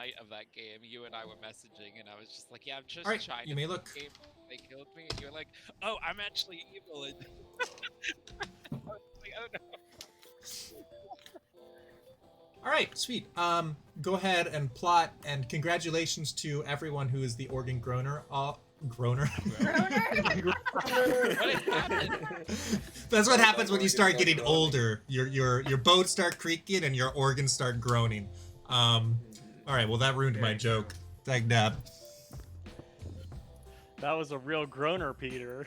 night of that game, you and I were messaging, and I was just like, "Yeah, I'm just All right, trying you to may beat look. the game. They killed me," and you're like, "Oh, I'm actually evil." And I was like, "Oh no." All right, sweet. Go ahead and plot, and congratulations to everyone who is the organ groaner. Groaner. What had happened? That's what happens when you start getting older. Your bones start creaking and your organs start groaning. All right. Well, that ruined my joke. Thank Dab. That was a real groaner, Peter.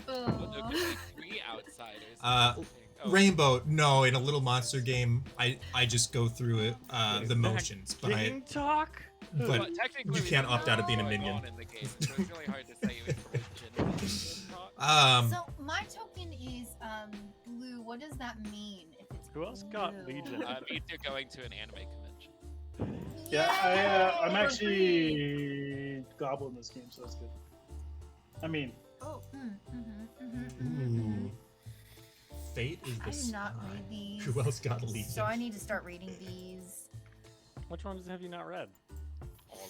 Well, there could be 3 outsiders. Oh, Rainbow. No, in a little monster game, I just go through it, the motions, but Game talk? well, technically, you we can't don't opt out of know being a what's minion. going on in the game, so it's really hard to say if it was genuine. So my token is blue. What does that mean? If it's Who else got blue? Legion? Means you're going to an anime convention. Yeah, I'm actually Goblin this game, so that's good. I mean, Ooh. Fate is the I did not spy. read these. Who else got Legion? So I need to start reading these. Which ones have you not read?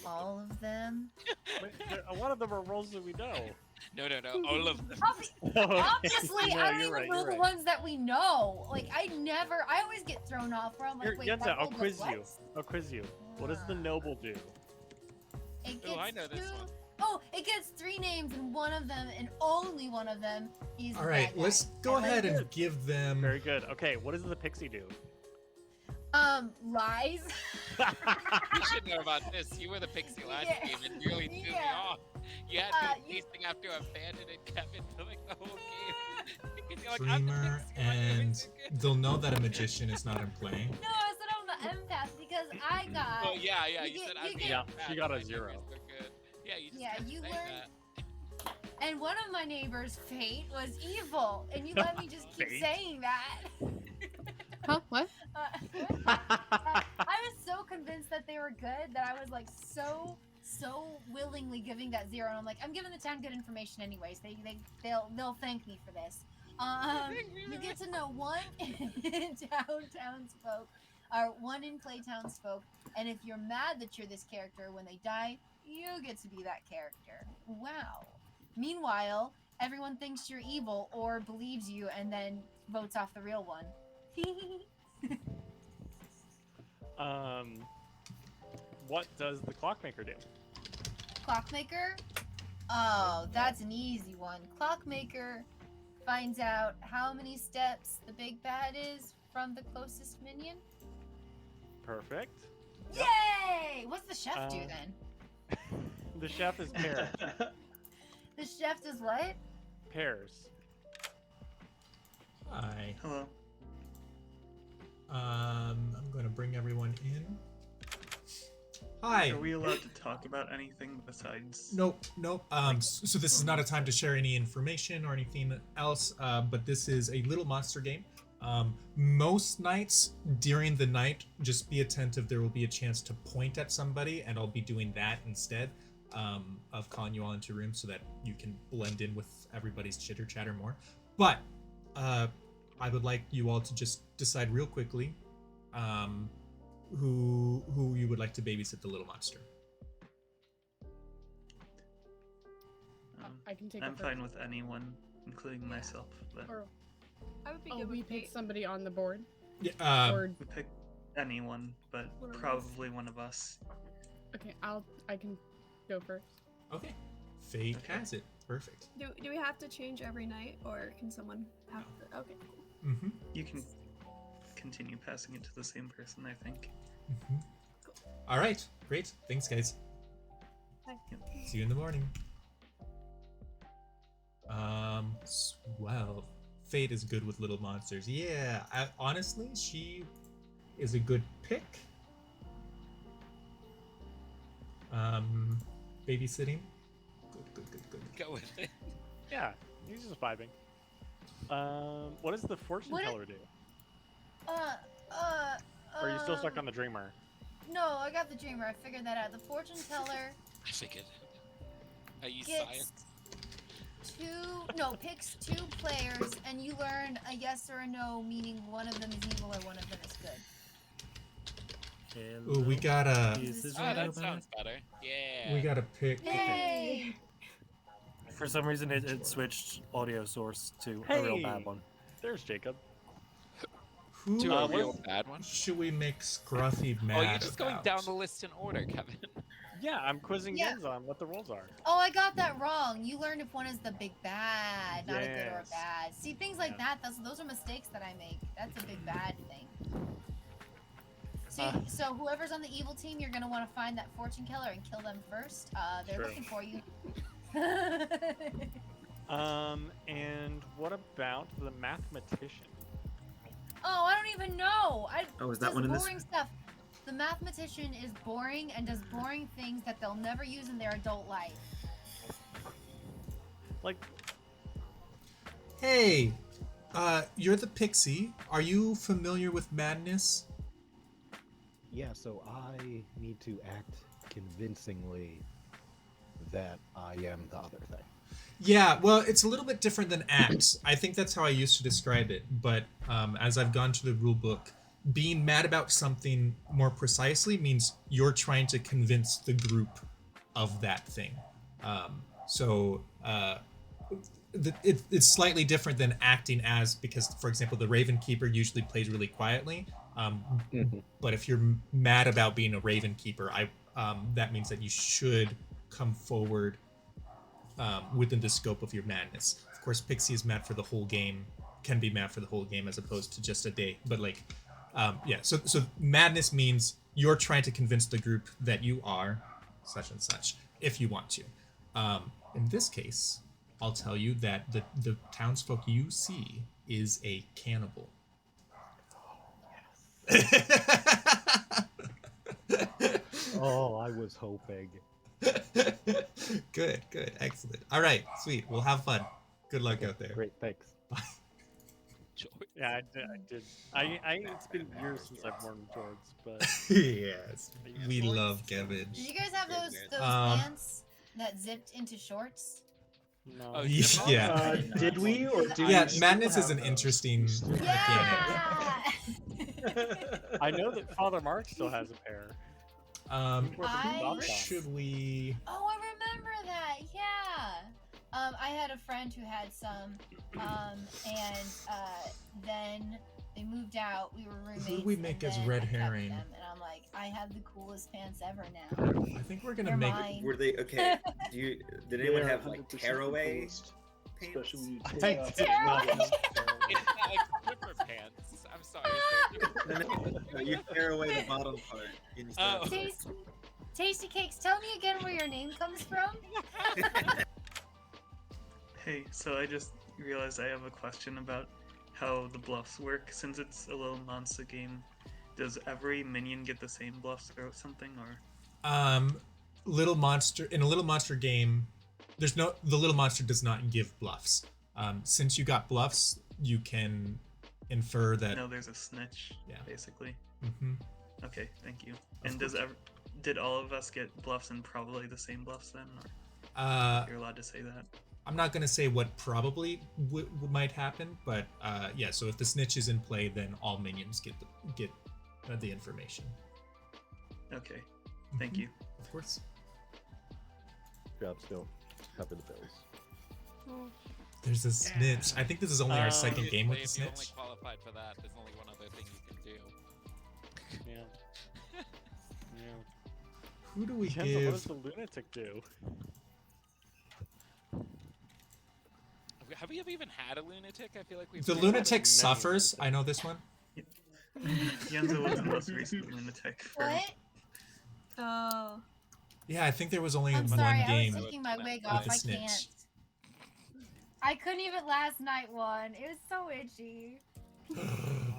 All of them. Wait, a lot of them are roles that we know. No, all of them. Obviously, No, I don't you're even right, know you're the right. ones that we know. Like, I always get thrown off where I'm like, wait, Yenza, that I'll old quiz what? you. What does the noble do? It Oh, I gets know this two- one. Oh, it gets 3 names, and one of them, and only one of them, is All the right, bad guy. let's go I like ahead it. and give them. Very good. Okay, what does the pixie do? Lies. You should know about this. You were the pixie last Yeah. game and really threw me Yeah. off. You had me you- chasing after abandoned Kevin for like the whole game. Because you're like, I'm the Dreamer, pixie, I'm and everything good. they'll know that a magician is not in play. No, I said I'm the empath because I got. Oh yeah, you get- said you I'm the get- Yeah, empath, she got a my 0. memories are good. Yeah, you just Yeah, kept you saying learned- that. And one of my neighbors' fate was evil, and you let me just keep Fate? saying that. Huh? What? I was so convinced that they were good that I was like so willingly giving that 0. And I'm like, I'm giving the town good information anyways. They'll thank me for this. You get to know one in townsfolk, or one in play townsfolk, and if you're mad that you're this character when they die, you get to be that character. Wow. Meanwhile, everyone thinks you're evil or believes you, and then votes off the real one. What does the clockmaker do? Clockmaker? Oh, that's an easy one. Clockmaker finds out how many steps the big bad is from the closest minion. Perfect. Yay! What's the chef do Uh, then? The chef is pear. The chef does what? Pears. Hi. hello. I'm going to bring everyone in. Hi. Are we allowed to talk about anything besides? Nope. So this is not a time to share any information or anything else, but this is a little monster game. Most nights during the night, just be attentive. There will be a chance to point at somebody, and I'll be doing that instead of calling you all into rooms so that you can blend in with everybody's chitter chatter more. But I would like you all to just decide real quickly who you would like to babysit the little monster. I can take I'm it fine first. with anyone, including myself. But Or, I would be oh, good we with pick Fate. somebody on the board. Yeah. Or we pick anyone, but One of us. probably one of us. okay, I can go first. Okay. Fate Okay. has it. Perfect. Do we have to change every night, or can someone have to? Okay. Cool. Mm-hmm. You can continue passing it to the same person, I think. Mm-hmm. All right. Great. Thanks, guys. Bye. See you in the morning. Swell. Fate is good with little monsters. Yeah, honestly, she is a good pick. Babysitting. Good. Go with it. Yeah, he's just vibing. What does the fortune What- teller do? Or are you still stuck on the dreamer? No, I got the dreamer. I figured that out. The fortune teller I figured. I use gets science. picks 2 players, and you learn a yes or a no, meaning one of them is evil or one of them is good. Ooh, we gotta That sounds better. Yeah. we gotta pick. Yay! For some reason, it switched audio source to a real bad Hey! one. There's Jacob. Who To a what real is- bad one. should we make Scruffy mad Oh, you're just going about? down the list in order, Kevin. Yeah, I'm quizzing Yeah. Jens on what the rules are. Oh, I got that wrong. You learned if one is the big bad, not a good or a Yes. bad. See, things like Yeah. that, those are mistakes that I make. That's a big bad thing. See, Uh. so whoever's on the evil team, you're going to want to find that fortune teller and kill them first. They're True. looking for you. And what about the mathematician? Oh, I don't even know. Oh, is that just one in this? boring stuff. The mathematician is boring and does boring things that they'll never use in their adult life. Like, Hey, you're the pixie. Are you familiar with madness? Yeah, so I need to act convincingly that I am the other thing. Yeah, well, it's a little bit different than act. I think that's how I used to describe it. But as I've gone to the rule book, being mad about something more precisely means you're trying to convince the group of that thing. It's slightly different than acting as, because, for example, the Raven Keeper usually plays really quietly. But if you're mad about being a Raven Keeper, that means that you should come forward within the scope of your madness. Of course, Pixie is mad for the whole game, can be mad for the whole game as opposed to just a day. But like, so madness means you're trying to convince the group that you are such and such if you want to. In this case, I'll tell you that the townsfolk you see is a cannibal. Oh, I was hoping. Good, excellent. All right, sweet. We'll have fun. Good luck out there. Great, thanks. yeah, I did. It's been years since I've worn jorts, but Yes, we love Kevin. Did you guys have those Um, pants that zipped into shorts? no. Oh, Yeah. Did we or do we Yeah, still madness is have an those? interesting mechanic. Yeah! I know that Father Mark still has a pair. Should we? Oh, I remember that. Yeah. I had a friend who had some, and then they moved out. We were roommates. Who do we make and as then Red I kept Herring? them, and I'm like, I have the coolest pants ever now. I think we're gonna They're make. mine. Were they okay? Did anyone They're have like 100% tearaway coolest, pants? especially when you I take off did the not. gloves. It's not like flipper pants. I'm sorry. No, you tear away the bottom part. Instead Oh. of- Tasty Cakes, tell me again where your name comes from. Hey, so I just realized I have a question about how the bluffs work. Since it's a little monster game, does every minion get the same bluffs or something, or? Little monster in a little monster game, the little monster does not give bluffs. Since you got bluffs, you can infer that. No, there's a snitch. Yeah. Basically. Mhm. Okay, thank you. Of And course. did all of us get bluffs and probably the same bluffs then? Or you're allowed to say that. I'm not gonna say what probably might happen, but yeah. So if the snitch is in play, then all minions get the information. Okay, thank Mhm. you. Of course. Jobs don't cover the bills. There's a snitch. I think this is only our second Obviously, game with the if you only snitch. qualified for that, there's only one other thing you can do. Yeah. Yeah. Who do we Jensen, what give? does the lunatic do? Have we ever even had a lunatic? I feel like we've. The never had a lunatic lunatic. suffers. I know this one. Yenzo was the most recent lunatic. For... What? Oh. Yeah, I think there was only I'm one sorry, I game. was taking my wig with off. the I snitch. can't. I couldn't even last night one. It was so itchy.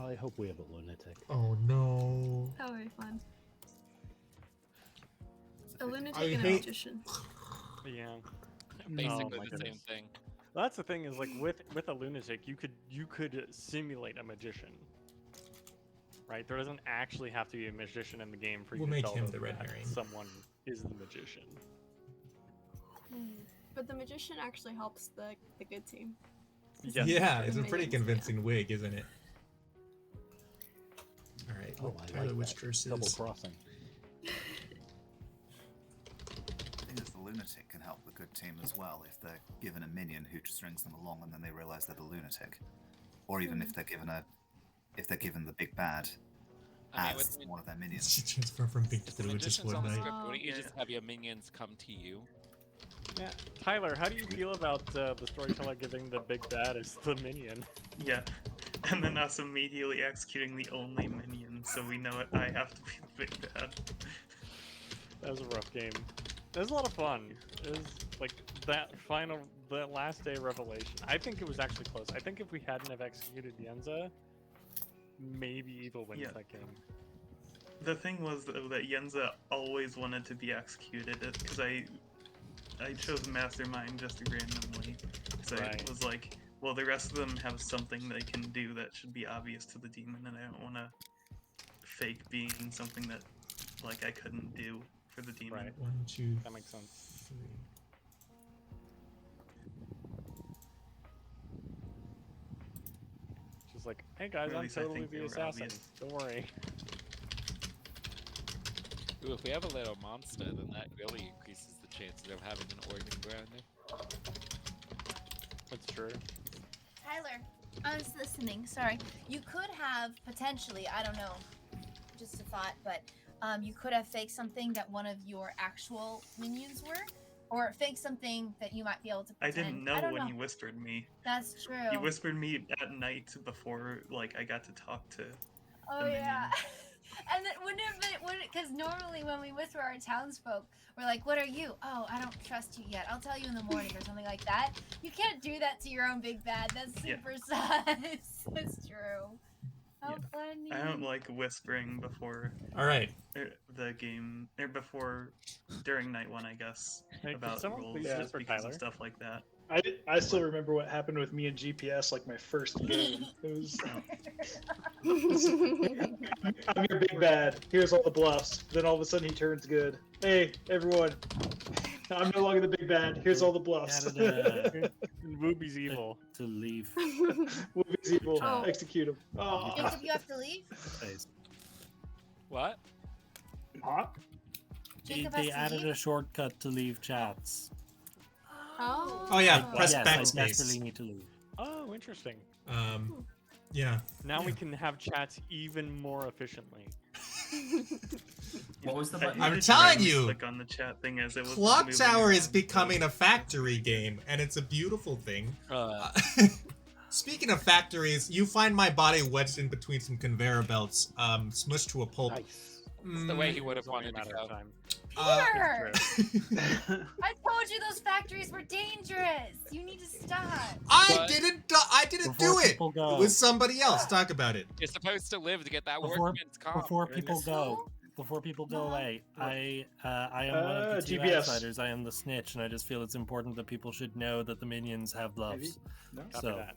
I hope we have a lunatic. Oh no. That would be fun. A lunatic I and a hate- magician. Yeah. Basically my the same goodness. thing. Well, that's the thing is like with a lunatic, you could simulate a magician. Right? There doesn't actually have to be a magician in the game for you We'll to make tell him them the red that herring. someone is the magician. But the magician actually helps the good team. Yes. Yeah, it's a Minions, pretty yeah. convincing wig, isn't it? All right. Oh, I Tyler, like which that. curse Double is? crossing. I think that the lunatic can help the good team as well if they're given a minion who strings them along and then they realise they're the lunatic, or even if they're given the big bad I mean, as with one of their minions. She transformed from big if to the blue in just magician's one on the night. script, wouldn't you Yeah. just have your minions come to you? Yeah, Tyler, how do you feel about the storyteller giving the big bad as the minion? Yeah. And then us immediately executing the only minion, so we know I have to be the big bad. That was a rough game. It was a lot of fun. It was like that last day revelation. I think it was actually close. I think if we hadn't have executed Yenza, maybe Evil wins Yeah. that game. The thing was though that Yenza always wanted to be executed because I chose Mastermind just randomly. So Right. it was like, well, the rest of them have something they can do that should be obvious to the demon, and I don't want to fake being something that like I couldn't do for the demon. Right. 1, 2, That makes sense. 3. She's like, hey guys, Or at I'm least I totally think the they were assassin. obvious. Don't worry. Ooh, if we have a little monster, then that really increases the chances of having an organ grinder. That's true. Tyler, I was listening. Sorry. You could have potentially, I don't know, just a thought, but you could have faked something that one of your actual minions were, or fake something that you might be able to I pretend. didn't know I don't when know. you whispered me. That's true. You whispered me at night before like I got to talk to Oh the yeah. minion. And then because normally when we whisper our townsfolk, we're like, "What are you? Oh, I don't trust you yet. I'll tell you in the morning," or something like that. You can't do that to your own big bad. That's Yeah. super sus. That's true. How Yeah. funny. I don't like whispering before All right. the game, or before during night one, I guess, Hey, could about someone rules please just whisper because Tyler? of stuff like that. I still remember what happened with me and GPS, like my first game. It was, I'm your big bad. Here's all the bluffs. Then all of a sudden he turns good. Hey, everyone. I'm no longer the big bad. Here's all the bluffs. Canada Wooby's evil. to leave. Whoopi's evil. Oh. Execute him. Oh. Jacob, you have to leave. Phase. What? Huh? Jacob has They to added leave? a shortcut to leave chats. Oh. Oh yeah, press yes, I backspace. desperately need to leave. Oh, interesting. Yeah. Now we can have chats even more efficiently. What was the I button? I'm did telling randomly you, click on the chat thing as it was Clocktower moving is around, becoming so- a factory game, and it's a beautiful thing. Speaking of factories, you find my body wedged in between some conveyor belts, smushed to a pulp. Nice. It's the way he would have It's only a wanted to matter of go. time. Peter! True. I told you those factories were dangerous. You need to stop. I But- didn't do Before it. people go. It was somebody else. Talk about it. You're supposed to live to get that Before, workman's comp. before You're in people this- go, before people go away, I am one of the two GPS. outsiders. I am the snitch, and I just feel it's important that people should know that the minions have bluffs. No? Copy So that.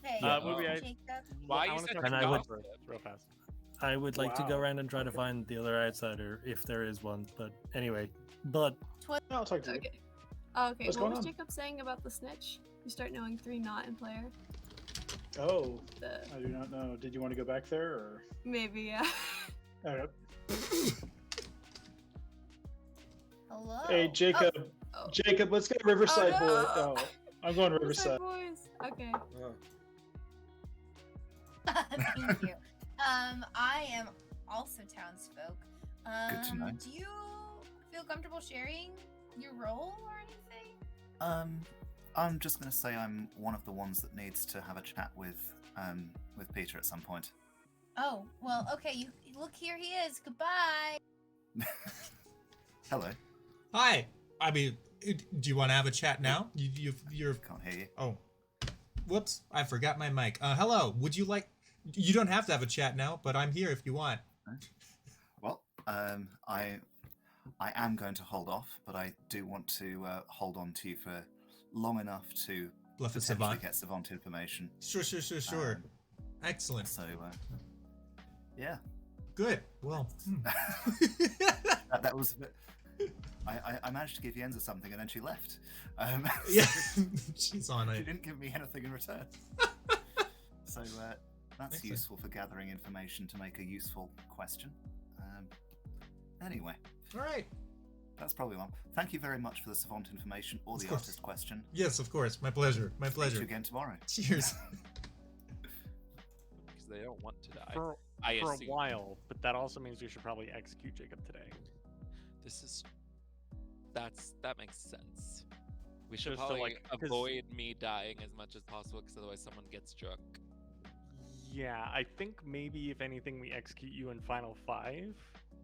Okay. Wooby, I- Jacob. Why I you wanna said talk And to I John would- first, real fast. I would like to go Wow. around and try to find the other outsider if there is one. But anyway, but I'll talk to you. Okay. Okay, What's what going was on? Jacob saying about the snitch? You start knowing 3 not in player. Oh, The I do not know. Did you want to go back there or? maybe, yeah. All right. Hello. Hey, Jacob. Oh. Jacob, let's go to Riverside Oh, no. Boy. Oh, I'm going to What's that Riverside. voice? Okay. Thank you. I am also townsfolk. Good to know. Do you feel comfortable sharing your role or anything? I'm just gonna say I'm one of the ones that needs to have a chat with Peter at some point. Oh, well, okay. You look, here he is. Goodbye. Hello. Hi. I mean, do you want to have a chat now? You're. Can't hear you. Oh. Whoops. I forgot my mic. Hello. Would you like? You don't have to have a chat now, but I'm here if you want. Well, I am going to hold off, but I do want to hold on to you for long enough to Bluff a potentially savant. get savant information. Sure. Excellent. So, yeah. Good. Well. That was. I managed to give Yenza something, and then she left. Yeah. She's on She it. didn't give me anything in return. So, That's Excellent. useful for gathering information to make a useful question. Anyway, All right. that's probably one. Thank you very much for the savant information or Of the course. artist question. Yes, of course. My pleasure. My See you pleasure. again tomorrow. Cheers. Because they don't want to die. For I a assume. while, but that also means we should probably execute Jacob today. This is that makes sense. We should Just to, probably like, 'cause- avoid me dying as much as possible, because otherwise someone gets drunk. Yeah, I think maybe if anything, we execute you in Final 5,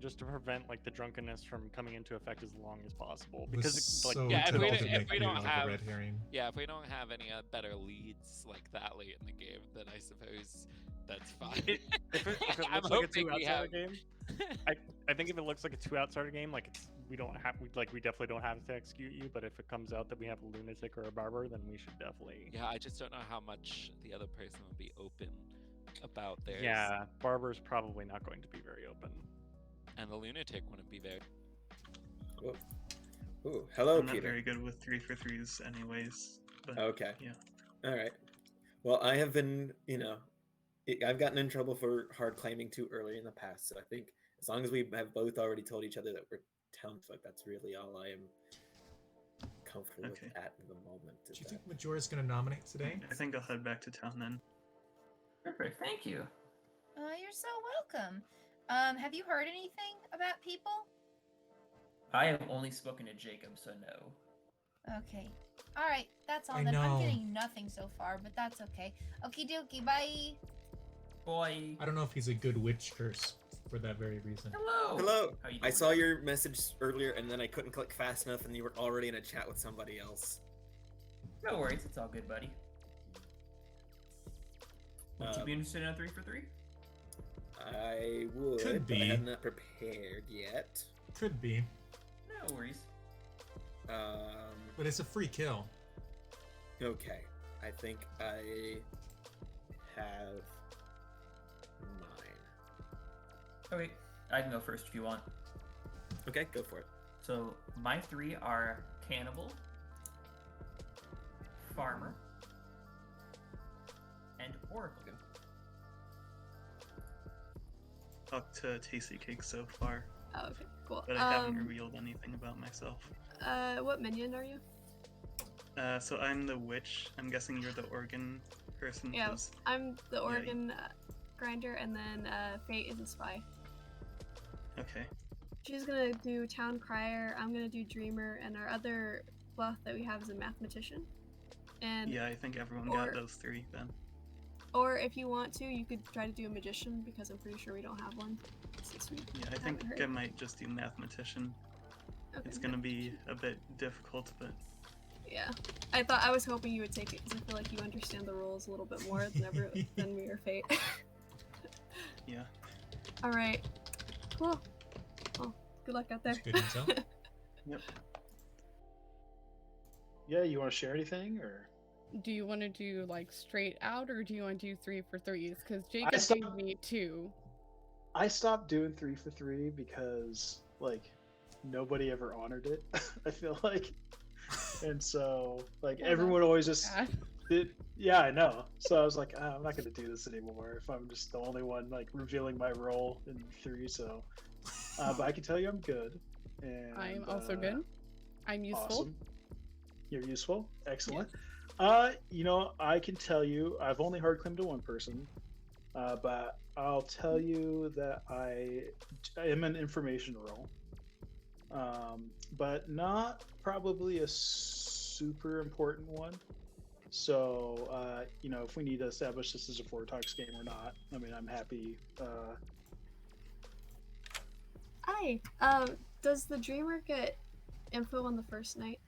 just to prevent like the drunkenness from coming into effect as long as possible. Because Was like so Yeah, if we tempted to don't- if make we you don't like have- a red herring. Yeah, if we don't have any better leads like that late in the game, then I suppose that's fine. if it I'm looks like a hoping 2 we outsider have. game, I think if it looks like a 2 outsider game, like we definitely don't have to execute you. But if it comes out that we have a lunatic or a barber, then we should definitely. Yeah, I just don't know how much the other person would be open about theirs. Yeah, barber's probably not going to be very open. And the lunatic wouldn't be very. Ooh, hello, I'm not Peter. very good with 3 for 3s, anyways. But, Okay. Yeah. All right. Well, I have been, I've gotten in trouble for hard claiming too early in the past. So I think as long as we have both already told each other that we're townsfolk, that's really all I am comfortable with at the moment. Do you think Majora's going to nominate today? I think I'll head back to town then. Perfect. Thank you. You're so welcome. Have you heard anything about people? I have only spoken to Jacob, so no. Okay. All right, that's all I then. know. I'm getting nothing so far, but that's okay. Okie dokie, bye. Boy. I don't know if he's a good witch curse for that very reason. Hello. Hello. How you I doing? saw your message earlier, and then I couldn't click fast enough, and you were already in a chat with somebody else. No worries, it's all good, buddy. Would you be interested in a 3 for 3? I would. Could but I be. have not prepared yet. Could be. No worries. But it's a free kill. Okay. I think I have mine. Okay, I can go first if you want. Okay, go for it. So my 3 are cannibal, farmer, and oracle. Talk to Tasty Cake so far. Oh, okay, cool. But I haven't revealed anything about myself. What minion are you? So I'm the witch. I'm guessing you're the organ person. Yeah, 'cause- I'm the organ grinder, and then Fate is a spy. Okay. She's gonna do town crier. I'm gonna do dreamer, and our other buff that we have is a mathematician. And Yeah, I think everyone or- got those 3 then. or if you want to, you could try to do a magician because I'm pretty sure we don't have one. Since we Yeah, I haven't think heard. I might just do mathematician. Okay, It's gonna be a bit difficult, but Yeah, I was hoping you would take it because I feel like you understand the rules a little bit more than me or Fate. yeah. All right, cool. Well, good luck out there. Good intel. Yep. Yeah, you want to share anything or? Do you want to do like straight out, or do you want to do 3 for 3s? Because I Jacob stopped- gave me 2. I stopped doing 3 for 3 because like nobody ever honored it. I feel like, and so like Well, everyone that's always just bad. did. Yeah, I know. So I was like, I'm not gonna do this anymore if I'm just the only one like revealing my role in 3. So, but I can tell you I'm good. And I'm also good. I'm useful. Awesome. You're useful. Excellent. I can tell you I've only hard claimed to one person, but I'll tell you that I am an information role, but not probably a super important one. So, if we need to establish this as a 4 talks game or not, I mean, I'm happy. Hi. Does the dreamer get info on the first night?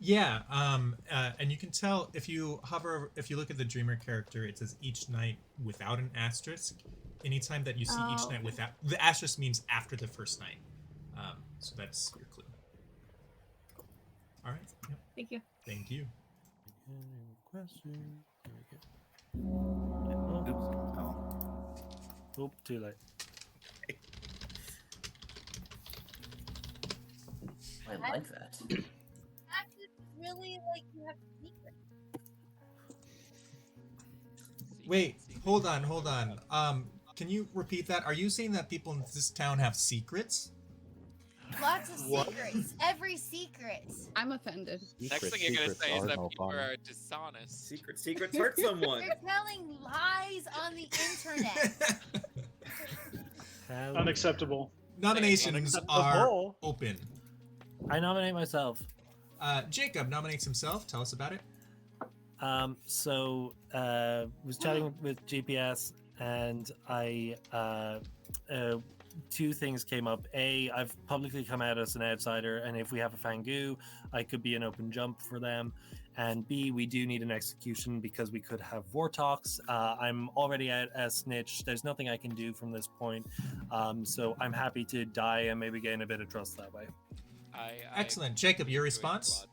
Yeah, and you can tell if you look at the dreamer character, it says each night without an asterisk. Anytime that you see each night okay. without the asterisk means after the first night. So that's your clue. All right. Yep. Thank you. Thank you. Question. Oops. Oop, too late. I like that. Actually, really like you have secrets. Wait, Hold on. Can you repeat that? Are you saying that people in this town have secrets? Lots of What? secrets. Every secret. I'm offended. Next thing you're gonna say is that people are dishonest. Secrets hurt someone. They're telling lies on the internet. Unacceptable. Nominations are open. I nominate myself. Jacob nominates himself. Tell us about it. Was chatting with GPS, and I two things came up. A, I've publicly come out as an outsider, and if we have a Fangu, I could be an open jump for them. And B, we do need an execution because we could have Vortox. I'm already out as Snitch. There's nothing I can do from this point. So I'm happy to die and maybe gain a bit of trust that way. Excellent. Jacob, your response?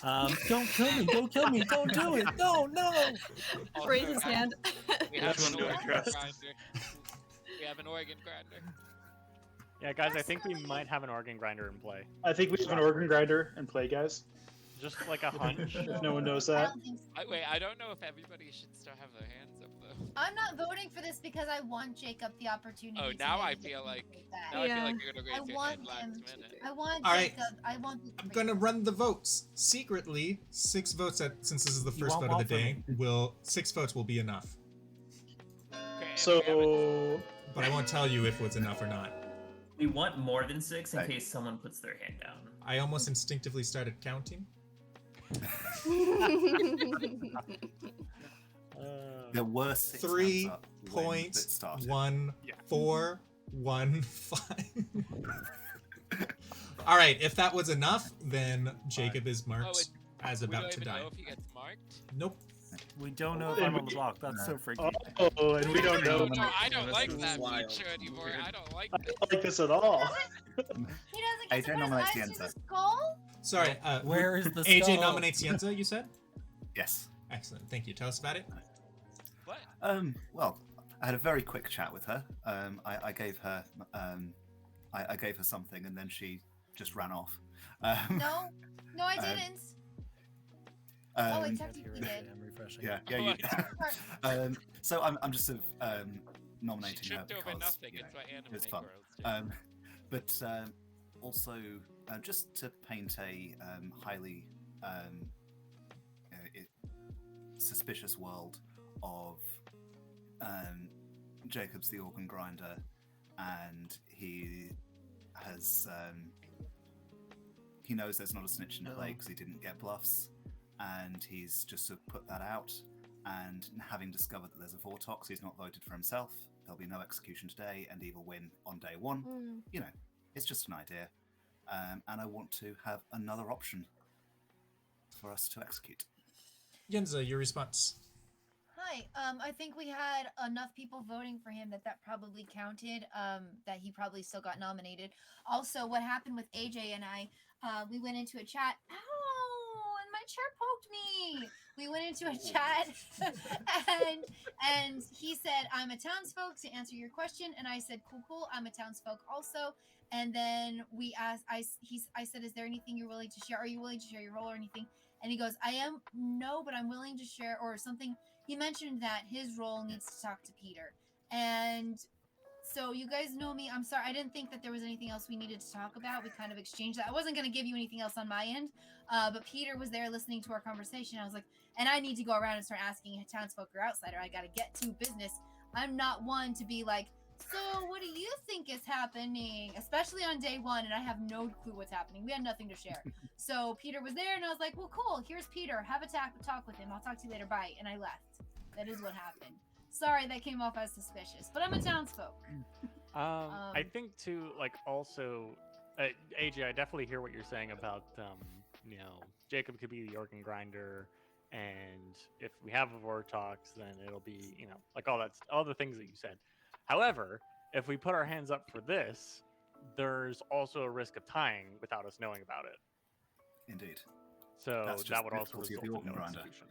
Don't kill me! Don't kill me! Don't do it! No! Raise his hand. We have an organ grinder. We have an organ grinder. Yeah, guys, I think we might have an organ grinder in play. I think we have an organ grinder in play, guys. Just like a hunch. If no one knows that. Wait, I don't know if everybody should still have their hands up though. I'm not voting for this because I want Jacob the opportunity. Oh, to now I maybe feel like that. I feel like you're gonna I raise your want hand last him. minute. I want All right. Jacob. I want. I'm gonna run the votes secretly. 6 votes since this is the first want vote of the one for day. 6 votes will be enough. So, but I won't tell you if it's enough or not. We want more than 6 in case someone puts their hand down. I almost instinctively started counting. There were 6 hands up when it started. 3.1415. All right, if that was enough, then Jacob is marked as about to die. We don't even know if he gets marked. Nope. We don't know if I'm on the block. That's so freaky. Oh, and we don't know. No, I don't like that feature anymore. I don't like I don't like this at all. He doesn't AJ get to put his nominates eyes through Yenza. the skull. Sorry, where is the AJ skull? nominates Yenza, you said? Yes. Excellent. Thank you. Tell us about it. What? Well, I had a very quick chat with her. I gave her I gave her something, and then she just ran off. No, I didn't. Oh, wait, technically did. I'm refreshing. Yeah. So I'm just sort of nominating her tripped over because nothing. It's what anime it's fun. girls do. But also just to paint a highly suspicious world of Jacob's the organ grinder, and he has he knows there's not a snitch in play because he didn't get bluffs, and he's just sort of put that out. And having discovered that there's a Vortox, he's not voted for himself. There'll be no execution today, and he will win on day 1. You know, it's just an idea, and I want to have another option for us to execute. Yenza, your response. Hi. I think we had enough people voting for him that probably counted. That he probably still got nominated. Also, what happened with AJ and I? We went into a chat. Ow! And my chair poked me. We went into a chat, and he said, "I'm a townsfolk to answer your question," and I said, "Cool. I'm a townsfolk also." And then we asked. I said, "Is there anything you're willing to share? Are you willing to share your role or anything?" And he goes, "No, but I'm willing to share," or something. He mentioned that his role needs to talk to Peter. And so you guys know me. I'm sorry. I didn't think that there was anything else we needed to talk about. We kind of exchanged that. I wasn't going to give you anything else on my end. But Peter was there listening to our conversation. I was like, and I need to go around and start asking townsfolk or outsider. I got to get to business. I'm not one to be like, so what do you think is happening? Especially on day 1, and I have no clue what's happening. We had nothing to share. So Peter was there, and I was like, well, cool. Here's Peter. Have a talk with him. I'll talk to you later. Bye. And I left. That is what happened. Sorry, that came off as suspicious, but I'm a townsfolk. I think too, like also, AJ, I definitely hear what you're saying about, Jacob could be the organ grinder, and if we have a Vortox, then it'll be, like all the things that you said. However, if we put our hands up for this, there's also a risk of tying without us knowing about it. Indeed. So That's just that would the also difficulty of result the in no organ grinder. execution.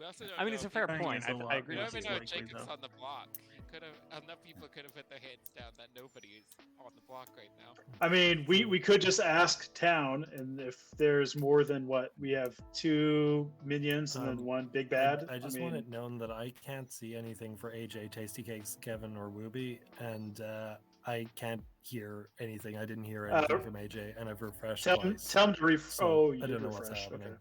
We also don't I mean, know it's a if fair people- point. I agree We with don't you. even know if Jacob's on the block. Enough people could have put their hands down that nobody's on the block right now. I mean, we could just ask town, and if there's more than what we have, 2 minions and then 1 big bad. I just mean, want it known that I can't see anything for AJ, Tasty Cakes, Kevin, or Wooby, and I can't hear anything. I didn't hear anything from AJ, and I've refreshed twice. Tell him to so Oh, you I did don't know refresh. what's happening. Okay.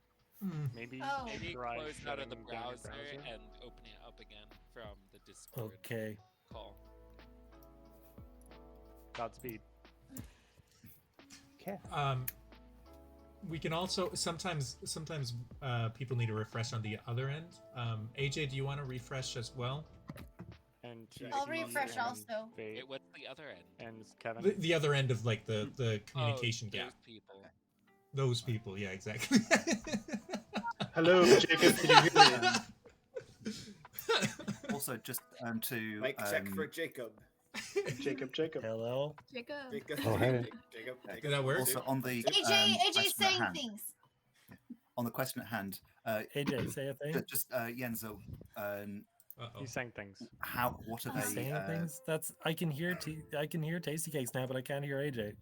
Maybe Maybe try close out of the shutting down your browser and open it up again from the Discord Okay. call. Godspeed. Okay. We can also sometimes people need a refresh on the other end. AJ, do you want to refresh as well? And I'll TC refresh and also. Fate Wait, what's the other end? and Kevin. The other end of like the communication those gap. people. Those people, yeah, exactly. Hello, Jacob. Can you hear me? Also, just to Mic check for Jacob. Jacob. Hello. Jacob. Oh, hey. Jacob. Did that work? Also, on the AJ's question at saying hand- things. on the question at hand, AJ, say a thing. just Yenzo, He's saying things. what are He's they? saying things. That's I can hear Tasty Cakes now, but I can't hear AJ.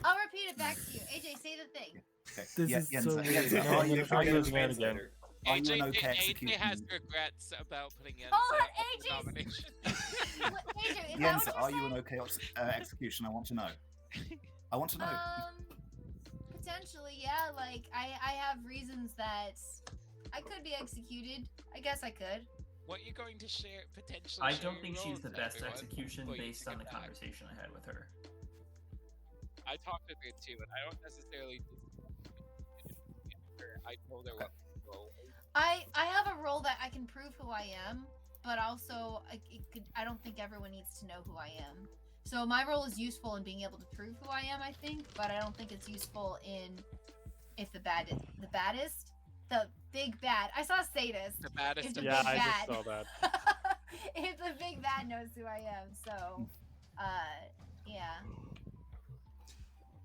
I'll repeat it back to you. AJ, say the thing. Okay. This Ye- is Yenzo, so weird. Yenzo, No, are I'm you gonna try okay? using that again. Are you AJ, an okay AJ execution? has regrets about putting in Hold on, the AJ. nomination. AJ, is that what Yenzo, you're are you an saying? okay execution? I want to know. I want to know. Potentially, yeah. Like, I have reasons that I could be executed. I guess I could. What are you going to share potentially? I share don't your think she's roles the with best everyone execution before you based take on it the back? conversation I had with her. I talked with her too, and I don't necessarily. I told her what role. I have a role that I can prove who I am, but also I don't think everyone needs to know who I am. So my role is useful in being able to prove who I am, I think, but I don't think it's useful in if the big bad. I saw sadist. The baddest If the of Yeah, big I bad, just saw that. if the big bad knows who I am, so yeah.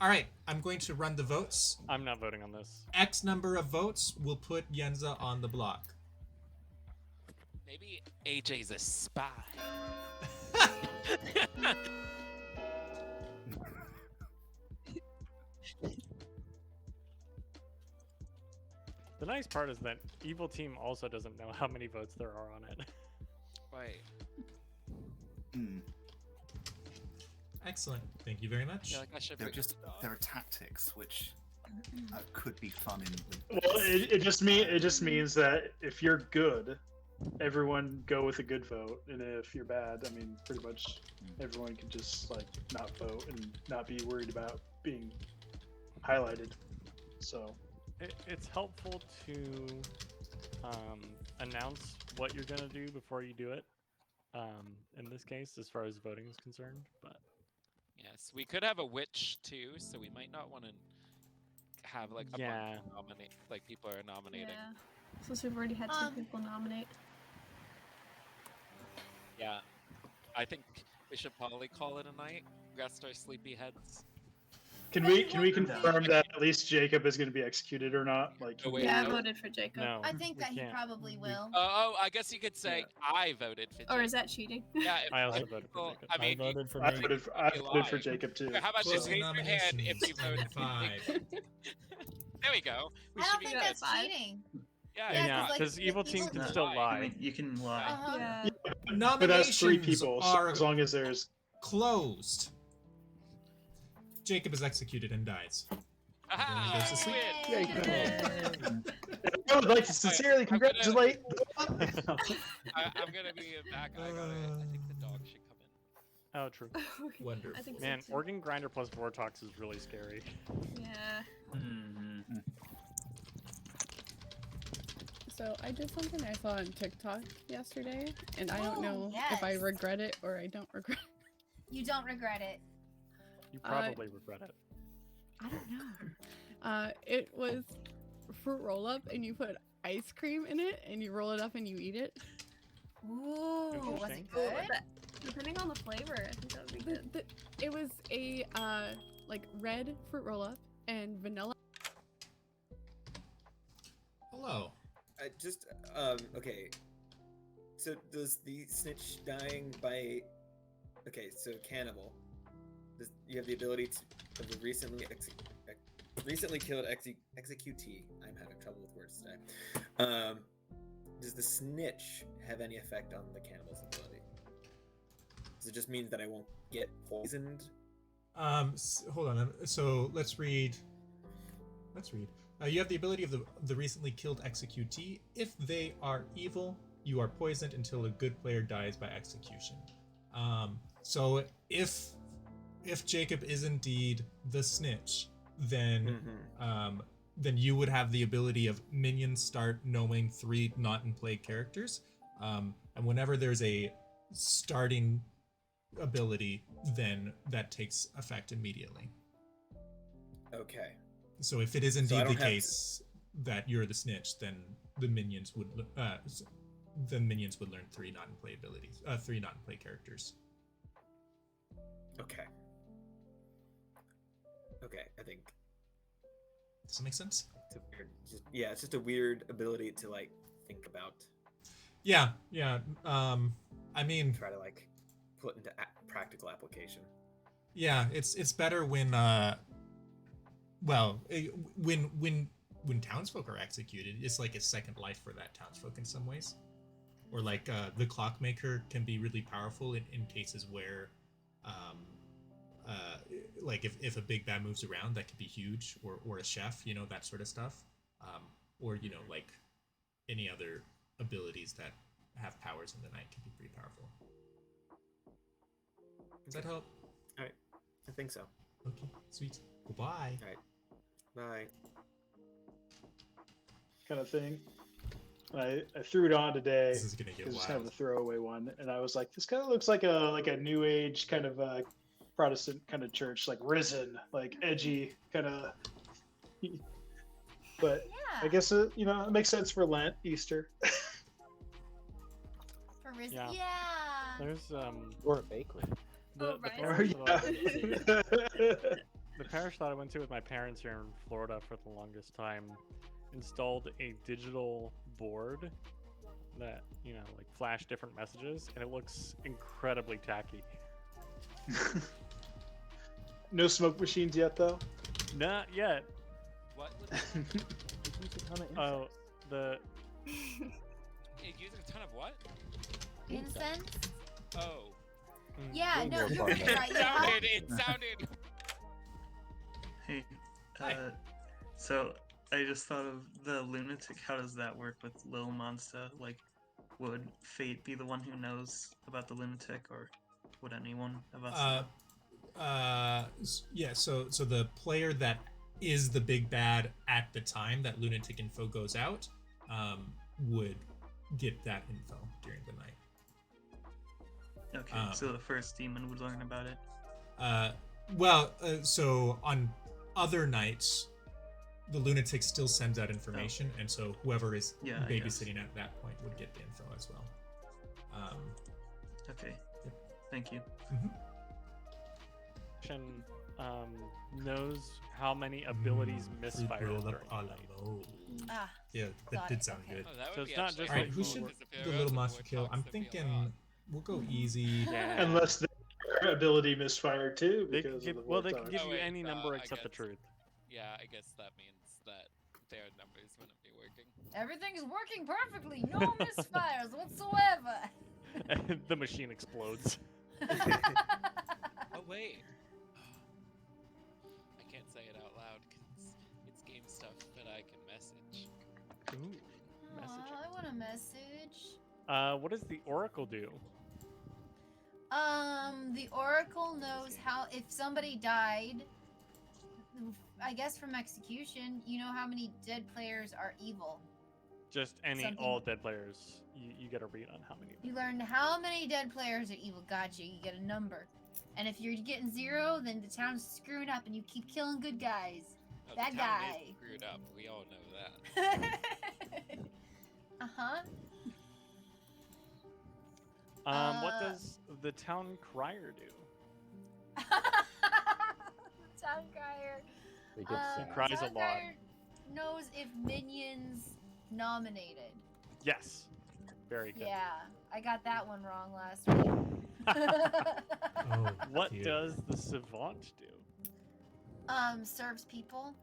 All right, I'm going to run the votes. I'm not voting on this. X number of votes will put Yenza on the block. Maybe AJ's a spy. The nice part is that Evil Team also doesn't know how many votes there are on it. Right. Excellent. Thank you very much. Yeah, like I should There are bring just it up. there are tactics which could be fun in. Well, it just means that if you're good, everyone go with a good vote, and if you're bad, I mean, pretty much everyone can just like not vote and not be worried about being highlighted. So It's helpful to announce what you're gonna do before you do it. In this case, as far as voting is concerned, but Yes, we could have a witch too, so we might not want to have like a Yeah. bunch of nominate like people are nominating. Yeah. Since we've already had two people nominate. Yeah. I think we should probably call it a night. Rest our sleepy heads. can we confirm that at least Jacob is going to be executed or not? Like, Oh, wait, Yeah, I no. voted for Jacob. no. I think we that he can't. probably will. Oh, I guess you could say I voted for. Or is Jacob. that cheating? Yeah, if I also if voted for people- Jacob. I mean, I voted for I me. voted for live. Jacob too. Here, how about just Closing raise your hand if you nominations voted in for 5. There we go. We I should don't be think good. that's Five. cheating. Yeah, Yeah, Yeah, 'cause, like, because the Evil Team people can can still lie. lie. You can lie. Uh-huh. Yeah. But that's 3 Nominations people, so are as long as there's. closed. Jacob is executed and dies. Aha, Goes to sleep. win. I would like to sincerely I'm gonna- congratulate. I'm gonna be back. I think the dog should come in. Oh, true. Okay. Wonderful. I think Man, so too. Organ Grinder plus Vortox is really scary. Yeah. Mm-hmm. So I did something I saw on TikTok yesterday, and I don't Oh, know if I yes. regret it or I don't regret it. You don't regret it. You probably regret it. I don't know. It was fruit roll up, and you put ice cream in it, and you roll it up and you eat it. Ooh, was Interesting. it good? Depending on the flavor, I think that would be good. It was a like red fruit roll up and vanilla. Hello. just okay. So does the snitch dying by okay? So cannibal. Does you have the ability to of the recently killed executee? I'm having trouble with words today. Does the snitch have any effect on the cannibal's ability? Does it just mean that I won't get poisoned? Hold on. So let's read. You have the ability of the recently killed executee. If they are evil, you are poisoned until a good player dies by execution. So if Jacob is indeed the snitch, then then you would have the ability of minions start knowing 3 not in play characters, and whenever there's a starting ability, then that takes effect immediately. Okay. So if it is indeed the case that you're the snitch, then the minions would learn 3 not in play abilities, 3 not in play characters. Okay. Okay, I think. Does that make sense? It's just a weird ability to like think about. Yeah. I mean, try to like put into practical application. Yeah, it's better when when townsfolk are executed, it's like a second life for that townsfolk in some ways. Or like the clockmaker can be really powerful in cases where like if a big bad moves around, that could be huge, or a chef, that sort of stuff, or like any other abilities that have powers in the night can be pretty powerful. Does that help? All right, I think so. Okay, sweet. Goodbye. All right, bye. Kind of thing. I threw it on today. This is gonna get wild. It's kind of a throwaway one, and I was like, this kind of looks like a new age kind of Protestant kind of church, like Risen, like edgy kind of. But yeah. I guess it makes sense for Lent, Easter. For Risen, yeah. There's or a bakery. The parish that I went to with my parents here in Florida for the longest time installed a digital board that like flash different messages, and it looks incredibly tacky. No smoke machines yet, though. Not yet. What? Oh, the. It uses a ton of what? Incense. Oh. Yeah, no, you're right. It sounded. Hey, so I just thought of the lunatic. How does that work with Lil Monster? Like, would Fate be the one who knows about the lunatic, or would anyone of us know? Yeah. So the player that is the big bad at the time that lunatic info goes out, would get that info during the night. Okay, so the first demon would learn about it. So on other nights, the lunatic still sends out information, and so whoever is babysitting at that point would get the info as well. Okay. Yep. Thank you. Knows how many abilities misfire during the night. Yeah, that did sound good. So it's not just. All right, who should the little monster kill? I'm thinking we'll go easy. Yeah. Unless their ability misfired too, because they can give you any number except the truth. Yeah, I guess that means that their numbers wouldn't be working. Everything's working perfectly. No misfires whatsoever. The machine explodes. Oh wait. I can't say it out loud because it's game stuff, but I can message. Ooh, message. I want a message. What does the Oracle do? The Oracle knows how if somebody died, I guess from execution, you know how many dead players are evil. Just all dead players. You get a read on how many. You learn how many dead players are evil. Gotcha. You get a number. And if you're getting 0, then the town's screwing up and you keep killing good guys. Oh, That the town guy. is screwed up. We all know that. Uh-huh. What does the town crier do? Town crier. They get sad. Cries a Town lot. crier knows if minions nominated. Yes. Very good. Yeah, I got that one wrong last week. Oh, What dear. does the savant do? Serves people.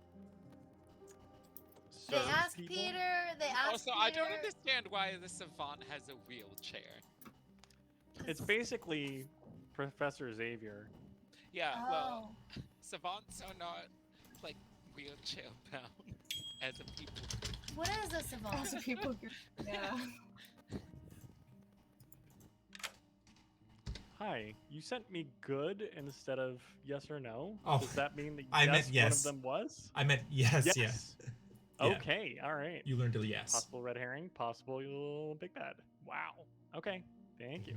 Serves They ask people? Peter. They ask Also, Peter. I don't understand why the savant has a wheelchair. It's basically Professor Xavier. Yeah, Oh. well, savants are not like wheelchair bound as a people. What is a savant? As a people group. Yeah. Hi, you sent me good instead of yes or no. Oh, Does that mean that I yes, meant yes. one of them was? I meant yes, yes. Yeah. Okay, all right. You learned a yes. Possible red herring, possible big bad. Wow. Okay, thank you.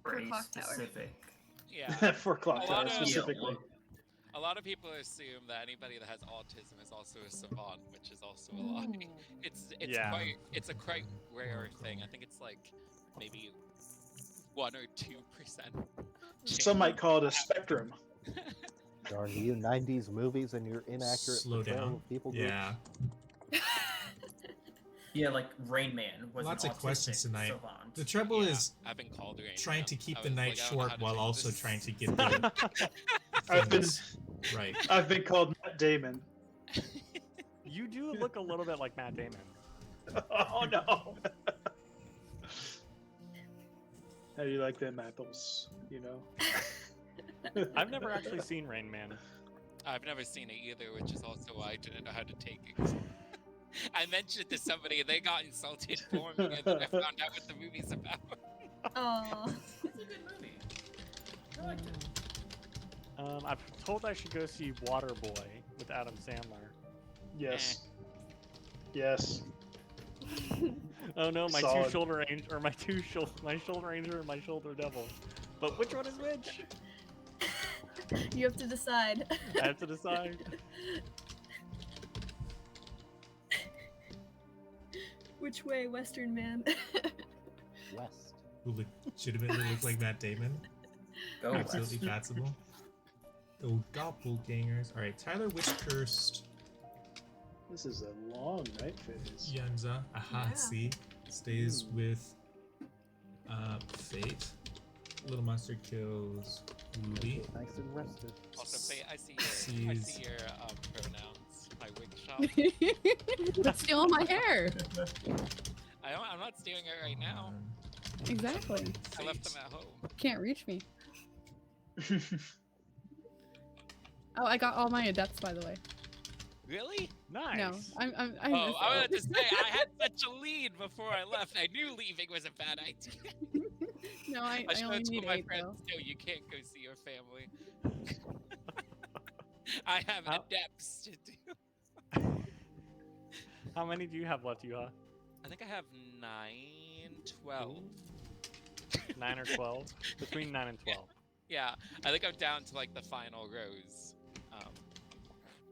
Very Clocktower. specific. Yeah. For Clocktower specifically. A lot of people assume that anybody that has autism is also a savant, which is also a lie. It's a quite rare thing. I think it's like maybe 1 or 2%. Some might call it a spectrum. Darn you, 90s movies and your inaccurate Slow portrayal down. of people groups. Yeah. Yeah, like Rain Man was Lots an of questions autistic tonight. savant. The trouble is I've been called Rain trying Man. to keep I the was night like, I don't know short how to while do also this. trying to get the I've been things right. I've been called Matt Damon. You do look a little bit like Matt Damon. Oh no. How do you like them apples? You know. I've never actually seen Rain Man. I've never seen it either, which is also why I didn't know how to take it. I mentioned it to somebody and they got insulted for me, and then I found out what the movie's about. Oh. It's a good movie. I liked it. I'm told I should go see Waterboy with Adam Sandler. Yes. Yes. Oh no, my Solid. two shoulder angel, or my shoulder angel and my shoulder devil. But which one is which? You have to decide. I have to decide. Which way, Western man? West. Who legitimately look like Matt Damon. Go Absolutely West. fatsable. Oh, doppelgangers. Alright, Tyler Witchcursed. This is a long night phase. Yenza. Aha, Yeah. see? Stays with Fate. Little Monster kills Ruby. Nice and rested. Also, Faye, I see Sees- your pronouns. My wig shop. Stealing my hair. I'm not stealing it right now. Exactly. I left them at home. Can't reach me. Oh, I got all my adepts, by the way. Really? Nice. No, I'm Oh, just- I was to say I had such a lead before I left. I knew leaving was a bad idea. No, I should only have need told my 8 friends, though. no, you can't go see your family. I have adepts to do. How many do you have left, Yuha? I think I have 9, 12. 9 or 12? Between 9 and 12. Yeah, I think I'm down to like the final rows.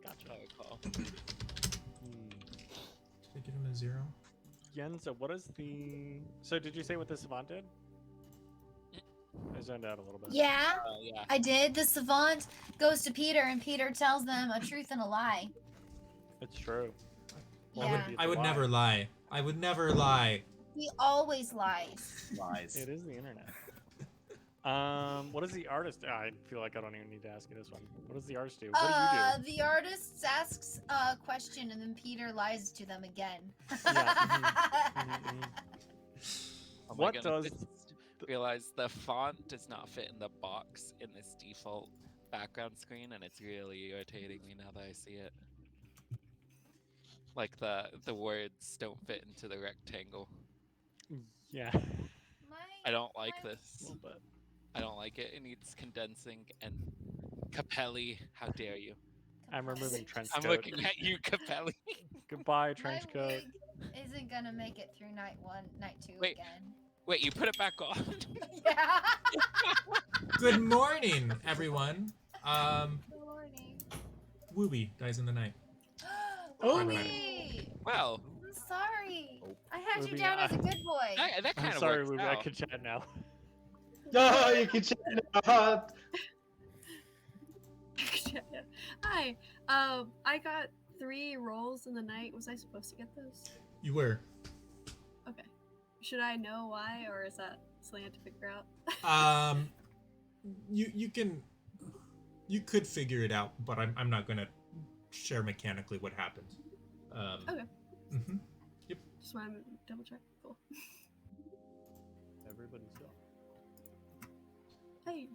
Gotcha. I recall. Did I give him a 0? Yenza, what is the... So did you say what the savant did? I zoned out a little bit. Yeah, Yeah. I did. The savant goes to Peter, and Peter tells them a truth and a lie. It's true. Yeah. I would never lie. I would never lie. He always lies. Lies. It is the internet. What does the artist... I feel like I don't even need to ask you this one. What does the artist do? What do you do? The artist asks a question, and then Peter lies to them again. Oh my What goodness, does... I just realized the font does not fit in the box in this default background screen, and it's really irritating me now that I see it. Like the words don't fit into the rectangle. Yeah. I don't like this. A little bit. I don't like it. It needs condensing and Capelli. How dare you? I'm removing trench I'm coat. looking at you, Capelli. Goodbye, trench My coat. wig isn't gonna make it through night 1, night 2 Wait. again. Wait, you put it back on? Yeah. Good morning, everyone. Good morning. Wooby dies in the night. Ruby! Well, I'm sorry. I had you Ruby, down as a good boy. that kind I'm of sorry, works Ruby. I out. could chat now. No, you can check it out. Hi. I got 3 rolls in the night. Was I supposed to get those? You were. Okay. Should I know why, or is that something I have to figure out? You could figure it out, but I'm not gonna share mechanically what happened. Okay. Mm-hmm. Yep. Just want to double check. Cool. Everybody's up. Hey.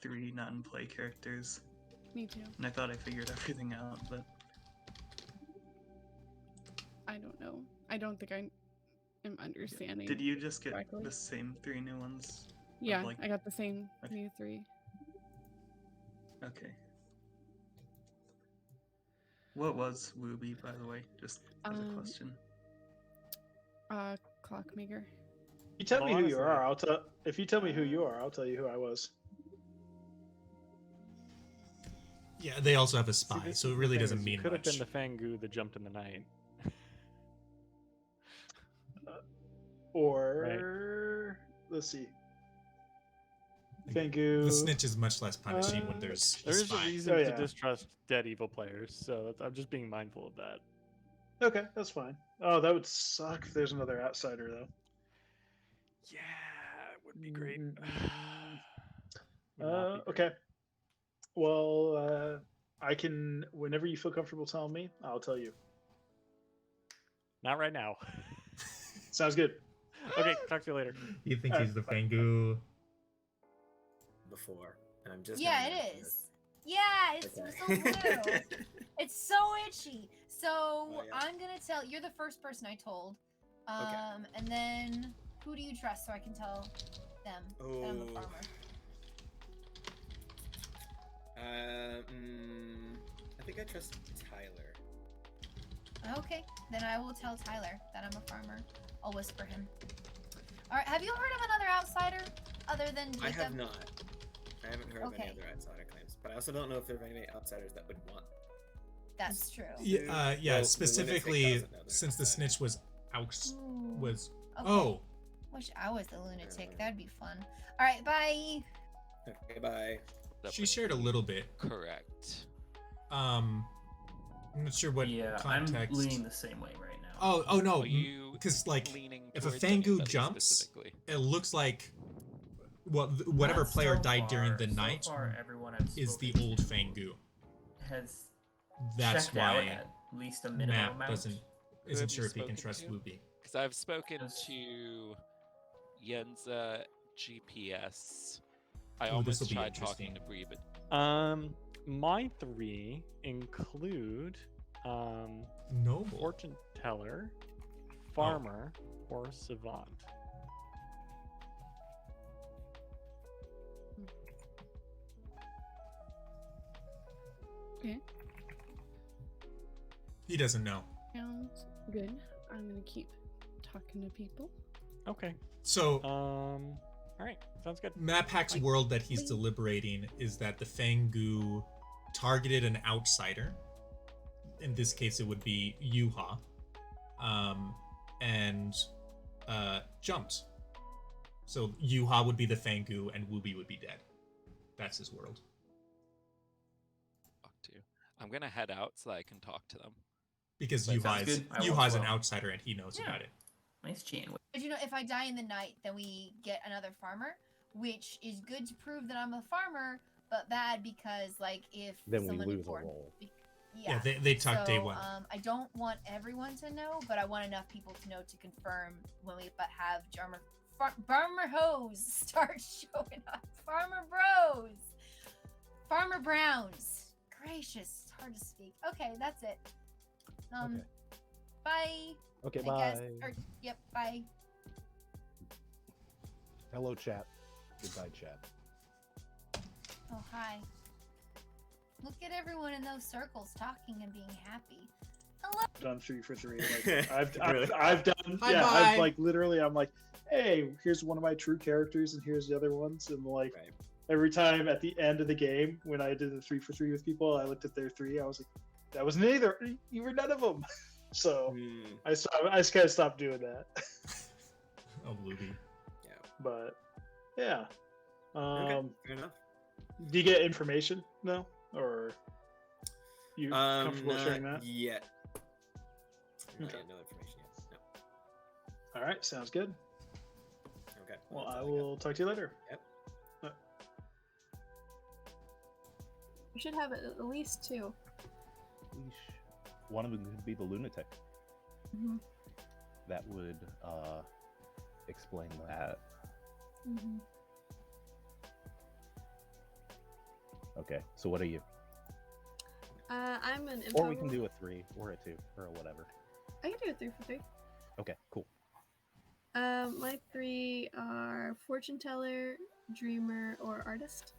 3 not in play characters. Me too. And I thought I figured everything out, but I don't know. I don't think I am understanding. did you just get correctly. the same 3 new ones? Of, Yeah, like, I got the same Okay. new 3. Okay. What was Wooby, by the way? Just as a question. Clockmaker. You tell me Well, who you honestly- are. I'll tell. If you tell me who you are, I'll tell you who I was. Yeah, they also have a See, spy, this so is it the really thing, doesn't is you mean could have much. been the Fangu that jumped in the night. Or let's see. Fangu. The snitch is much less punishing when there's a There's a spy. reason Oh, to yeah. distrust dead evil players, so I'm just being mindful of that. Okay, that's fine. Oh, that would suck if there's another outsider though. Yeah, it would be great. Okay. Well, I can. Whenever you feel comfortable telling me, I'll tell you. Not right now. Sounds good. Okay, talk to you later. You think All he's the right, Fangu? Before, and I'm just. Yeah, now it noticing is. Yeah, it's so blue. It's so itchy. So Oh, yeah. I'm gonna tell. You're the first person I told. And then who do you trust so I can tell them that I'm a Oh. farmer? I think I trust Tyler. Okay, then I will tell Tyler that I'm a farmer. I'll whisper him. All right. Have you heard of another outsider other than Jacob? I have not. I haven't heard of Okay. any other outsider claims, but I also don't know if there are any outsiders that would want. That's true. Yeah, yeah. Well, the specifically, lunatic doesn't know they're since the outside. snitch was out, Ooh. was Okay. oh, Wish I was the lunatic. That'd be fun. All right. Bye. Okay, bye. she shared a little bit. Correct. I'm not sure what Yeah, context. I'm leaning the same way right now. Oh no, Are you because like leaning if a towards Fangu anybody jumps, specifically? it looks like whatever Not player so died during the far. night So far, everyone I've is the spoken old to Fangu. has That's checked out why at least a minimum Matt amount. isn't Who have you sure if he can spoken trust to? Wooby. Because I've spoken to Yenza GPS. I Oh, this'll almost be tried talking interesting. to Bree, but My 3 include Noble. fortune teller, farmer, or savant. Okay. He doesn't know. Sounds good. I'm gonna keep talking to people. Okay. So All right. Sounds good. Maphack's world that he's deliberating is that the Fangu targeted an outsider. In this case, it would be Yuha, and jumped. So Yuha would be the Fangu, and Wooby would be dead. That's his world. talk to. I'm gonna head out so that I can talk to them. Because That sounds Yuha is good. I will Yuha's as an well. outsider, and he knows Yeah. about it. Nice chatting with But you know, if I die in the night, then we get another farmer, which is good to prove that I'm a farmer, but bad because like if Then we someone lose a important, role. yeah, they talk day So, one. I don't want everyone to know, but I want enough people to know to confirm when we have Farmer Hose start showing up. Farmer Bros, Farmer Browns. Gracious, it's hard to speak. Okay, that's it. Okay. Bye. Okay, I bye. guess. Yep, bye. Hello, chat. Goodbye, chat. Oh, hi. Look at everyone in those circles talking and being happy. Hello. Done 3 for 3. Like, I've Really? done. Bye Yeah, bye. I've like literally. I'm like, hey, here's one of my true characters, and here's the other ones, and like Right. every time at the end of the game when I did the 3 for 3 with people, I looked at their 3. I was like, that was neither. You were none of them. So I just kind of stopped doing that. Oh, Wooby. Yeah. But yeah. Okay. Fair enough. Do you get information? No, or You comfortable sharing that? Yet. Okay. No information yet. No. All right, sounds good. Okay. Well, I will talk to you later. Yep. We should have at least 2. One of them could be the lunatic. Mm-hmm. That would explain that. Mm-hmm. Okay, so what are you? I'm an Or we can info- do a 3 or a 2 or whatever. I can do a 3 for 3. Okay, cool. My 3 are fortune teller, dreamer, or artist.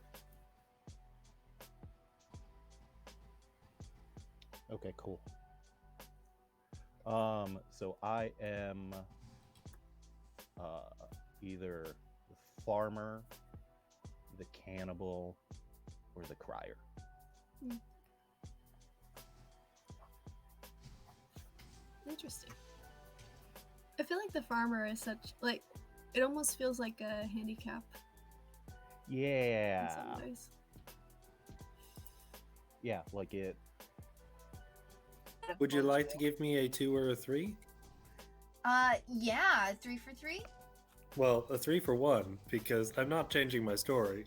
Okay, cool. So I am either the farmer, the cannibal, or the crier. Interesting. I feel like the farmer is such like it almost feels like a handicap in Yeah. some ways. Yeah, like it. Would you like to give me a 2 or a 3? Yeah, 3 for 3. Well, a 3 for 1, because I'm not changing my story.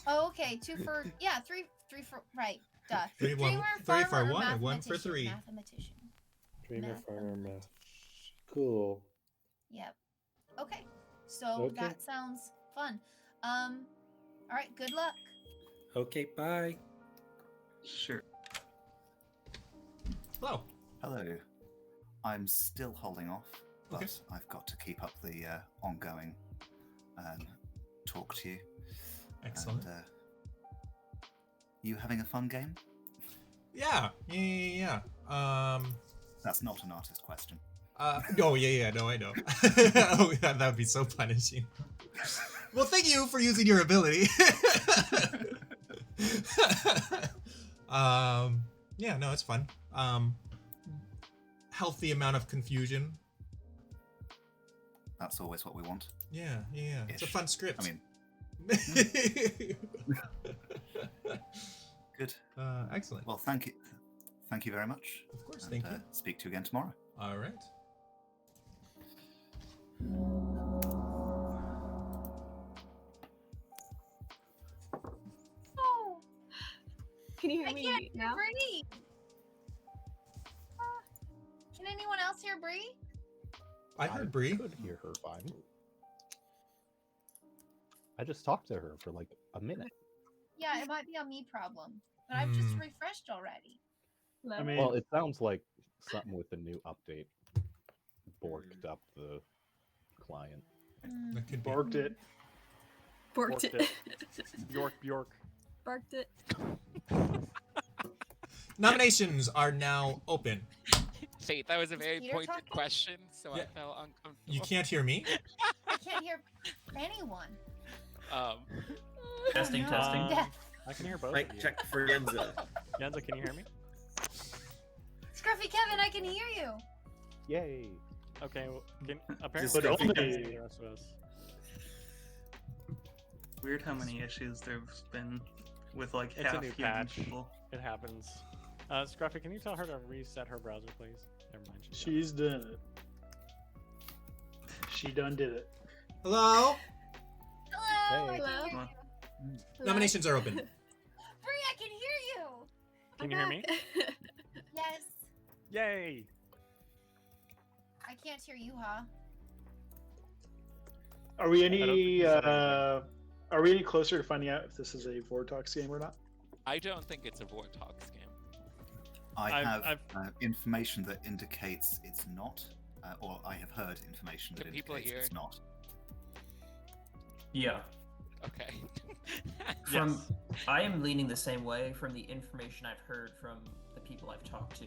Oh, okay, 2 for yeah, 3 for right. Duh. 3 Dreamer, for farmer, or 1 and 1 for mathematician? 3. Mathematician. Dreamer, farmer, math. Cool. Yep. Okay. So Okay. that sounds fun. All right. Good luck. Okay, bye. Sure. Hello. Hello. I'm still holding off, but Okay. I've got to keep up the ongoing talk to you. Excellent. And, you having a fun game? Yeah. That's not an artist question. Oh yeah, no, I know. Oh, that would be so punishing. Well, thank you for using your ability. Yeah, no, it's fun. Healthy amount of confusion. That's always what we want. Yeah. It's a Ish. fun script. I mean, good. Excellent. Well, thank you. Thank you very much. Of course, And, thank you. Speak to you again tomorrow. All right. Oh, Can you hear I me can't hear now? Bree. Can anyone else hear Bree? I heard Bree. Could hear her fine. I just talked to her for like a minute. Yeah, it might be a me problem, but I've just Hmm. refreshed already. I mean, Well, it sounds like something with the new update borked up the client. That could be. borked it. Borked it. Bjork. Barked it. Nominations are now open. Fate, that was a very Peter pointed talking? question, so Yeah. I felt uncomfortable. You can't hear me? I can't hear anyone. Testing, no. testing. Death. I can hear both Mic of you. check for Yenza. Yenza, can you hear me? Scruffy Kevin, I can hear you. Yay! Okay, well, apparently But Scruffy only- can't see the rest of us. Weird how many issues there's been with like It's a half new human patch. people. It happens. Scruffy, can you tell her to reset her browser, please? Never mind. She's done it. She done did it. Hello? Hello. I Hey. can Hello? hear you. Nominations are open. Bree, I can hear you. Can you hear me? Yes. Yay! I can't hear you, huh? Are we I don't think any this is are we any closer to finding out if this is a Vortox game or not? I don't think it's a Vortox game. I have information that indicates it's not, or I have heard information that Can people indicates hear? it's not. Yeah. Okay. From I am leaning the same way from the information I've heard from the people I've talked to.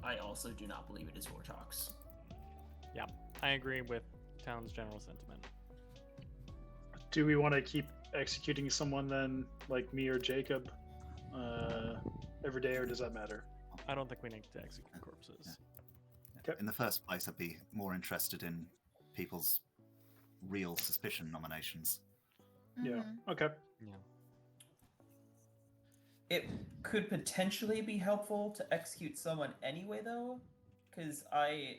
I also do not believe it is Vortox. Yeah, I agree with Town's general sentiment. Do we want to keep executing someone then, like me or Jacob, every day, or does that matter? I don't think we need to execute corpses. Yeah. Okay. In the first place, I'd be more interested in people's real suspicion nominations. Yeah. Mhm. Okay. Yeah. It could potentially be helpful to execute someone anyway, though, because I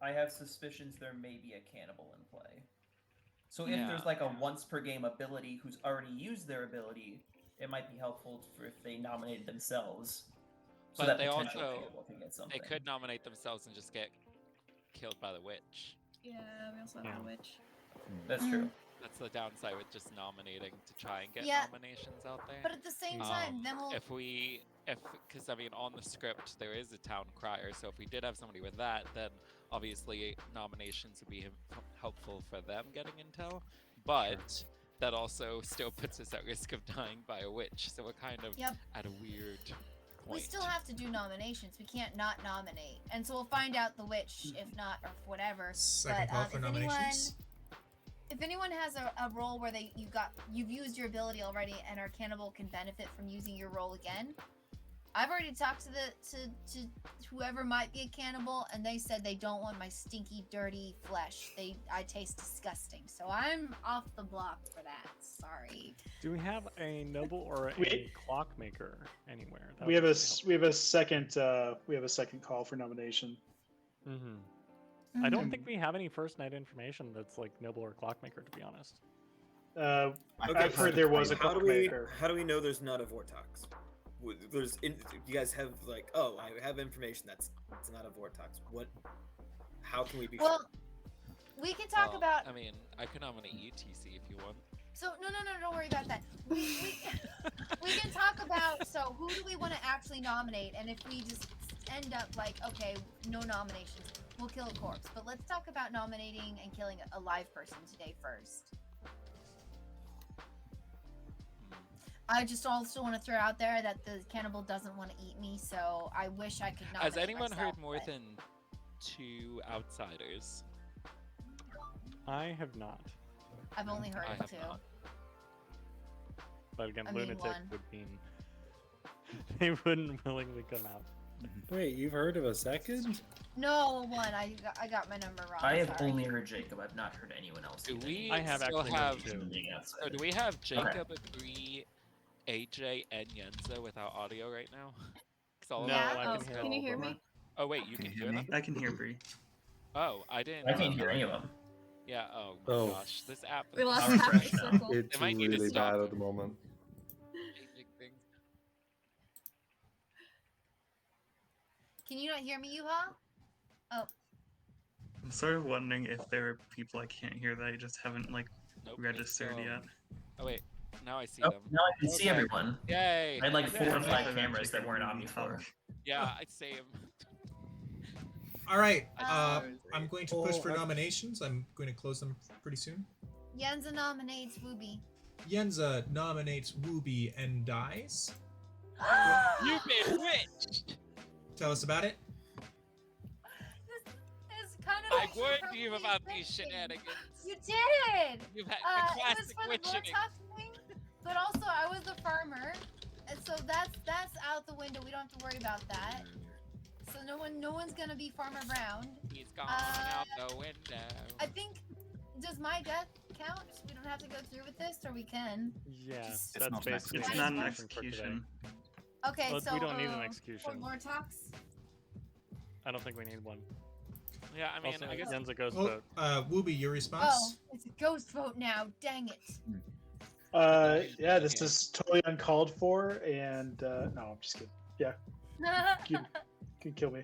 have suspicions there may be a cannibal in play. So if there's like a once per game ability who's already used their ability, it might be helpful if they nominated themselves. So But that they potential also cannibal can get something. they could nominate themselves and just get killed by the witch. Yeah, we also have a witch. That's true. That's the downside with just nominating to try and get Yeah. nominations out there. But at the same time, then we'll. Because I mean, on the script there is a town crier, so if we did have somebody with that, then obviously nominations would be helpful for them getting intel. But that also still puts us at risk of dying by a witch, so we're kind of at a weird point. We still have to do nominations. We can't not nominate, and so we'll find out the witch if not, or whatever. Second call for nominations. If anyone has a role where you've used your ability already and our cannibal can benefit from using your role again, I've already talked to whoever might be a cannibal, and they said they don't want my stinky, dirty flesh. I taste disgusting, so I'm off the block for that. Sorry. Do we have a noble or a clockmaker anywhere? That We have would a second call for nomination. Mm-hmm. I don't think we have any first night information that's like noble or clockmaker, to be honest. I've heard there was a clockmaker. How do we know there's not a Vortox? You guys have like, oh, I have information that's not a Vortox. What? How can we be sure? Well, we can talk about. I mean, I can nominate you, TC, if you want. So no, don't worry about that. We can talk about. So who do we want to actually nominate? And if we just end up like, okay, no nominations, we'll kill a corpse. But let's talk about nominating and killing a live person today first. I just also want to throw out there that the cannibal doesn't want to eat me, so I wish I could nominate Has anyone myself, heard more but... than 2 outsiders? I have not. I've only heard of 2. Not. But again, I mean, lunatic 1. would mean they wouldn't willingly come out. Wait, you've heard of a second? No, 1. I got my number wrong. I have sorry. only heard Jacob. I've not heard anyone else. Do we I have still actually have? heard 2. So do we have Jacob, Agree, AJ, and Yenza without audio right now? No, I can hear. Can you hear me? Oh wait, you can hear me? them? I can hear Bree. Oh, I didn't. I can't hear any of them. Yeah. Oh my gosh, this app. We lost is half right the now. circle. It's It might need to really stop. bad at the moment. Changing things. Can you not hear me, Yuha? Oh. I'm sort of wondering if there are people I can't hear that I just haven't like Nope, registered it's, yet. Oh wait, now I see Oh, them. now I can see Okay. everyone. Yay! I had like 4 or 5 I've cameras actually that weren't on couldn't before. talk. Yeah, I same. All right. Um, I'm going to push for nominations. I'm going to close them pretty soon. Yenza nominates Wooby. Yenza nominates Wooby and dies. You've been witched! Tell us about it. This is kind of I like warned probably you about a these thing. shenanigans. You did! You've had It the was classic for the witching. Botox thing, but also I was the farmer, and so that's out the window. We don't have to worry about that. So no one's gonna be Farmer Brown. He's gone out the window. I think, does my death count? We don't have to go through with this, or we can. Yeah, Just- that's not an basically It's the not an execution for today. execution. Okay, But so we don't need an for execution. Botox. I don't think we need one. Yeah, I mean, Also, I guess. Yenza goes Oh, vote. Wooby, your Oh, response? it's a ghost vote now. Dang it. Yeah, this is totally uncalled for, and no, I'm just kidding. Yeah, you can kill me.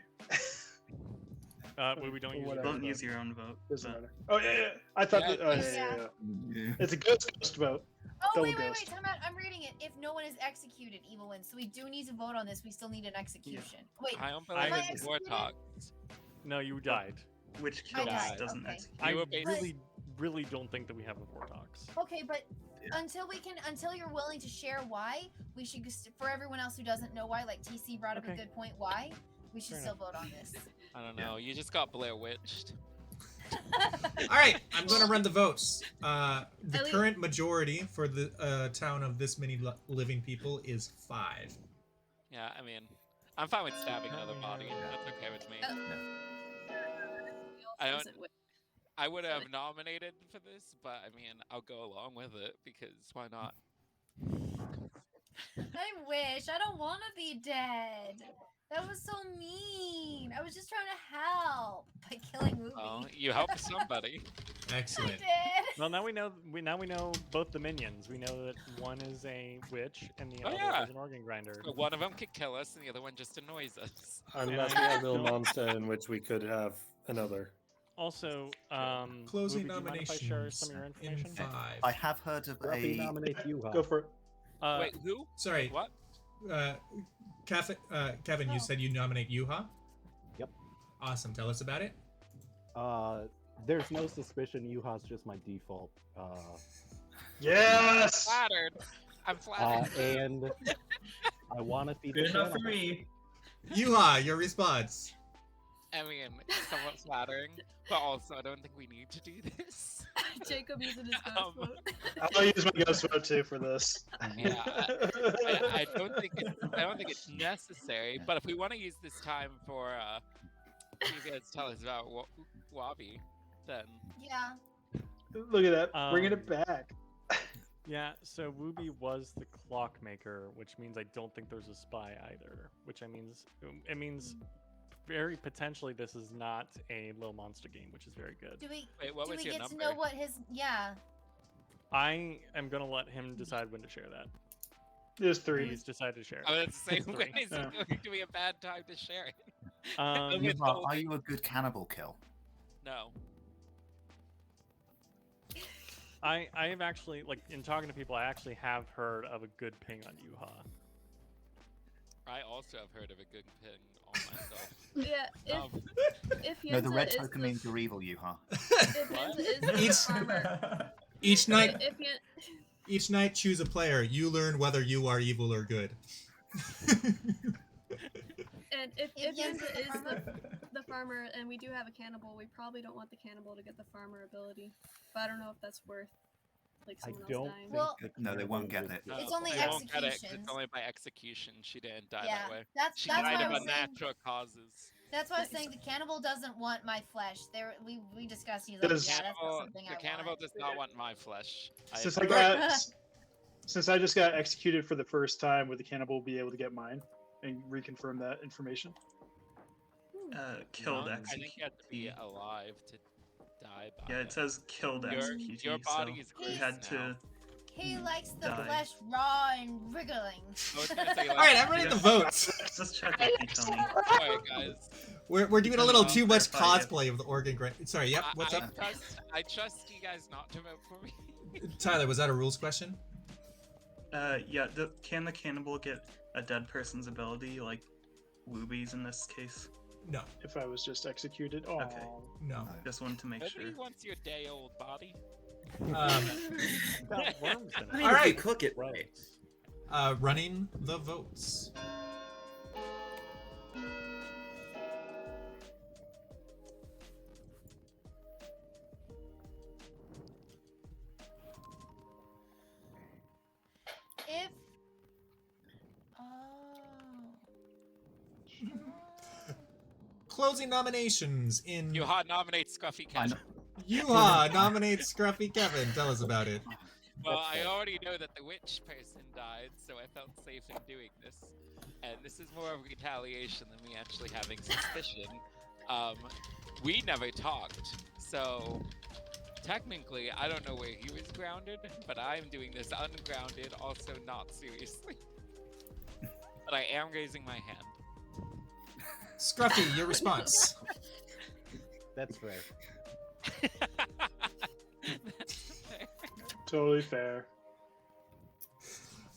We don't use Whatever. Don't use your own vote. Doesn't but- matter. Oh yeah. I thought Yeah, that. Oh, yeah. yeah. It's a ghost vote. Oh, Double wait, ghost. time out. I'm reading it. If no one is executed, evil wins. So we do need to vote on this. We still need an execution. Wait, I don't am believe I it's executed? Vortox. No, you died. Which I kills died, doesn't okay. execute. I You were basically- really don't think that we have a Vortox. Okay, but until you're willing to share why, we should for everyone else who doesn't know why, like TC brought up a Okay. good point. Why we should Fair still vote on this? I don't know. You just got Blair witched. All right, I'm going to run the votes. The Ellie- current majority for the town of this many living people is 5. Yeah, I mean, I'm fine with stabbing another body. That's okay with me. I don't. I would have nominated for this, but I mean, I'll go along with it because why not? I wish. I don't want to be dead. That was so mean. I was just trying to help by killing Ruby. Oh, you helped somebody. Excellent. I did. Well, now we know. Now we know both the minions. We know that one is a witch and the Oh, other yeah. is an organ grinder. So one of them could kill us, and the other one just annoys us. Unless we have a little monster in which we could have another. Also, Closing Ruby, do you mind if I share some of your nominations information? in 5. I have heard of Scruffy a. nominates you, Go for it. Wait, who? Sorry. What? Kevin, you said you nominate Yuha? Yep. Awesome. Tell us about it. There's no suspicion. Yuha's just my default. Yes. I'm flattered. And I want to feed Good the enough for channel. me. Yuha, your response. I mean, somewhat flattering, but also I don't think we need to do this. Jacob using his ghost vote. I'll use my ghost vote too for this. Yeah, I don't think it's necessary. But if we want to use this time for you guys tell us about Wabi, then Yeah. Look at that, bringing it back. Yeah, so Wooby was the clockmaker, which means I don't think there's a spy either. Which it means very potentially this is not a little monster game, which is very good. Do we? Wait, what do was we your get number? to know what his? Yeah. I am gonna let him decide when to share that. There's 3. He's decided to share. I mean, it's the same Three. way. It's Yeah. going to be a bad time to share it. Um, Are you a good cannibal kill? No. I have actually, like, in talking to people, I actually have heard of a good ping on Yuha. I also have heard of a good ping on myself. Yeah, if No, the Yenza red is token means you're evil, Yuha. If Yenza is the farmer, Each night, if each night, choose a player. You learn whether you are evil or good. and if If Yenza Yenza is is the the farmer, and we do have a cannibal, we probably don't want the cannibal to get the farmer ability. But I don't know if that's worth like someone else dying. Well, No, they won't get it. No, It's only they won't get it 'cause executions. it's only by execution. She didn't die Yeah, that way. that's She why died I of was saying. unnatural causes. That's why I was saying the cannibal doesn't want my flesh. There, we discussed. He's like, Does- yeah, that's not something The I cannibal want. does not want my flesh. Since I just got executed for the first time, would the cannibal be able to get mine and reconfirm that information? Killed I think execute. you have to be alive to die by Yeah, it says killed executee. your body so is we grease had now. to. He likes the Die. flesh raw and wriggling. All right, I'm ready to vote. Just check with me, Tony. Alright, guys. We're doing a little too much Verify it. cosplay of the organ grind. Sorry, yep. What's up, I trust you guys not to vote for me. Tyler? Was that a rules question? Yeah. Can the cannibal get a dead person's ability, like Woobies in this case? No. If I was just executed? Oh. Okay. No. Just wanted to make Nobody sure. wants your day-old body. Got worms in it. I mean, All if right. you cook it right. Running the votes. If Closing nominations in. Yuha nominates Scruffy Kevin. Yuha nominates Scruffy Kevin. Tell us about it. Well, I already know that the witch person died, so I felt safe in doing this. And this is more of a retaliation than me actually having suspicion. We never talked, so technically I don't know where he was grounded, but I'm doing this ungrounded, also not seriously. But I am raising my hand. Scruffy, your response. That's fair. That's fair. Totally fair.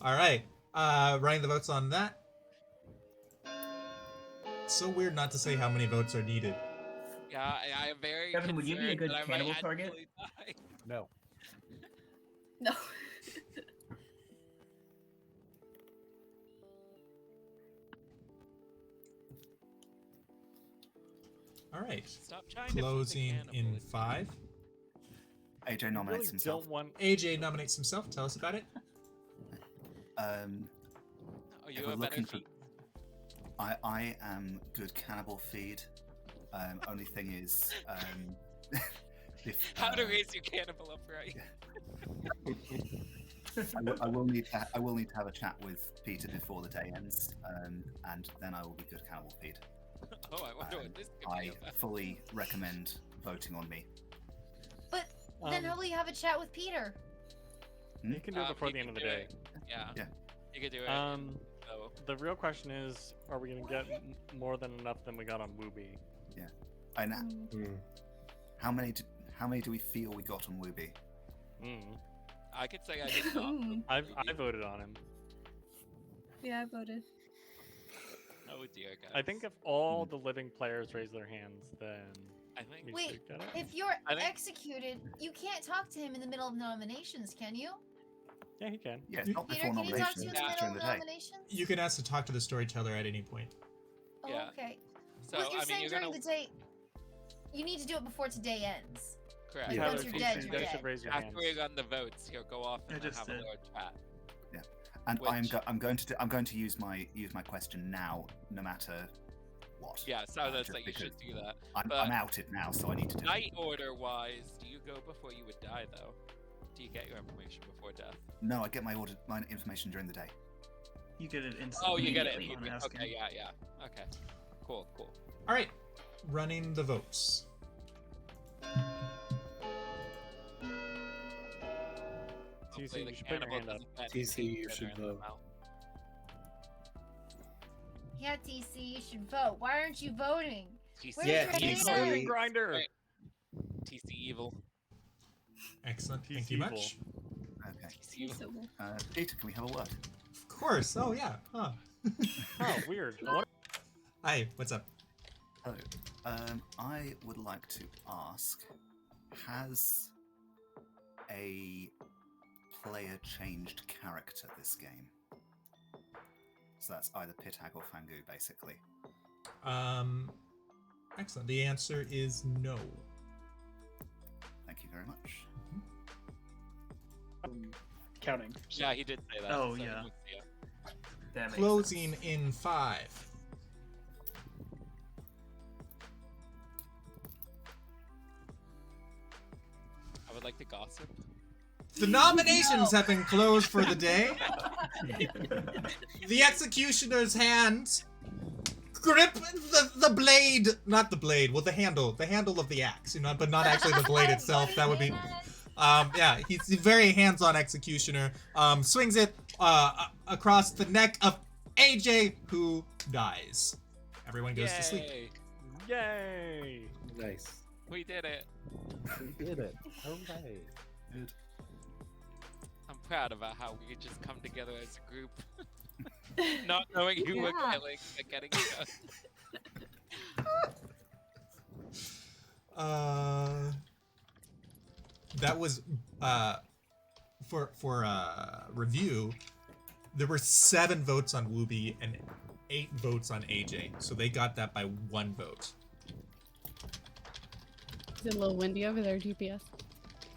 All right. Running the votes on that. It's so weird not to say how many votes are needed. Yeah, I am very Kevin, would you be a good concerned that I might cannibal target? actually die. No. No. All right. Stop trying to Closing in 5. AJ nominates himself. Don't want... AJ nominates himself. Tell us about it. Are If you we're a better looking for- feed? I am good cannibal feed. Only thing is, if How to raise your cannibal up right? I will need to have a chat with Peter before the day ends, and then I will be good cannibal feed. Oh, I wonder what this could I be about. fully recommend voting on me. But then how will you have a chat with Peter? You can do it before the end of the day. Yeah. Yeah. You could do it. The real question is, are we gonna get more than enough than we got on Wooby? Yeah. I know. How many do we feel we got on Wooby? I could say I did not. I voted on him. Yeah, I voted. Oh dear, guys. I think if all the living players raise their hands, then I think. we Wait, should get it. if you're executed, you can't talk to him in the middle of nominations, can you? Yeah, he can. Yeah, not Peter, before can you talk to you nominations, in the just middle during of the day. nominations? You can ask to talk to the storyteller at any point. Oh, Yeah. okay. So, Well, you're I mean, saying you're during gonna... the day, you need to do it before today ends. Correct. Like, once you're dead, you're You dead. should raise your After hands. we run the votes, he'll go off and I then just have a did. little chat. Yeah, and Which- I'm going to use my question now, no matter what. Yeah, so that's just like you should because do that. I'm But outed now, so I need to do it. night order wise, do you go before you would die though? Do you get your information before death? No, I get my information during the day. You get it instantly. Oh, you get it immediately immediately. on asking. Okay, yeah. Okay. Cool. All right, running the votes. TC, you should put your hand up. TC, you should vote. Yeah, TC, you should vote. Why aren't you voting? TC. Where's Yeah, your TC. hand? Voting grinder. Right. TC evil. Excellent. Thank TC you evil. much. Okay. TC evil. Peter, can we have a word? Of course. Oh yeah. Huh. Oh, weird. I wonder- Hi. What's up? Hello. I would like to ask, has a player changed character this game? So that's either Pitag or Fangu, basically. Excellent. The answer is no. Thank you very much. Counting. Yeah, he did say that. Oh, so yeah. That makes Closing sense. in 5. I would like to gossip. The nominations have been closed for the day. The executioner's hands grip the blade, not the blade, well the handle of the axe, but not actually the blade itself. That would be, yeah, he's a very hands-on executioner. Swings it across the neck of AJ, who dies. Everyone goes to sleep. Yay. Yay! Nice. We did it. We did it. All right. Good. I'm proud about how we could just come together as a group. Not knowing who we're Yeah. killing, but getting it done. That was for review. There were 7 votes on Wooby and 8 votes on AJ, so they got that by 1 vote. Is it a little windy over there, GPS?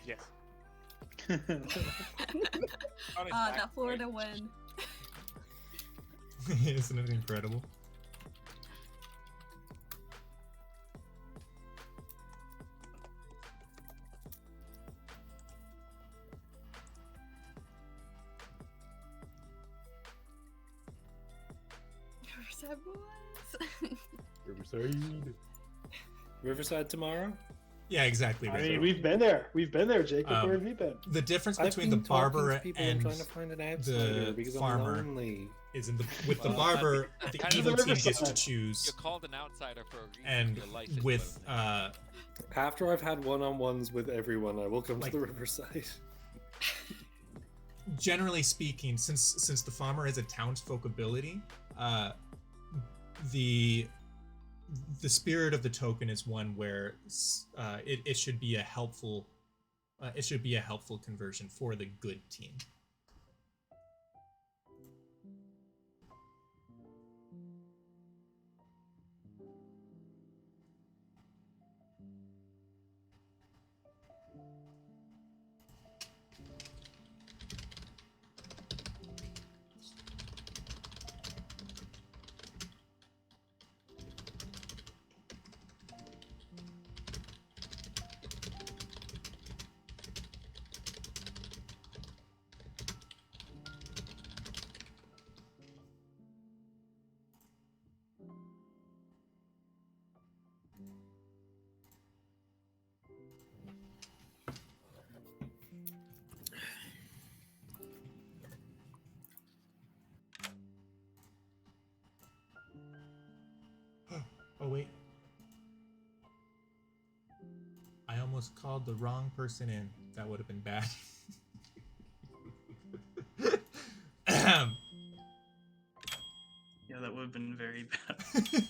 Yes. That Florida win. Isn't it incredible? Riverside boys. Riverside. Riverside tomorrow? Yeah, exactly. I Rizzo. mean, we've been there. We've been there, Jacob. Um, Where have you been? The difference I've between been the barber talking to people and trying to find an outsider because the I'm farmer lonely. is with the Well, barber, that's the kind of evil the team gets to Riverside. choose, You're called an outsider for a reason. and Your life is with limited. After I've had one-on-ones with everyone, I will come Like- to the Riverside. generally speaking, since the farmer is a townsfolk ability, the spirit of the token is one where it should be a helpful conversion for the good team. Oh wait. I almost called the wrong person in. That would have been bad. Yeah, that would have been very bad.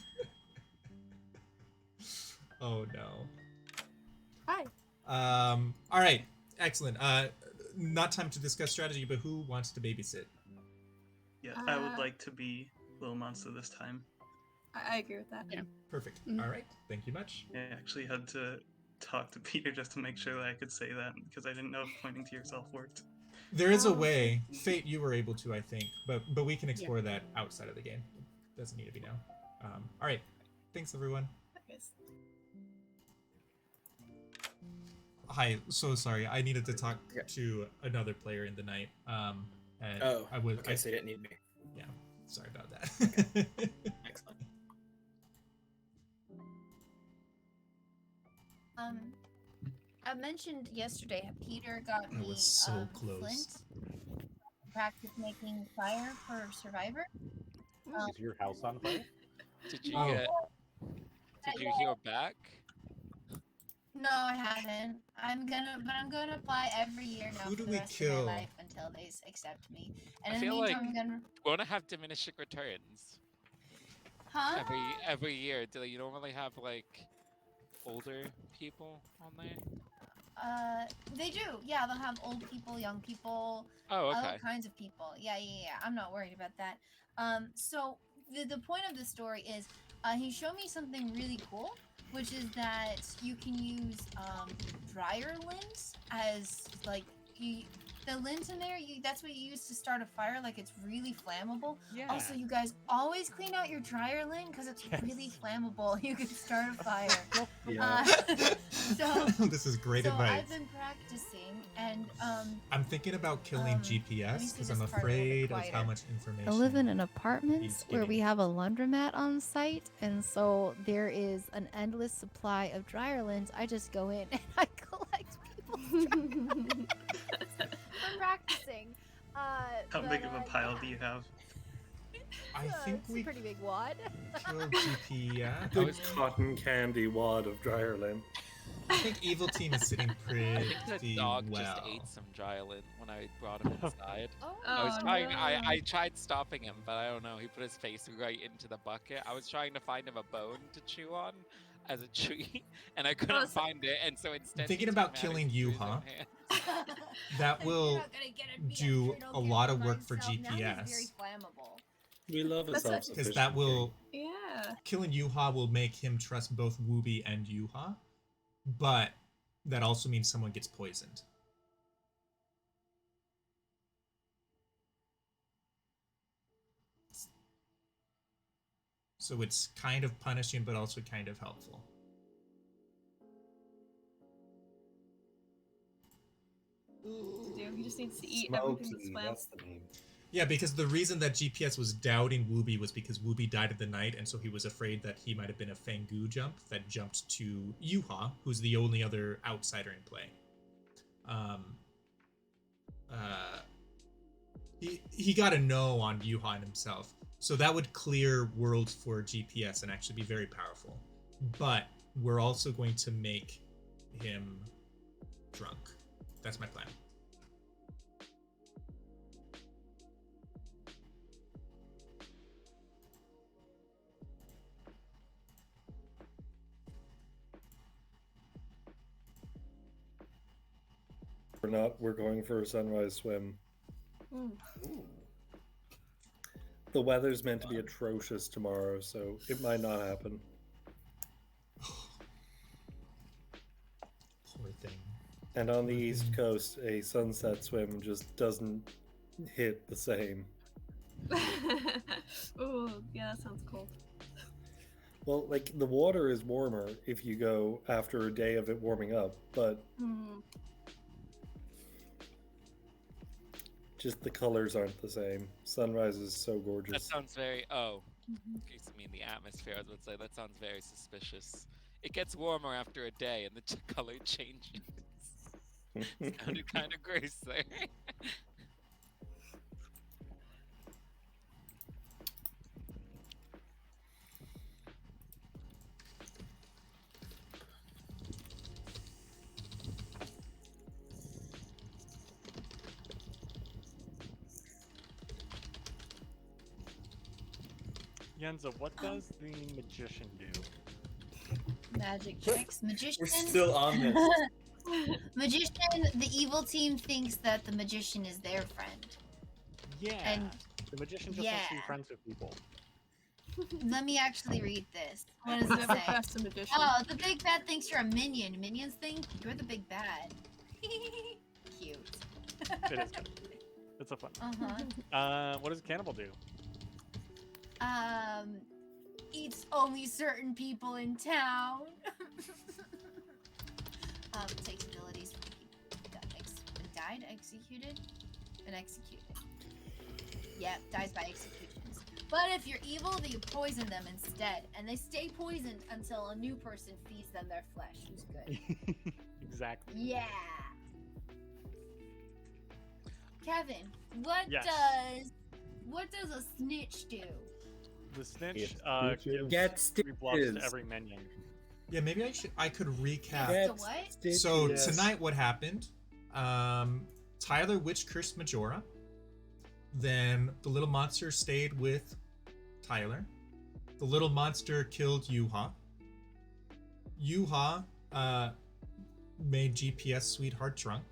Oh no. Hi. All right. Excellent. Not time to discuss strategy, but who wants to babysit? Yeah, I would like to be Little Monster this time. I agree with that. Yeah. Perfect. All right. Thank you much. I actually had to talk to Peter just to make sure that I could say that because I didn't know if pointing to yourself worked. There is a way. Fate, you were able to, I think, but we can explore that outside of the game. It doesn't need to be now. All right. Thanks, everyone. Hi. So sorry. I needed to talk to another player in the night. And I was. Okay, so you didn't need me. Yeah. Sorry about that. Excellent. I mentioned yesterday Peter got me was so close. flint. Practice making fire for Survivor. Is your house on fire? Did you get? Did you hear back? No, I haven't. I'm gonna apply every year now Who for do the we rest of kill? my life until they accept me. And I in the feel like meantime, I'm gonna. we want to have diminishing returns. Huh? Every year. Do you normally have like older people on there? They do. Yeah, they'll have old people, young people, Oh, all okay. kinds of people. Yeah. I'm not worried about that. So the point of the story is, he showed me something really cool, which is that you can use dryer lint as like the lint in there. That's what you use to start a fire. Like it's really flammable. Yeah. Also, you guys always clean out your dryer lint because it's really flammable. You can start a fire. Yeah. So This is great so advice. I've been practicing, and I'm thinking about killing GPS because I'm afraid of how much information. I live in an apartment he's where giving. we have a laundromat on site, and so there is an endless supply of dryer lint. I just go in and I collect people's dryer lint. I'm practicing. How big of a pile do you have? I think it's a pretty big wad. Kill GPS. Good cotton candy wad of dryer lint. I think Evil Team is sitting I pretty think the dog well. just ate some dry lint when I brought him inside. Oh, I was trying. no. I tried stopping him, but I don't know. He put his face right into the bucket. I was trying to find him a bone to chew on as a treat, and I couldn't find it. And so instead, I'm thinking he about took killing his you, own huh? hand. That will do a lot of work for Now he's very GPS. flammable. We love a That's what- self-sufficient Because that will Yeah. killing Yuha will make him trust both Wooby and Yuha, but that also means someone gets poisoned. So it's kind of punishing, but also kind of helpful. He just needs to eat Smokey, everything that's that's the name. Yeah, because the reason that GPS was doubting Wooby was because Wooby died of the night, and so he was afraid that he might have been a Fangoo jump that jumped to Yuha, who's the only other outsider in play. He got a no on Yuha and himself, so that would clear worlds for GPS and actually be very powerful. But we're also going to make him drunk. That's my plan. We're not. We're going for a sunrise swim. The weather's meant to be atrocious tomorrow, so it might not happen. Poor thing. And on the East Coast, a sunset swim just doesn't hit the same. Oh, yeah, that sounds cold. Well, like, the water is warmer if you go after a day of it warming up, but just the colors aren't the same. Sunrise is so That gorgeous. sounds very. Oh, excuse me. The atmosphere. I would say that sounds very suspicious. It gets warmer after a day, and the color changes. Sounded kind of gross there. Yenza, what does the magician do? Magic tricks. Magician. We're still on this. Magician. The evil team thinks that the magician is their friend. Yeah. And the magician just wants to be friends with people. let me actually read this. What does it Never say? trust a magician. Oh, the big bad thinks you're a minion. Minions think you're the big bad. Cute. It is good. It's a fun. What does cannibal do? Eats only certain people in town. Takes abilities from people that died, executed, and executed. Yep, dies by executions. But if you're evil, then you poison them instead, and they stay poisoned until a new person feeds them their flesh. Who's good? Exactly. Yeah. Kevin, what does a snitch do? The snitch Gets gives 3 bluffs to stitches. every minion. Yeah, maybe I could recap. Gets the what? So tonight, what happened? Tyler witch cursed Majora. Then the little monster stayed with Tyler. The little monster killed Yuha. Yuha made GPS sweetheart drunk.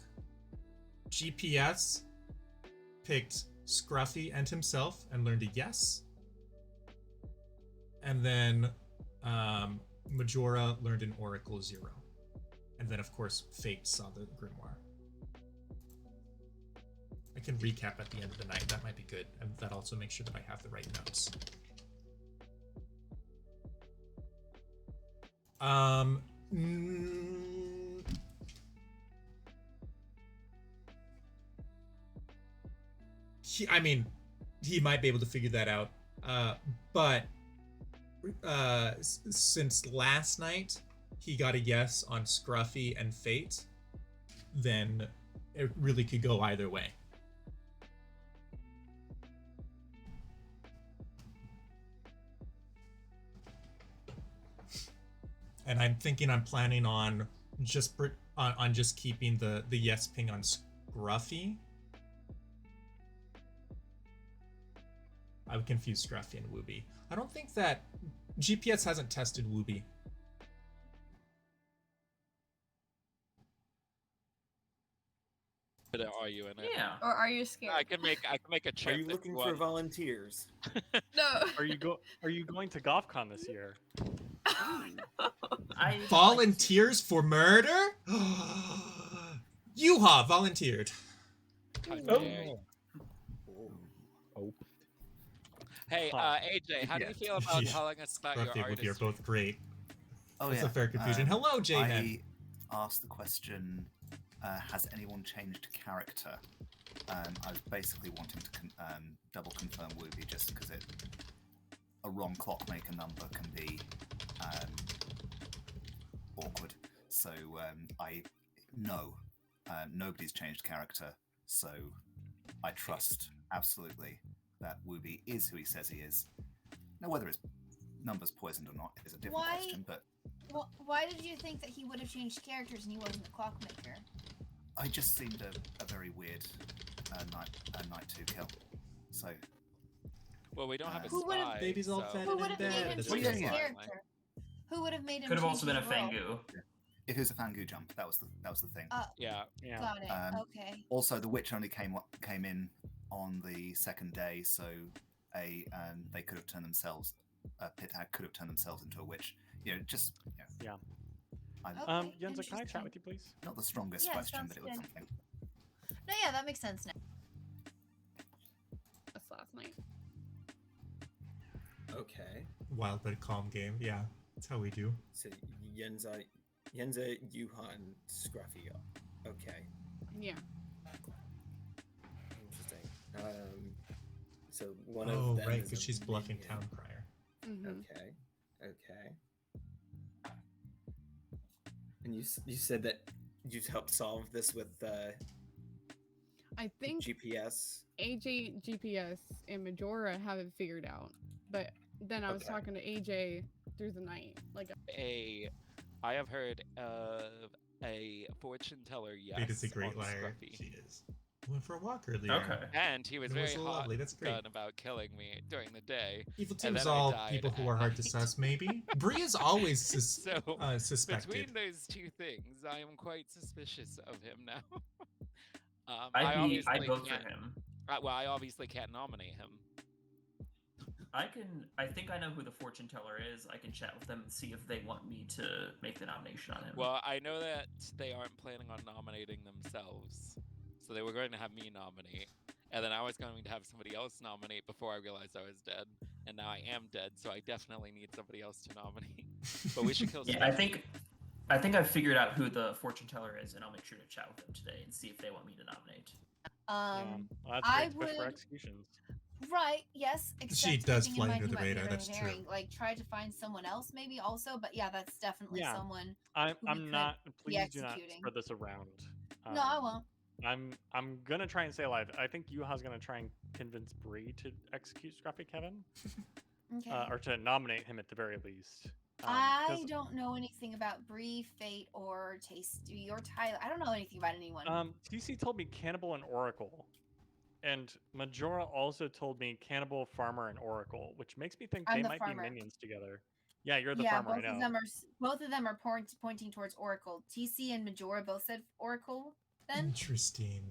GPS picked Scruffy and himself and learned a yes. And then Majora learned an Oracle 0. And then, of course, Fate saw the Grimoire. I can recap at the end of the night. That might be good. And that also makes sure that I have the right notes. He might be able to figure that out. But since last night he got a yes on Scruffy and Fate, then it really could go either way. And I'm planning on just keeping the yes ping on Scruffy. I would confuse Scruffy and Wooby. I don't think that GPS hasn't tested Wooby. Are you in it? Yeah. Or are you scared? I can make a chip. Are you looking for volunteers? No. Are you going to GothCon this year? Volunteers for murder? Yuha volunteered. Hey, AJ, how do you feel about telling us about your Scruffy and Wooby are artistry? both great. Oh, That's yeah. a fair confusion. Hello, J-Man. I asked the question, has anyone changed character? I was basically wanting to double confirm Wooby just because a wrong clockmaker number can be awkward. So nobody's changed character. So I trust absolutely that Wooby is who he says he is. Now, whether his number's poisoned or not is a different question, but Why did you think that he would have changed characters and he wasn't the clockmaker? I just seemed a very weird night 2 kill. So. Well, we don't have a Who would've- spy. Baby's all fed Who would have made him Well, change his yeah. character? Who would have made him Could have change also been a his role? Fangu. If it was a Fangu jump, that was the thing. Yeah. Got it. Okay. Also, the witch only came in on the second day, so they could have turned themselves. Pit Hag could have turned themselves into a witch. Yeah. Yenza, can I chat with you, please? Not the strongest Yeah, question, sounds but it was good. something. No, yeah, that makes sense now. That's last night. Okay. Wild but calm game. Yeah, that's how we do. So Yenza, Yuha, and Scruffy. Okay. Yeah. Interesting. So one Oh, of them right, is because a she's bluffing minion. Town Crier. Okay. And you said that you helped solve this with I think GPS. AJ, GPS, and Majora have it figured out. But then I was Okay. talking to AJ through the night. I have heard of a fortune teller yes It is a great on liar. Scruffy. She is. Went for a walk earlier. Okay. And he was It very was hot lovely. That's great. done about killing me during the day. Evil and team's then I all died people who at are hard to night. suss, maybe. Bree is always So suspected. between those two things, I am quite suspicious of him now. I'd vote for him. Well, I obviously can't nominate him. I think I know who the fortune teller is. I can chat with them and see if they want me to make the nomination on him. Well, I know that they aren't planning on nominating themselves. So they were going to have me nominate. And then I was going to have somebody else nominate before I realized I was dead. And now I am dead, so I definitely need somebody else to nominate. But we should kill Yeah, I think I've figured out who the fortune teller is, and I'll make sure to chat with them today and see if they want me to nominate. Well, that's I great, especially for would. executions. Right. Yes. Except She does keeping in fly mind under he the might be radar, red that's true. herring, like try to find someone else maybe also. But yeah, that's definitely someone. I'm who we could not. be Please do not executing. spread this around. No, I won't. I'm gonna try and stay alive. I think Yuha's gonna try and convince Bree to execute Scruffy Kevin, Okay. or to nominate him at the very least. I don't know anything about Bree, Fate, or Tasty, or Tyler. I don't know anything about anyone. TC told me Cannibal and Oracle, and Majora also told me Cannibal, Farmer, and Oracle, which makes me think I'm they the might farmer. be minions together. Yeah, you're the yeah, farmer. I both know. of them are pointing towards Oracle. TC and Majora both said Oracle. Then Interesting.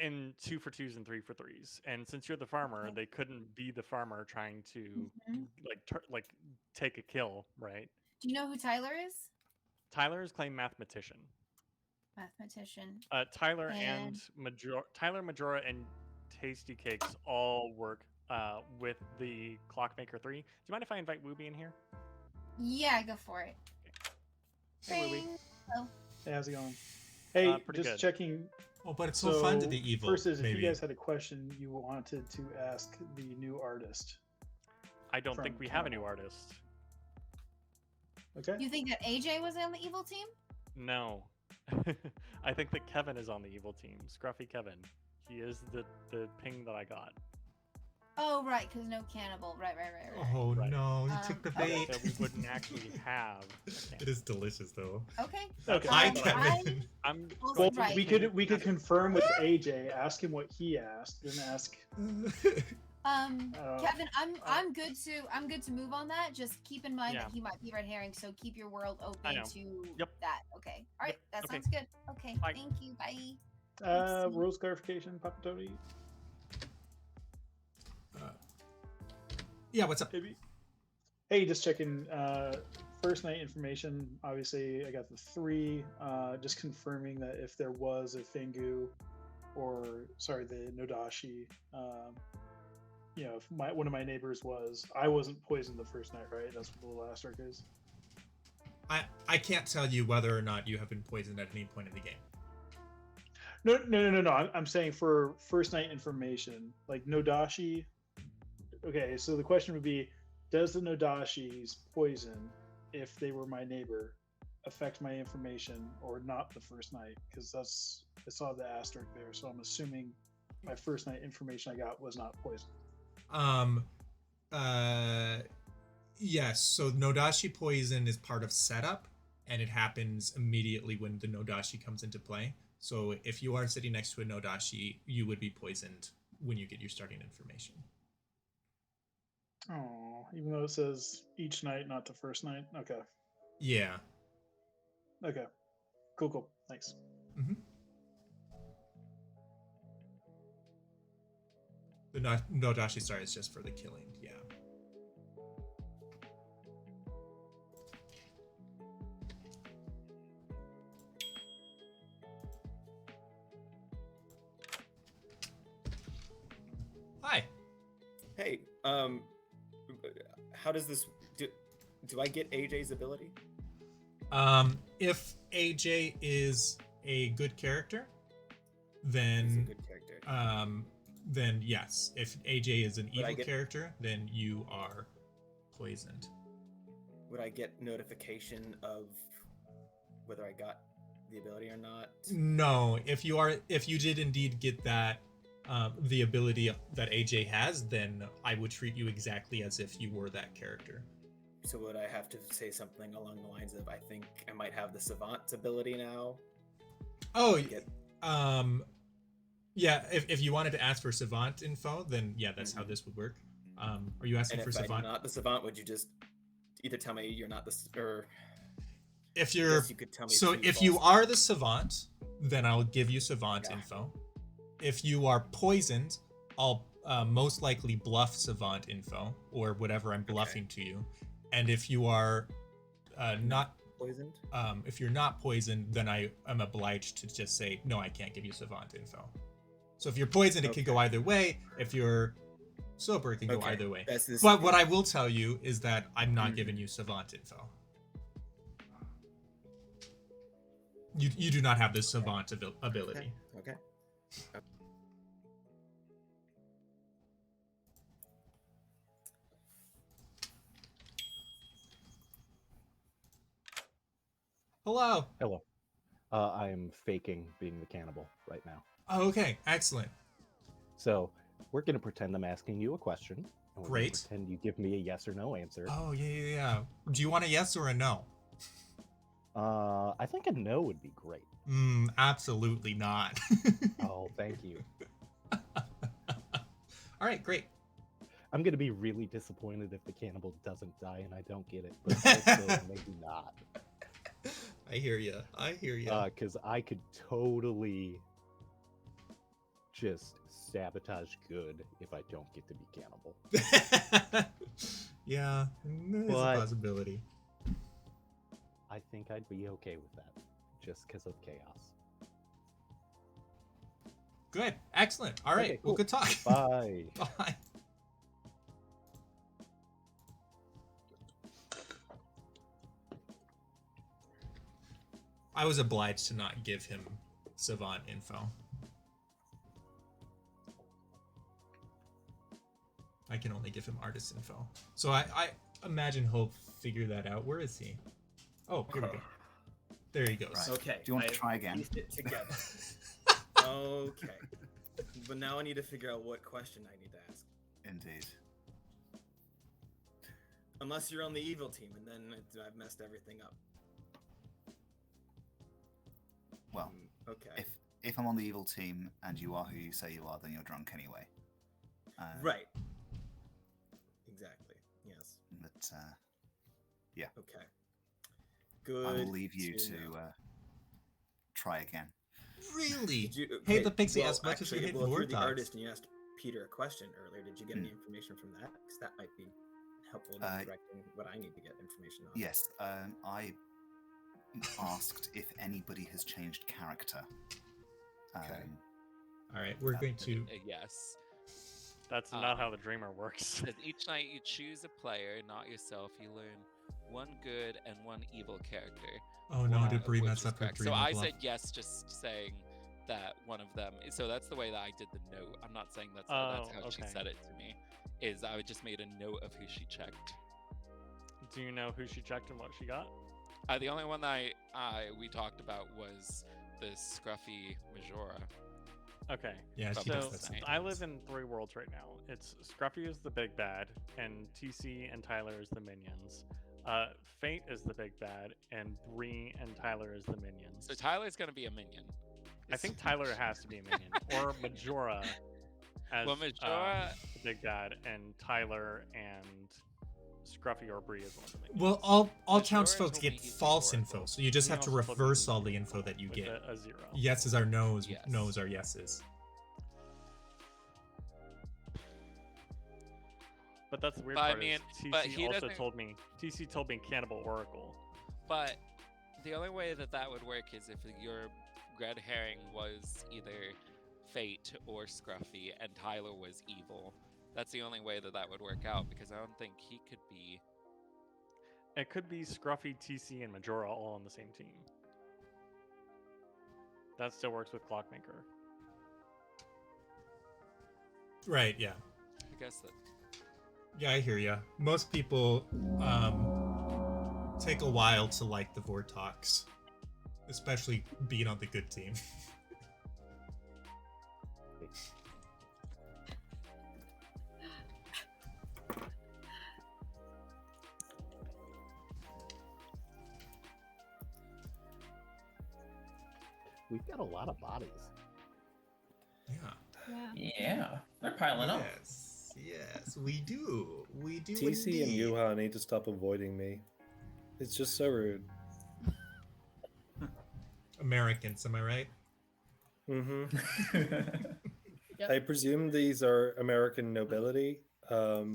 In 2 for 2s and 3 for 3s, and since you're the farmer, they couldn't be the farmer trying to like take a kill, right? Do you know who Tyler is? Tyler is claimed mathematician. Mathematician. Tyler Majora, and Tasty Cakes all work with the Clockmaker 3. Do you mind if I invite Wooby in here? Yeah, go for it. Hey, Wooby. Hello. Hey, how's it going? Hey, pretty just good. checking. Oh, but it's so fun to be evil. First is if maybe. you guys had a question you wanted to ask the new artist. I don't from think we have a new Cannibal. artist. Okay. You think that AJ was on the evil team? No. I think that Kevin is on the evil team. Scruffy Kevin. He is the ping that I got. Oh, right, because no cannibal. Right. Oh no, you took the bait. That we wouldn't actually have. It is delicious though. Okay. Hi, Kevin. Well, we could confirm with AJ. Ask him what he asked, then ask. Kevin, I'm good to move on that. Just keep in mind Yeah. that he might be red herring, so keep your world I open know. to Yep. that. Okay. All right, that Okay. sounds good. Okay. Bye. Thank you. Bye. Rules clarification, Papa Tony. Yeah, what's up? Hey, just checking. First night information. Obviously, I got the 3. Just confirming that if there was a Fingu, or sorry, the Nodashi. If one of my neighbors was, I wasn't poisoned the first night, right? That's what the last arc is. I can't tell you whether or not you have been poisoned at any point in the game. No. I'm saying for first night information, like Nodashi. Okay, so the question would be, does the Nodashi's poison, if they were my neighbor, affect my information or not the first night? Because I saw the asterisk there, so I'm assuming my first night information I got was not poison. Yes, so Nodashi poison is part of setup, and it happens immediately when the Nodashi comes into play. So if you are sitting next to a Nodashi, you would be poisoned when you get your starting information. Oh, even though it says each night, not the first night. Okay. Yeah. Okay. Cool. Thanks. Mm-hmm. The Nodashi star is just for the killing. Yeah. Hi. Hey, how does this do I get AJ's ability? If AJ is a good character, then then yes. If AJ is an evil character, then you are poisoned. Would I get notification of whether I got the ability or not? No, if you did indeed get that the ability that AJ has, then I would treat you exactly as if you were that character. So would I have to say something along the lines of, I think I might have the Savant ability now? Oh, Yeah, if you wanted to ask for Savant info, then yeah, that's how this would work. Are you asking And for if I'm Savant? not the Savant, would you just either tell me you're not the or If you're you could tell me so true, if false. you are the Savant, then I'll give you Savant info. If you are poisoned, I'll most likely bluff Savant info or whatever I'm bluffing to you. And if you are not poisoned, if you're not poisoned, then I am obliged to just say no. I can't give you Savant info. So if you're poisoned, it could go either way. If you're sober, it can go either way. But what I will tell you is that I'm not giving you Savant info. You do not have this Savant ability. Okay. Hello. Hello. I am faking being the cannibal right now. Oh, okay. Excellent. So we're going to pretend I'm asking you a question. And we're gonna Great. pretend you give me a yes or no answer. Oh, yeah. Do you want a yes or a no? I think a no would be great. Absolutely not. Oh, thank you. All right, great. I'm going to be really disappointed if the cannibal doesn't die and I don't get it, but also maybe not. I hear you. Because I could totally just sabotage good if I don't get to be cannibal. Yeah, there's a possibility. I think I'd be okay with that, just because of chaos. Good. Excellent. All right. Okay, cool. Well, good talk. Bye. Bye. I was obliged to not give him Savant info. I can only give him artist info. So I imagine he'll figure that out. Where is he? Oh, here we go. There he goes. Right. Okay. Do you want to try again? Pieced it together. Okay. But now I need to figure out what question I need to ask. Indeed. Unless you're on the evil team, and then I've messed everything up. Well, okay. If I'm on the evil team and you are who you say you are, then you're drunk anyway. Right. Exactly. Yes. But yeah. Okay. Good. I will leave you to try again. Really? Hate the pixie as much as you hate if you're the Vortex. artist and you asked Peter a question earlier, did you get any information from that? Because that might be helpful in directing what I need to get information on. Yes, I asked if anybody has changed character. Okay. All right, we're going to. Yes. That's not how the dreamer works. Each night you choose a player, not yourself. You learn one good and one evil character. Oh no, did Bree which mess is up her correct. So dream I bluff? said yes, just saying that one of them. So that's the way that I did the note. I'm not saying that's how she said it to me. Is I just made a note of who she checked. Do you know who she checked and what she got? The only one that we talked about was the scruffy Majora. Okay. Yeah, so I live in 3 worlds right now. It's Scruffy is the big bad, and TC and Tyler is the minions. Fate is the big bad, and Bree and Tyler is the minions. So Tyler's gonna be a minion. I think Tyler has to be a minion, or Majora as Majora, the big bad, and Tyler and Scruffy or Bree is one of the minions. Well, all townsfolk get false info, so you just have to reverse all the info that you get. A 0. Yeses are no's, no's are yeses. But that's the weird But I part. mean, is but TC he also doesn't- told me. TC told me Cannibal Oracle. But the only way that would work is if your red herring was either Fate or Scruffy, and Tyler was evil. That's the only way that would work out, because I don't think he could be. It could be Scruffy, TC, and Majora all on the same team. That still works with Clockmaker. Right, yeah. I guess that. Yeah, I hear ya. Most people take a while to like the Vortox, especially being on the good team. We've got a lot of bodies. Yeah. Yeah, they're piling up. Yes, we do. We do. TC and indeed. Yuha need to stop avoiding me. It's just so rude. Americans, am I right? Mm-hmm. Yep. I presume these are American nobility. Oh,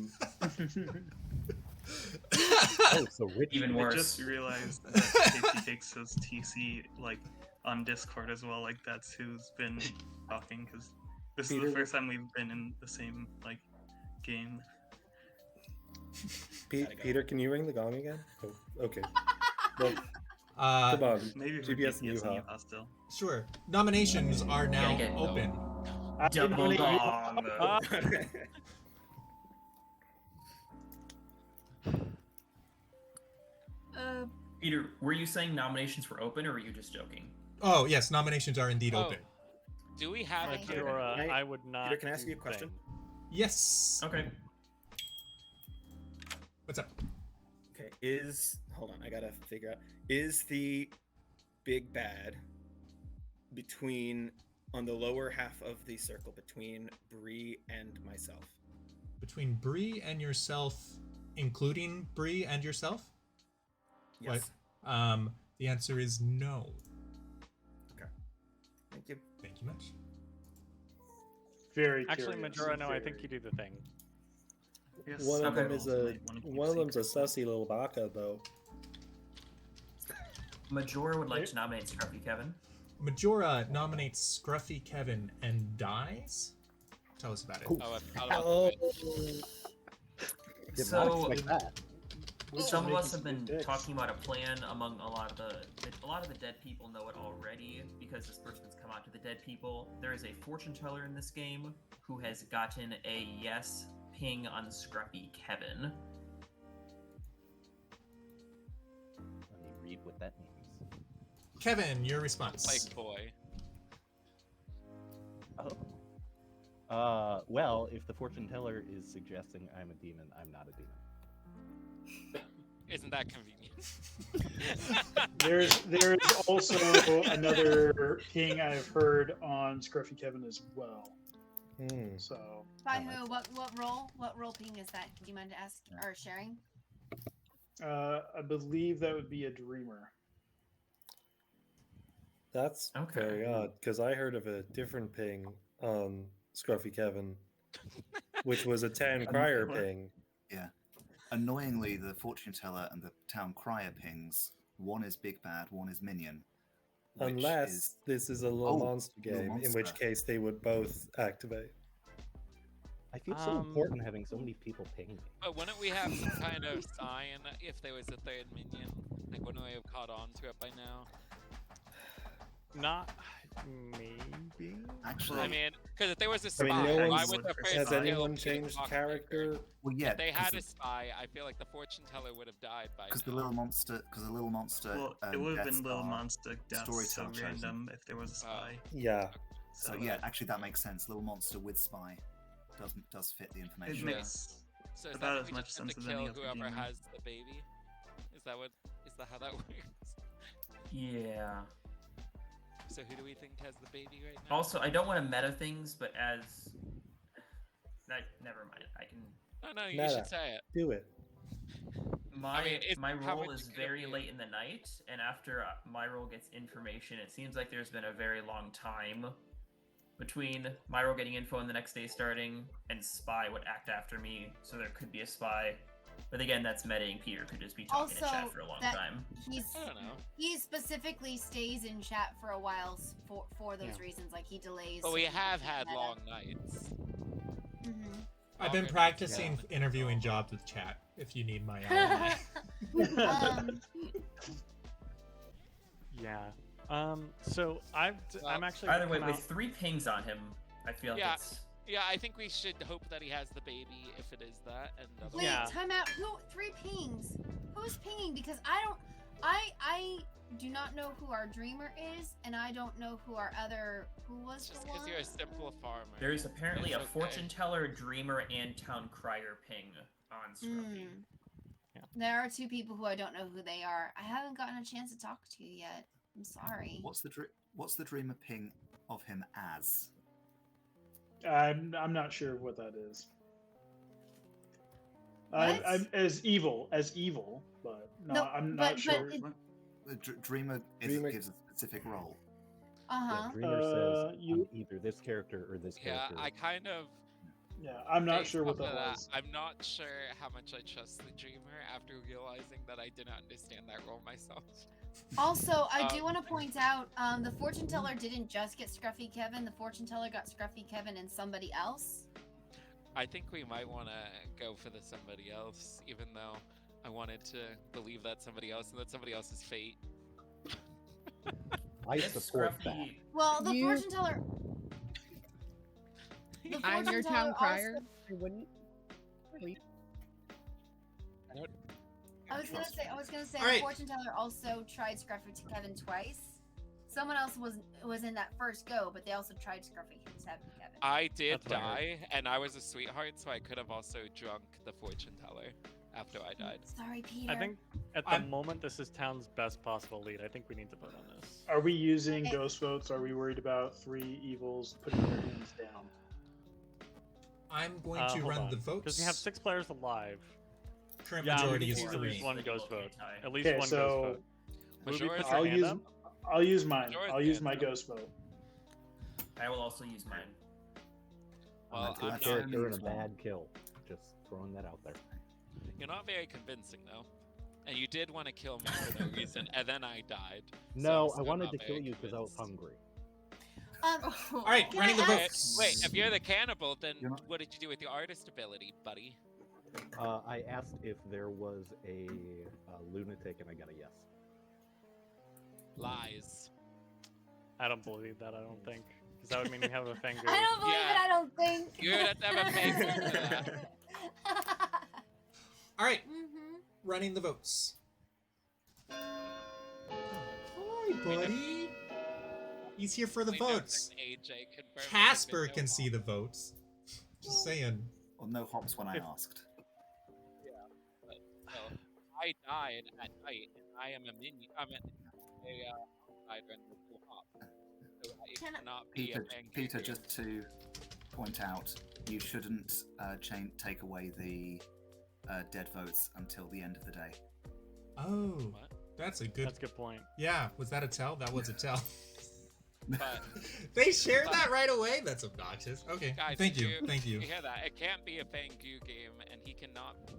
so rich. Even I worse. just realized that Tasty Takes says TC like on Discord as well. Like that's who's been talking because this is the first time we've been in the same like game. Peter, can you ring the gong again? Oh, okay. Well, come on. Maybe for GPS and GPS and Yuha. Yuha still. Sure. Nominations are now get open. Double dong. Peter, were you saying nominations were open, or were you just joking? Oh yes, nominations are indeed open. Do we have a Majora, I would not. Peter, can I ask do you a question? thing. Yes. Okay. What's up? Okay, hold on, I gotta figure out. Is the big bad on the lower half of the circle between Bree and myself? Between Bree and yourself, including Bree and yourself? Yes. What? The answer is no. Okay. Thank you. Thank you much. Very Actually, curious. Majora, no, I Very- think you do the thing. One of them is one of them's a sussy little baka though. Majora would like to nominate Scruffy Kevin. Majora nominates Scruffy Kevin and dies? Tell us about it. So, some of us have been talking about a plan among a lot of the dead people know it already because this person's come out to the dead people. There is a fortune teller in this game who has gotten a yes ping on Scruffy Kevin. Let me read what that means. Kevin, your response. Like boy. Oh. Well, if the fortune teller is suggesting I'm a demon, I'm not a demon. Isn't that convenient? There is also another ping I've heard on Scruffy Kevin as well. So By who? What role? What role ping is that? Do you mind to ask or sharing? I believe that would be a dreamer. That's very odd because I heard of a different ping on Scruffy Kevin, which was a town crier ping. Yeah. Annoyingly, the fortune teller and the town crier pings, one is big bad, one is minion. Unless this is a little monster game, in which case they would both activate. I feel so important having so many people ping me. But wouldn't we have some kind of sign if there was a third minion? Like, wouldn't we have caught on to it by now? Not maybe. Actually, I mean, because if there was a spy, no why one's, would the first has kill anyone be the changed clock character? breaker? Well, yeah. If they had a spy, I feel like the fortune teller would have died by now. Because the little monster. Well, it would have been little deaths monster deaths so storyteller chosen. random if there was a spy. Yeah. So yeah, actually that makes sense. Little monster with spy does fit the It information. makes So is about that as we much just have sense to as any kill other whoever demon. has the baby? Is that how that works? Yeah. So who do we think has the baby right now? Also, I don't want to meta things, but never mind. I can. No, you should say it. Do it. My how role much is could it very be? late in the night, and after my role gets information, it seems like there's been a very long time between my role getting info and the next day starting, and spy would act after me, so there could be a spy. But again, that's metaing. Peter could just be talking Also, in chat for a long time. I don't know. He specifically stays in chat for a while for those reasons, like he delays. But we so people have can't had meta. long nights. I've been practicing interviewing jobs with chat. If you need my ally. Yeah. So I'm actually. Either way, gonna come with 3 pings on him, I feel like it's. Yeah, I think we should hope that he has the baby if it is that. And Wait, time out. Who? 3 pings. Who's pinging? Because I do not know who our dreamer is, and I don't know who our other. Who was just the because one? you're a simple farmer. There is apparently It's a fortune teller, dreamer, and town crier ping on Scruffy. There are 2 people who I don't know who they are. I haven't gotten a chance to talk to you yet. I'm sorry. What's the dreamer ping of him as? I'm not sure what that is. What? I'm as evil, but no, No, I'm but not sure. Dreamer Dreamer- gives a specific role. Uh-huh. Dreamer says you- I'm either this character or this Yeah, character. I kind of. Yeah, I'm not Based sure what off that of was. I'm not sure how much I trust the dreamer after realizing that I didn't understand that role myself. Also, I do want to point out, the fortune teller didn't just get Scruffy Kevin. The fortune teller got Scruffy Kevin and somebody else. I think we might want to go for the somebody else, even though I wanted to believe that somebody else and that somebody else's fate. I If support that. Scruffy, Well, the You- fortune teller. The I'm fortune your teller town also- crier. I wouldn't. Wait. I was gonna say All the right. fortune teller also tried Scruffy to Kevin twice. Someone else was in that first go, but they also tried Scruffy to Kevin. I did That's what I heard. die, and I was a sweetheart, so I could have also drunk the fortune teller after I died. Sorry, Peter. I think at the moment this is town's best possible lead. I think we need to vote on this. Are we using ghost votes? Are we worried about 3 evils putting their hands down? I'm going to run the votes. Because we have 6 players alive. Current Yeah, majority we is need at least 3. one ghost vote. At least Okay, one so ghost vote. Ruby, Majora's put your I'll hand use up. I'll use mine. Majora's I'll use hand my up. ghost vote. I will also use mine. I'm Well, a good I'm character not, and a bad kill. Just throwing that out there. you're not very convincing, though. And you did want to kill me for no reason, and then I died. so No, I'm I still wanted not to very kill you because I was convinced. hungry. All right, Can running the I Wait, votes. wait, if you're the cannibal, then You're not- what did you do with your artist ability, buddy? I asked if there was a lunatic, and I got a yes. Lies. I don't believe that. I don't think. Because that would mean we have a Fengu. I don't believe Yeah. it. I don't think. You're gonna have to have a fake for that. All right, Mm-hmm. running the votes. Hi, buddy. He's here for the Only notes votes. and AJ confirmed that there's Casper been can no see the votes. Just saying. Well, no hops when I If- asked. So, I died at night, and I am a minion. I'm a outsider and there's no hop. So it Can I- cannot be Peter, a Fengu Peter, game. just to point out, you shouldn't take away the dead votes until the end of the day. Oh, What? that's a good. That's a good point. Yeah, was that a tell? That was a tell. But They shared that right away. That's obnoxious. Okay, guys, thank did you, thank you. You hear that? It can't be a Fengu game, and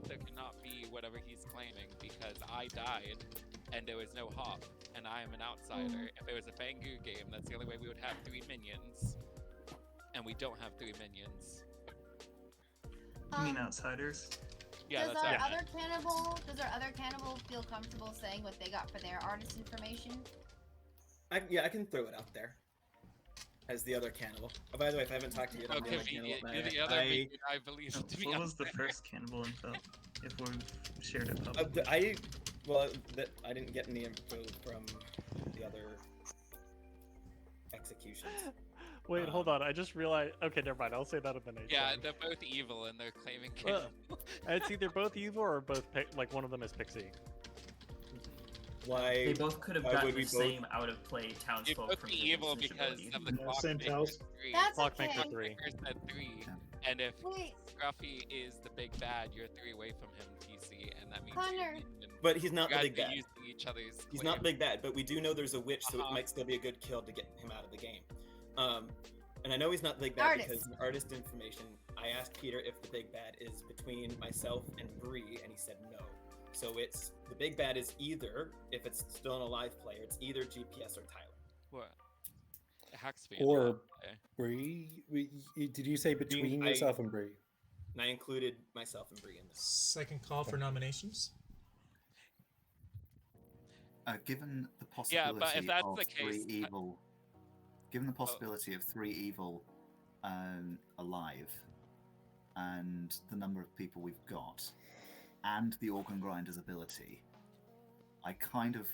there cannot be whatever he's claiming because I died, and there was no hop, and I am an outsider. If it was a Fengu game, that's the only way we would have 3 minions, and we don't have 3 minions. You mean outsiders? Yeah, does that's our right. does our other cannibal feel comfortable saying what they got for their artist information? Yeah, I can throw it out there. As the other cannibal. Oh, by the way, if I haven't talked to you, Oh, I'm the other convenient. cannibal. You're the other minion I believe to be What out was the there. first cannibal info? If we've shared it publicly. I didn't get any info from the other executions. Wait, hold on. I just realized. Okay, never mind. I'll say that in the next Yeah, one. they're both evil, and they're claiming Well, cannibal. it's either both evil or both like one of them is Pixie. Why? They both could have why gotten would we the both- same out of play You townsfolk both from be the evil snitch because ability. of the Yeah, same Clockmaker tells. 3. That's Clockmaker okay. 3. Clockmaker said 3, and if Wait, Scruffy is the big bad, you're 3 away from him, TC, and that means Connor. you're minion. But he's not You the guys big are bad. using each other's He's not claims. big bad, but we do know there's a witch, so it Uh-huh. might still be a good kill to get him out of the game. And I know he's not the big bad Artist. because in artist information, I asked Peter if the big bad is between myself and Bree, and he said no. So it's the big bad is either, if it's still an alive player, it's either GPS or Tyler. What? It has to be. Or another way. Bree? Did you say between yourself and Bree? And I included myself and Bree in this. Second call for nominations. Given the Yeah, possibility but if that's of the 3 case, evil, given the possibility of 3 evil alive, and the number of people we've got, and the organ grinder's ability, I kind of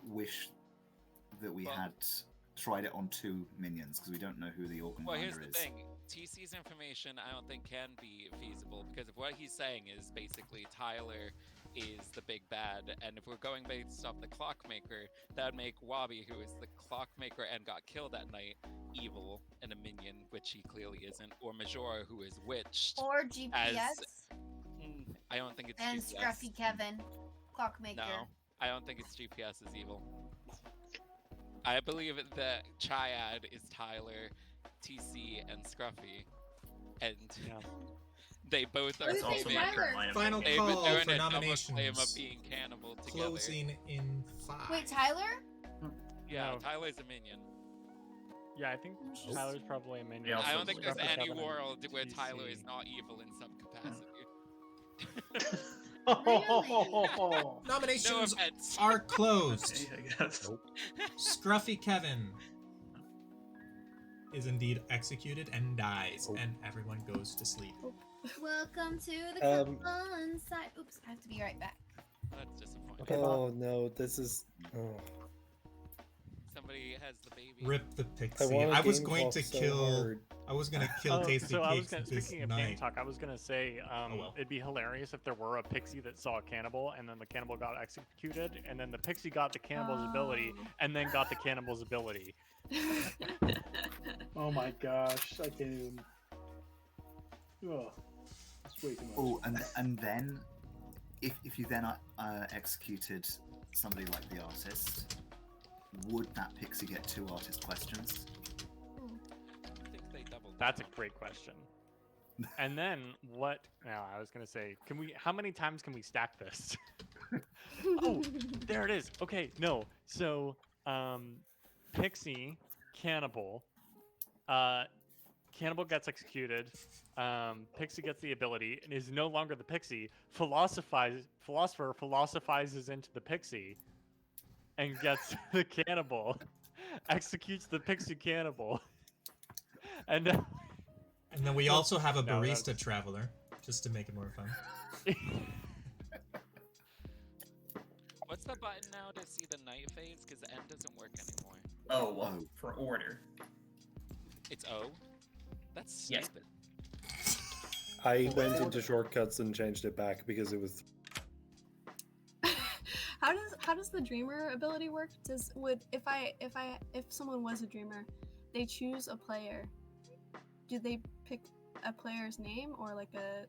wish that we Well- had tried it on 2 minions because we don't know who the organ Well, here's grinder the is. thing. TC's information, I don't think can be feasible because if what he's saying is basically Tyler is the big bad, and if we're going based off the Clockmaker, that would make Wabi, who is the Clockmaker and got killed that night, evil and a minion, which he clearly isn't, or Majora, who is witched. Or GPS. I don't think it's And GPS. Scruffy Kevin, Clockmaker. No, I don't think it's GPS is evil. I believe that Triad is Tyler, TC, and Scruffy, and they both are. That's also my current line of Final They've call been doing for a double nominations. claim of being cannibal together. Closing in 5. Wait, Tyler? Yeah, No. Tyler's a minion. Yeah, I think Tyler's probably a minion. I don't think there's Scruffy any Kevin and world where TC. Tyler is not evil in some capacity. Nominations No offense. are closed. Okay, I guess. Scruffy Kevin is indeed executed and dies, and everyone goes to sleep. Welcome to the fun side. Oops, I have to be right back. That's disappointing. Okay, Oh no, this is. Oh. Somebody has the baby. Rip the pixie. want a I was game going called to So kill. Hard. I was gonna kill Tasty So I was Cakes gonna, this speaking of game night. talk, I was gonna say it'd be hilarious if there were a pixie that saw a cannibal and then the cannibal got executed, and then the pixie got the cannibal's ability and then got the cannibal's ability. Oh my gosh, I can't even. Oh, that's way too much. Oh, and then if you then executed somebody like the artist, would that pixie get 2 artist questions? I think they doubled. That's a great question. And then what? Now I was gonna say, can we? How many times can we stack this? Oh, there it is. Okay, no. So, pixie, cannibal. Cannibal gets executed. Pixie gets the ability and is no longer the pixie. Philosopher philosophizes into the pixie and gets the cannibal. Executes the pixie cannibal. And then we also have a No, barista that's- traveler, just to make it more fun. What's the button now to see the night phase? Because the end doesn't work anymore. Oh, well, for order. It's O? That's Yeah. stupid. I went into shortcuts and changed it back because it was. How does the dreamer ability work? If someone was a dreamer, they choose a player. Do they pick a player's name or like a?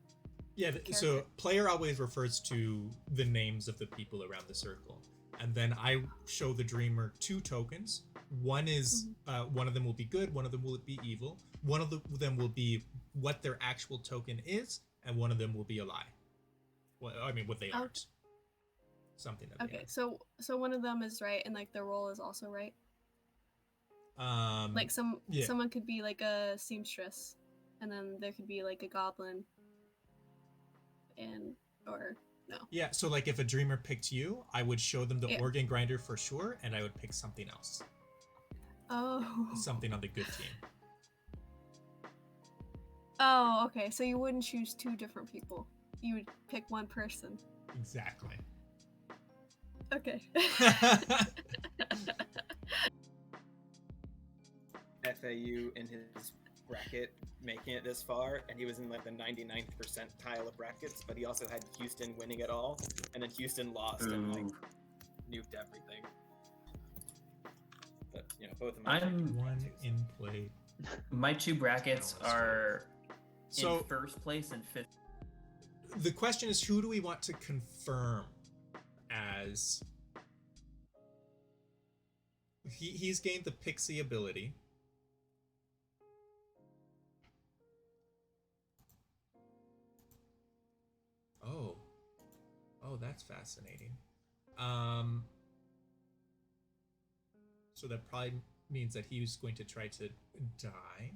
Yeah, so player always refers to the names of the people around the circle. And then I show the dreamer 2 tokens. One is, one of them will be good, one of them will be evil. One of them will be what their actual token is, and one of them will be a lie. Well, I mean, what they aren't. Something that they Okay, so one of them is right, and like their role is also right. aren't. Like yeah. someone could be like a seamstress, and then there could be like a goblin. Or no. Yeah, so like if a dreamer picked you, I would show them the Yeah. organ grinder for sure, and I would pick something else. Oh. Something on the good team. Oh, okay. So you wouldn't choose 2 different people. You would pick one person. Exactly. Okay. FAU in his bracket making it this far, and he was in like the 99th percentile of brackets, but he also had Houston winning it all, and then Houston lost and like nuked everything. But you know, both of them. I'm one in play. My 2 brackets are So- in first place and 5th. The question is, who do we want to confirm as? He's gained the pixie ability. Oh, that's fascinating. So that probably means that he's going to try to die.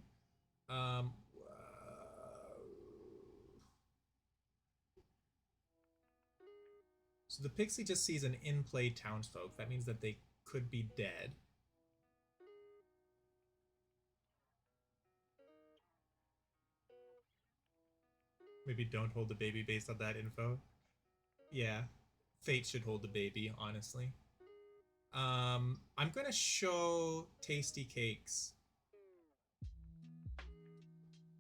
So the pixie just sees an in-play townsfolk. That means that they could be dead. Maybe don't hold the baby based on that info. Yeah, Fate should hold the baby, honestly. I'm gonna show Tasty Cakes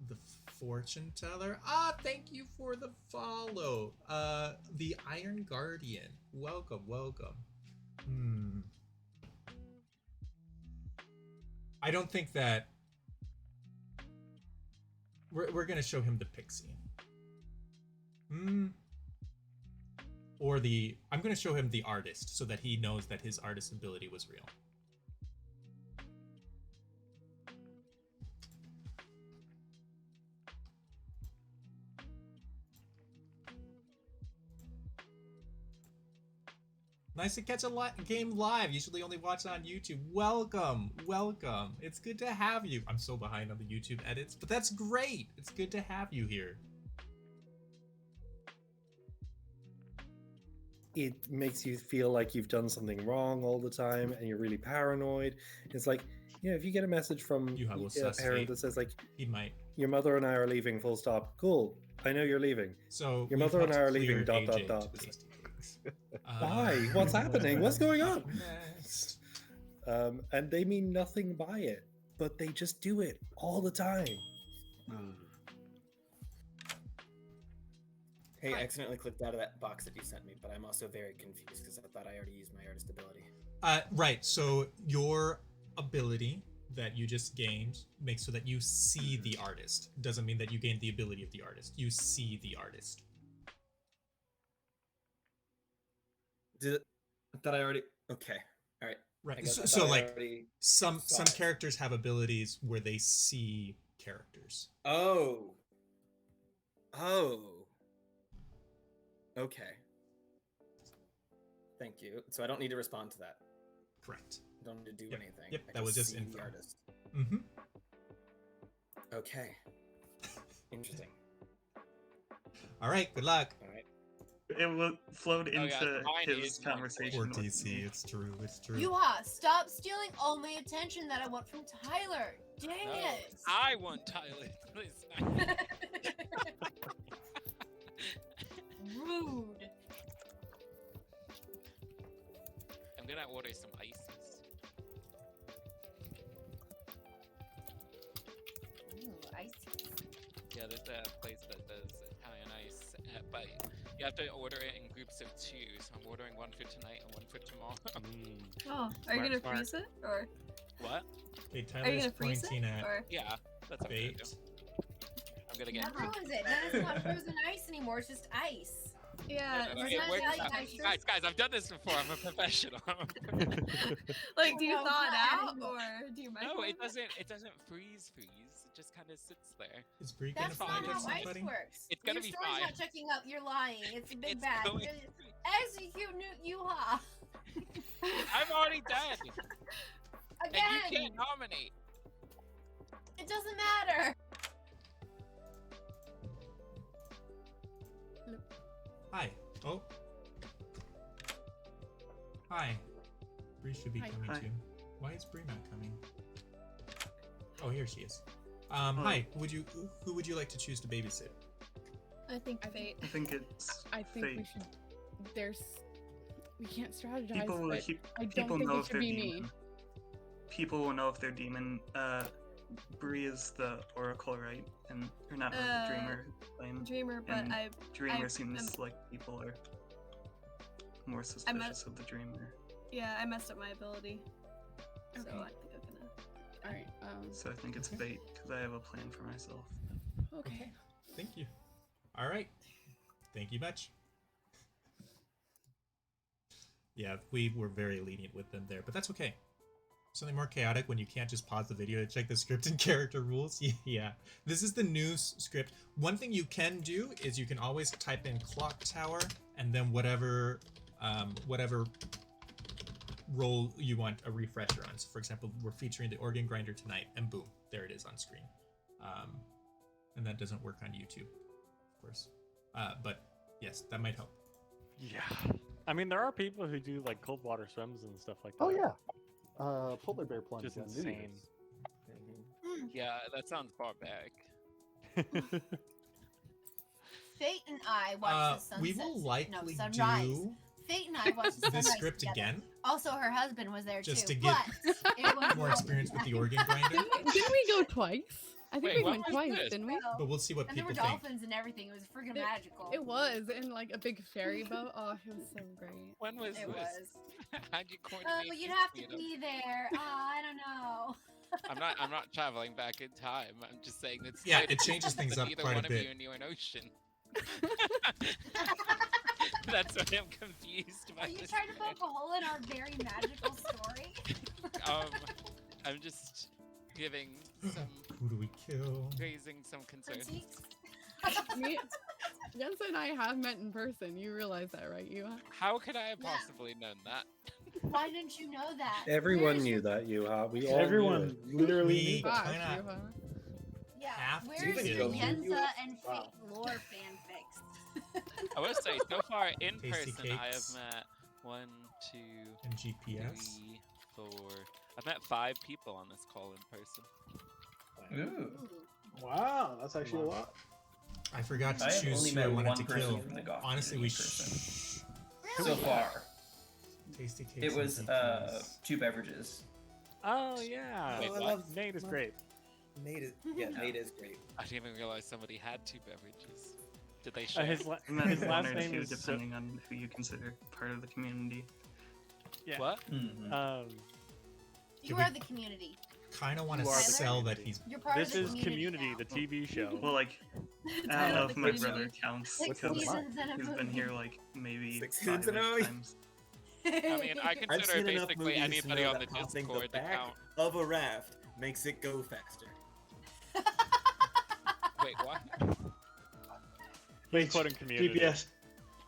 the fortune teller. Thank you for the follow. The Iron Guardian. Welcome. I don't think that We're gonna show him the pixie. Or I'm gonna show him the artist so that he knows that his artist ability was real. Nice to catch a game live. Usually only watch it on YouTube. Welcome. It's good to have you. I'm so behind on the YouTube edits, but that's great. It's good to have you here. It makes you feel like you've done something wrong all the time and you're really paranoid. It's like, if you get a message from a parent that says like, he might. Your mother and I are leaving, full stop. Cool. I know you're leaving. So your mother and I are leaving, ... Why? What's happening? What's going on? And they mean nothing by it, but they just do it all the time. Hey, I accidentally clicked out of that box that you sent me, but I'm also very confused because I thought I already used my artist ability. Right. So your ability that you just gained makes so that you see the artist. Doesn't mean that you gained the ability of the artist. You see the artist. I thought I already. Okay. All right. Right. So like some characters have abilities where they see characters. Oh. Okay. Thank you. So I don't need to respond to that. Correct. I don't need to do anything. Yep. I That was just see info. the artist. Mm-hmm. Okay. Interesting. All right. Good luck. All right. It flowed into his conversation. Or DC. It's true. Yuha, stop stealing all my attention that I want from Tyler. Dang it. I want Tyler. Rude. I'm gonna order some ices. Ooh, ices. Yeah, there's a place that does Italian ice, but you have to order it in groups of 2. So I'm ordering one for tonight and one for tomorrow. Oh, are you gonna freeze it or? What? Okay, Are you Tyler's gonna freeze pointing it at or? Yeah, that's what I'm gonna do. I'm gonna get. How is it? That is not frozen ice anymore. It's just ice. Yeah. No, it's it not works Italian out. ice. Guys, I've done this before. I'm a professional. Like, do you Oh, thaw it out no. or do you microwave No, it doesn't freeze. It just kind of sits there. Is Brie gonna That's not find how us ice somebody? works. It's gonna Your be story's fine. not checking up. You're lying. It's a big It's bad. going- Execute Yuha. I'm already dead. Again. And you can't nominate. It doesn't matter. Hi. Oh. Hi. Bree should be Hi. coming Hi. too. Why is Bree not coming? Oh, here she is. Hi. Who would you like to choose to babysit? I think fate. I think it's I think we fate. should. We can't strategize. People will but I don't people think know it if should they're be demon. me. People will know if they're demon. Bree is the oracle, right? And or not the dreamer claim. Dreamer, but and Dreamer I- seems I'm- like people are more suspicious of the dreamer. Yeah, I messed up my ability. So Okay. I think I'm gonna. All right. So I think it's fate because I have a plan for myself. Okay. Thank you. All right. Thank you much. Yeah, we were very lenient with them there, but that's okay. Something more chaotic when you can't just pause the video to check the script and character rules. Yeah, this is the new script. One thing you can do is you can always type in Clocktower and then whatever role you want a refresher on. So for example, we're featuring the organ grinder tonight, and boom, there it is on screen. And that doesn't work on YouTube, of course. But yes, that might help. Yeah. I mean, there are people who do like cold water swims and stuff like that. Oh yeah. Polar bear plunge. Just on New insane. Year's. Yeah, that sounds barbaric. Fate and I watched the sunset. We will likely sunrise. do Fate and I watched the this sunrise script together. again. Also, her husband was there Just too. to get but it was more experience with the organ grinder. Didn't we go twice? I think Wait, we what went was twice, this? didn't we? But we'll see what And there people were think. dolphins and everything. It was freaking magical. It was in like a big ferry boat. Oh, it was so great. When was It this? was. How'd you coordinate? Oh, you'd this have to meetup? be there. Oh, I don't know. I'm not traveling back in time. I'm just saying it's Yeah, quite it changes things up either quite a one of bit. you knew an ocean. That's why I'm confused by Are you this. trying to poke a hole in our very magical story? I'm just giving some. Who do we kill? Raising some concerns. Jens and I have met in person. You realize that, right? You. How could I have possibly known that? Why didn't you know that? Everyone knew that, Yuha. We all Everyone knew literally it. knew that. Yeah, where's to the kill. Yenza and Fate lore fanfics? I will say, so far in Tasty person, I have cakes. met 1, 2, And GPS. 3, 4. I've met 5 people on this call in person. Ooh. Wow, that's actually a lot. I forgot to I have choose only who I met wanted one to person kill. from the Goth Honestly, we community Really? So far. Tasty cakes. It was and GPS. 2 beverages. Oh yeah. Wait, I what? love Nate is great. Nate is Nate is great. I didn't even realize somebody had 2 beverages. Did they Uh, share? his la- I meant his one last or name two, is depending on who you consider part of the community. Yeah. What? You are the community. Kind of want to You are the sell that community. he's. You're part This of the is Community, the TV show. Well, like, I Tyler don't know the if my Community. brother counts. 6 because seasons and a he's been movie. here like maybe 6 seasons in a 5-ish movie. times. I mean, I I've consider seen enough basically movies to anybody know on the that popping Discord the to back count. of a raft makes it go faster. Wait, what? He's quoting Community. GPS.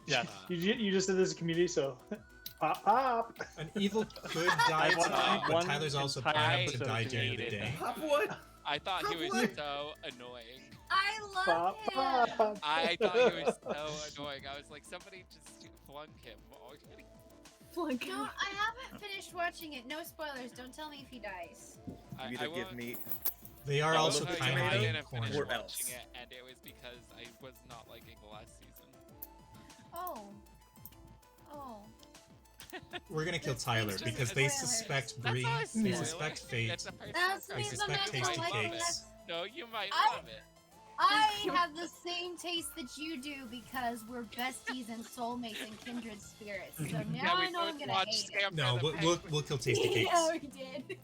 Yeah. You just did this as a community, so pop pop. An evil could die I watched tonight, but one Tyler's also entire planning to episode die of during the Community. day. Pop what? I thought he was What? so annoying. I love Pop him. pop. I thought he was so annoying. I was like, somebody just flunk him already. Flunk No, I haven't finished watching it. No spoilers. Don't tell me if he dies. You I either give won't- me. They are I will also tell you, kind I of being didn't finish cornered. Or watching else. it, and it was because I was not liking the last season. Oh. Oh. We're gonna kill Tyler just because they spoilers. suspect That's Bree, not a they spoiler. suspect Fate. That's a personal That's They me, preference. the suspect man Tasty who likes Cakes. it. No, you might I- love it. I have the same taste that you do because we're besties and soulmates and kindred spirits. So now Yeah, we I know I'm both gonna watched hate it. Scam No, for the we'll kill Tasty Cakes. Yeah, we did.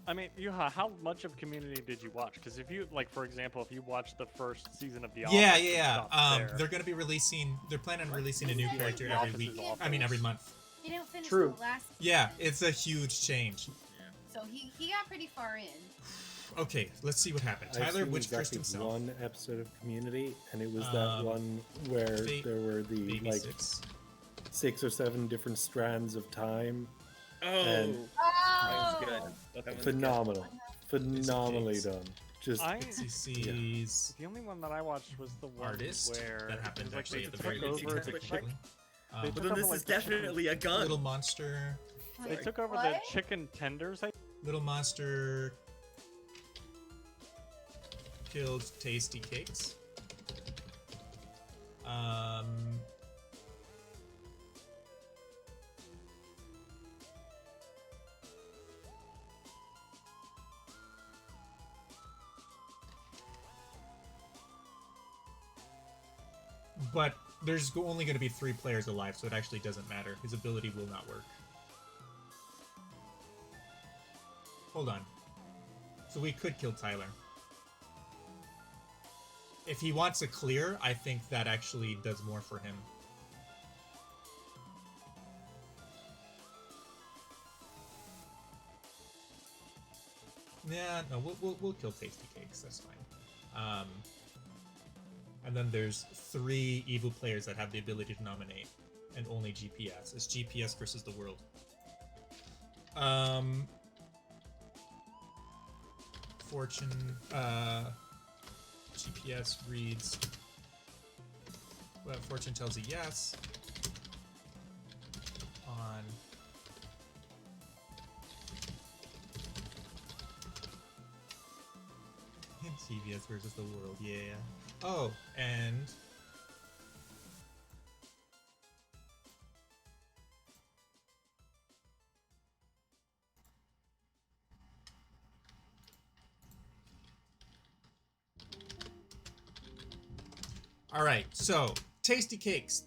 I mean, Yuha, how much of Community did you watch? Because if you, like, for example, if you watched the first season of The Office, Yeah, and yeah, stopped yeah. there, They're gonna be releasing. They're planning on releasing a new The character The every Office week. is awful. I mean, every month. He didn't finish True. the last. Yeah, it's a huge change. So he got pretty far in. Okay, let's see what happened. I've Tyler seen witch-cursed exactly himself. one episode of Community, and it was that one where Fate, there were the Baby like Six. 6 or 7 different strands of time. Oh, And Oh. that was good. That was phenomenal, phenomenally Cakes. done. Just I, CC's the only one that I watched was the one artist where that happened it was like actually they at the took very over beginning. the Quickly. chicken. They Um, took But then over, this like, is the chicken- definitely a gun. Little Monster. They took over the What? chicken tenders. Little Monster killed Tasty Cakes. But there's only going to be 3 players alive, so it actually doesn't matter. His ability will not work. Hold on. So we could kill Tyler. If he wants a clear, I think that actually does more for him. Yeah, no, we'll kill Tasty Cakes. That's fine. And then there's 3 evil players that have the ability to nominate, and only GPS. It's GPS versus the world. Fortune. GPS reads. Well, Fortune tells you yes. On. GPS versus the world, yeah. Oh, and all right, so Tasty Cakes,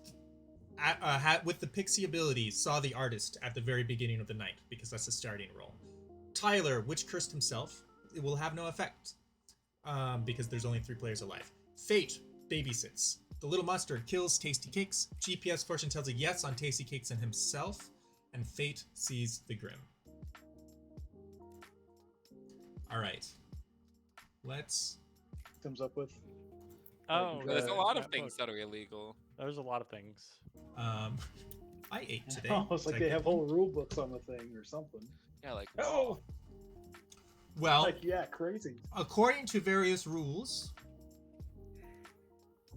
with the pixie abilities, saw the artist at the very beginning of the night because that's the starting role. Tyler, which cursed himself, it will have no effect because there's only 3 players alive. Fate babysits. The little mustard kills Tasty Cakes. GPS fortune tells a yes on Tasty Cakes and himself, and Fate sees the Grim. All right. Let's. Comes up with. Oh, there's a lot of that things book. that are illegal. There's a lot of things. I ate today. Oh, it's like they have whole rule books on the thing or something. Yeah, like. Oh. Well. Like, yeah, crazy. According to various rules,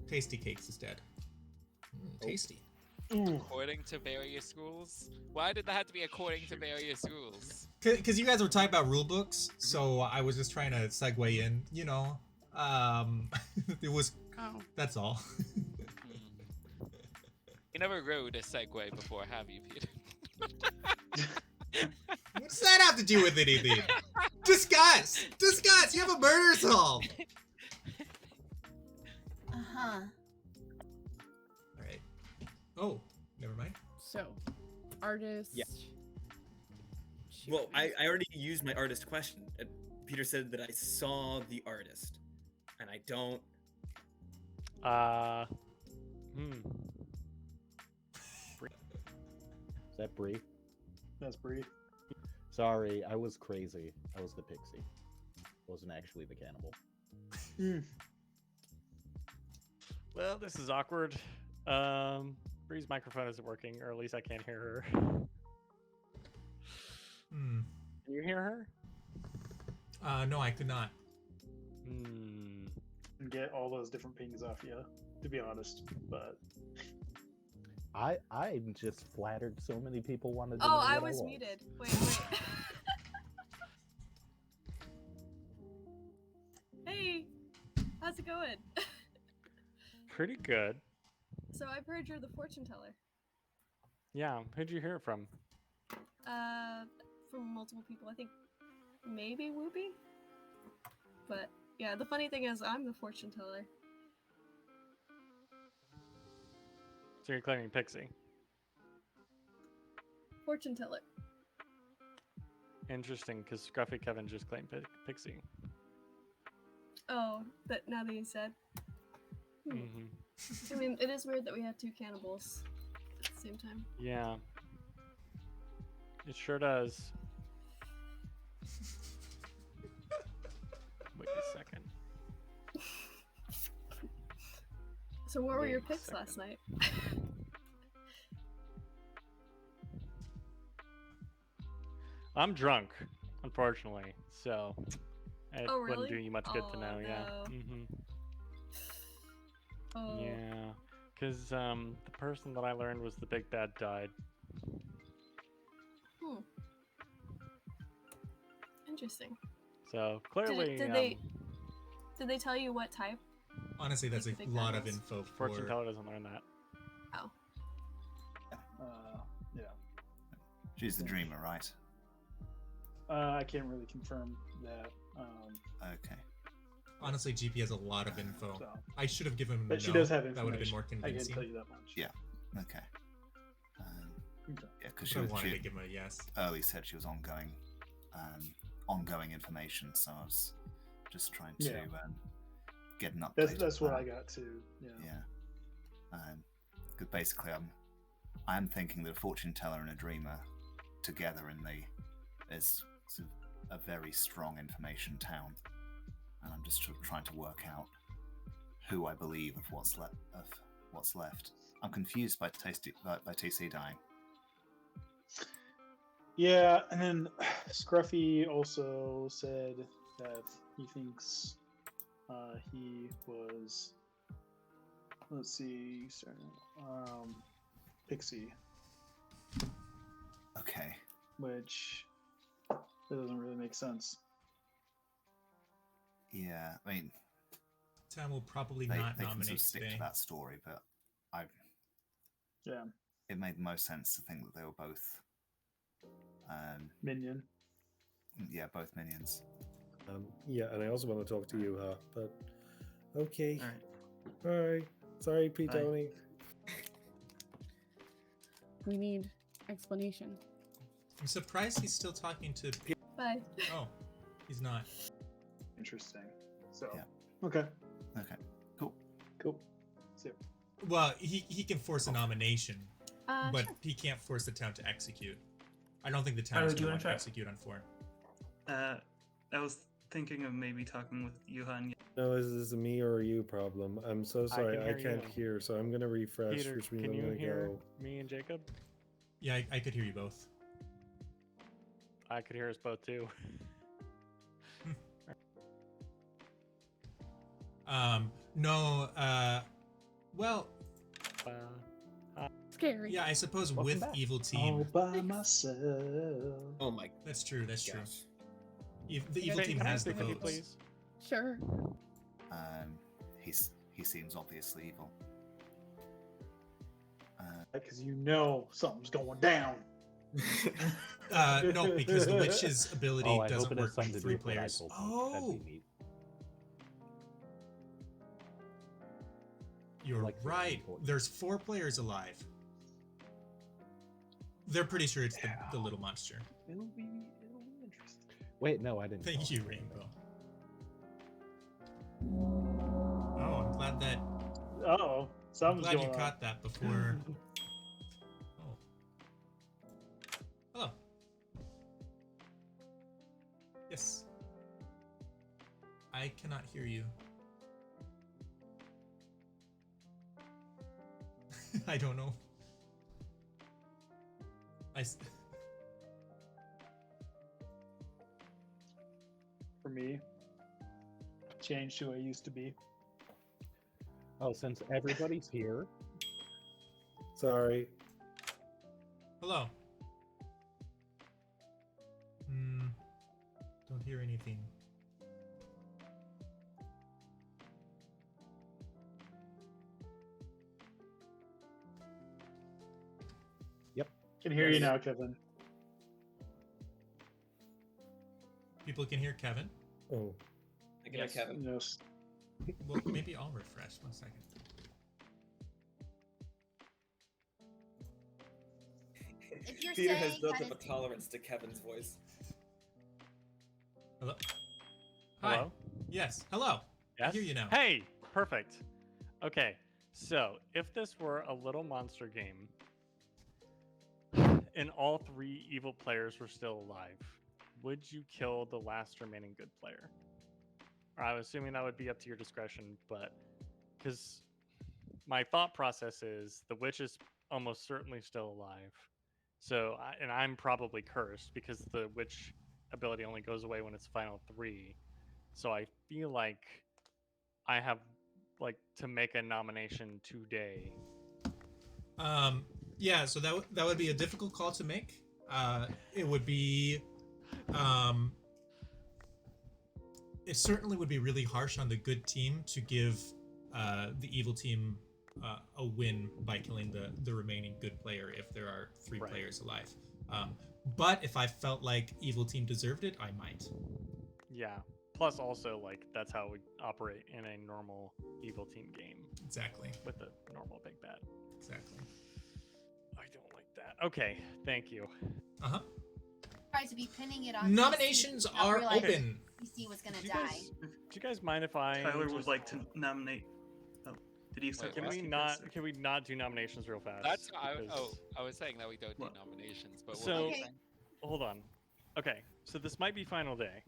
Tasty Cakes is dead. Tasty. According to various rules? Why did that have to be according to various rules? Because you guys were talking about rule books, so I was just trying to segue in. You know, it was. Oh. That's all. You never rode a Segway before, have you, Peter? What does that have to do with anything? Discuss! Discuss! You have a murder solved! Uh-huh. Alright. Oh, never mind. So, artist. Yeah. Well, I already used my artist question. Peter said that I saw the artist. And I don't... Is that Bree? That's Bree. Sorry, I was crazy. I was the pixie. Wasn't actually the cannibal. Well, this is awkward. Bree's microphone isn't working, or at least I can't hear her. Can you hear her? No, I could not. And get all those different pings off you, to be honest. But I'm just flattered so many people wanted to Oh, know I what was I muted. Wait. Hey, how's it going? Pretty good. So I've heard you're the fortune teller. Yeah, who'd you hear it from? From multiple people. I think maybe Whoopi. But yeah, the funny thing is I'm the fortune teller. So you're claiming Pixie. Fortune teller. Interesting, because Scruffy Kevin just claimed Pixie. Oh, but now that you said. I mean, it is weird that we have 2 cannibals at the same time. Yeah. It sure does. Wait a second. So what were your picks last night? I'm drunk, unfortunately, so it Oh, really? wouldn't do you much good to Oh, know. Yeah. no. Oh. Yeah, because the person that I learned was the big bad died. Interesting. So clearly, Did they tell you what type? Honestly, that's a Big lot bad of was? info fortune for. teller doesn't learn that. Oh. Yeah. She's the dreamer, right? I can't really confirm that. Okay. Honestly, GP has a lot of info. So. I should have given him. But she no. does have That would have been information. more I can convincing. tell you that much. Yeah. Okay. Yeah, because I wanted to give him a yes. Early said she was ongoing information, so I was just trying to get an update. That's what I got too. Yeah. Yeah. Because basically, I'm thinking that a fortune teller and a dreamer together is sort of a very strong information town, and I'm just trying to work out who I believe of what's left. I'm confused by TC dying. Yeah, and then Scruffy also said that he thinks he was. Let's see, Pixie. Okay. Which that doesn't really make sense. Yeah, I mean, Tam will probably they not can sort nominate of stick today. to that story, but it made the most sense to think that they were both Minion. Yeah, both minions. Yeah, and I also want to talk to you, but okay. All right. Sorry, Pete Tony. We need explanation. I'm surprised he's still talking to. But die. Oh, he's not. Interesting. So, Yeah. okay. Okay. Cool. Cool. So, Well, he can force a nomination, but Sure. he can't force the town to execute. I don't think the Tyler, town is do you going to wanna want to try? execute on 4. I was thinking of maybe talking with Johan. No, is this a me or a you problem? I'm so sorry, I can hear can't you. hear, so I'm gonna refresh, Peter, which means can I'm you gonna hear go. me and Jacob? Yeah, I could hear you both. I could hear us both too. No, well, Scary. yeah, I suppose Welcome with back. evil all team. by myself. Oh my That's true. That's true. gosh. The evil team Can I has the speak with you, votes. please? Sure. He seems obviously evil. Because you know something's going down. No, because the witch's ability Oh, I doesn't hope it has work something with to 3 do with what I players. told him. Oh, That'd be neat. you're Like very right. important. There's 4 players alive. They're pretty sure it's the little monster. It'll be interesting. Wait, no, I didn't. Thank call you, it. Rainbow. Oh, I'm glad that. Uh-oh. I'm Something's glad you going on. caught that before. Oh. Hello. Yes. I cannot hear you. I don't know. For me, changed who I used to be. Oh, since everybody's here. Sorry. Hello. Don't hear anything. Yep. Can hear you now, Kevin. People can hear Kevin. Oh. I can hear Kevin. Yes. Well, maybe I'll refresh. 1 second. If you're Peter has saying built that up a it's- tolerance to Kevin's voice. Hello. Hi. Hello? Yes. Hello. I hear you now. Hey, perfect. Okay, so if this were a little monster game and all 3 evil players were still alive, would you kill the last remaining good player? Or I'm assuming that would be up to your discretion, but because my thought process is the witch is almost certainly still alive. So, and I'm probably cursed because the witch ability only goes away when it's final 3. So I feel like I have to make a nomination today. Yeah, so that would be a difficult call to make. It would be it certainly would be really harsh on the good team to give the evil team a win by killing the remaining good player if there are 3 players alive. But if I felt like evil team deserved it, I might. Yeah. Plus, also, that's how we operate in a normal evil team game. Exactly. With a normal big bad. Exactly. I don't like that. Okay, thank you. Uh-huh. Tried to be pinning it on Nominations PC, not are realizing open. PC was gonna Do you die. guys- Do you guys mind if I? Tyler would just- like to nominate. Oh, did he start? Can we not? Can we not do nominations real fast? That's Because- I was saying that we don't do nominations, but So, what were you saying? hold on. Okay, so this might be final day.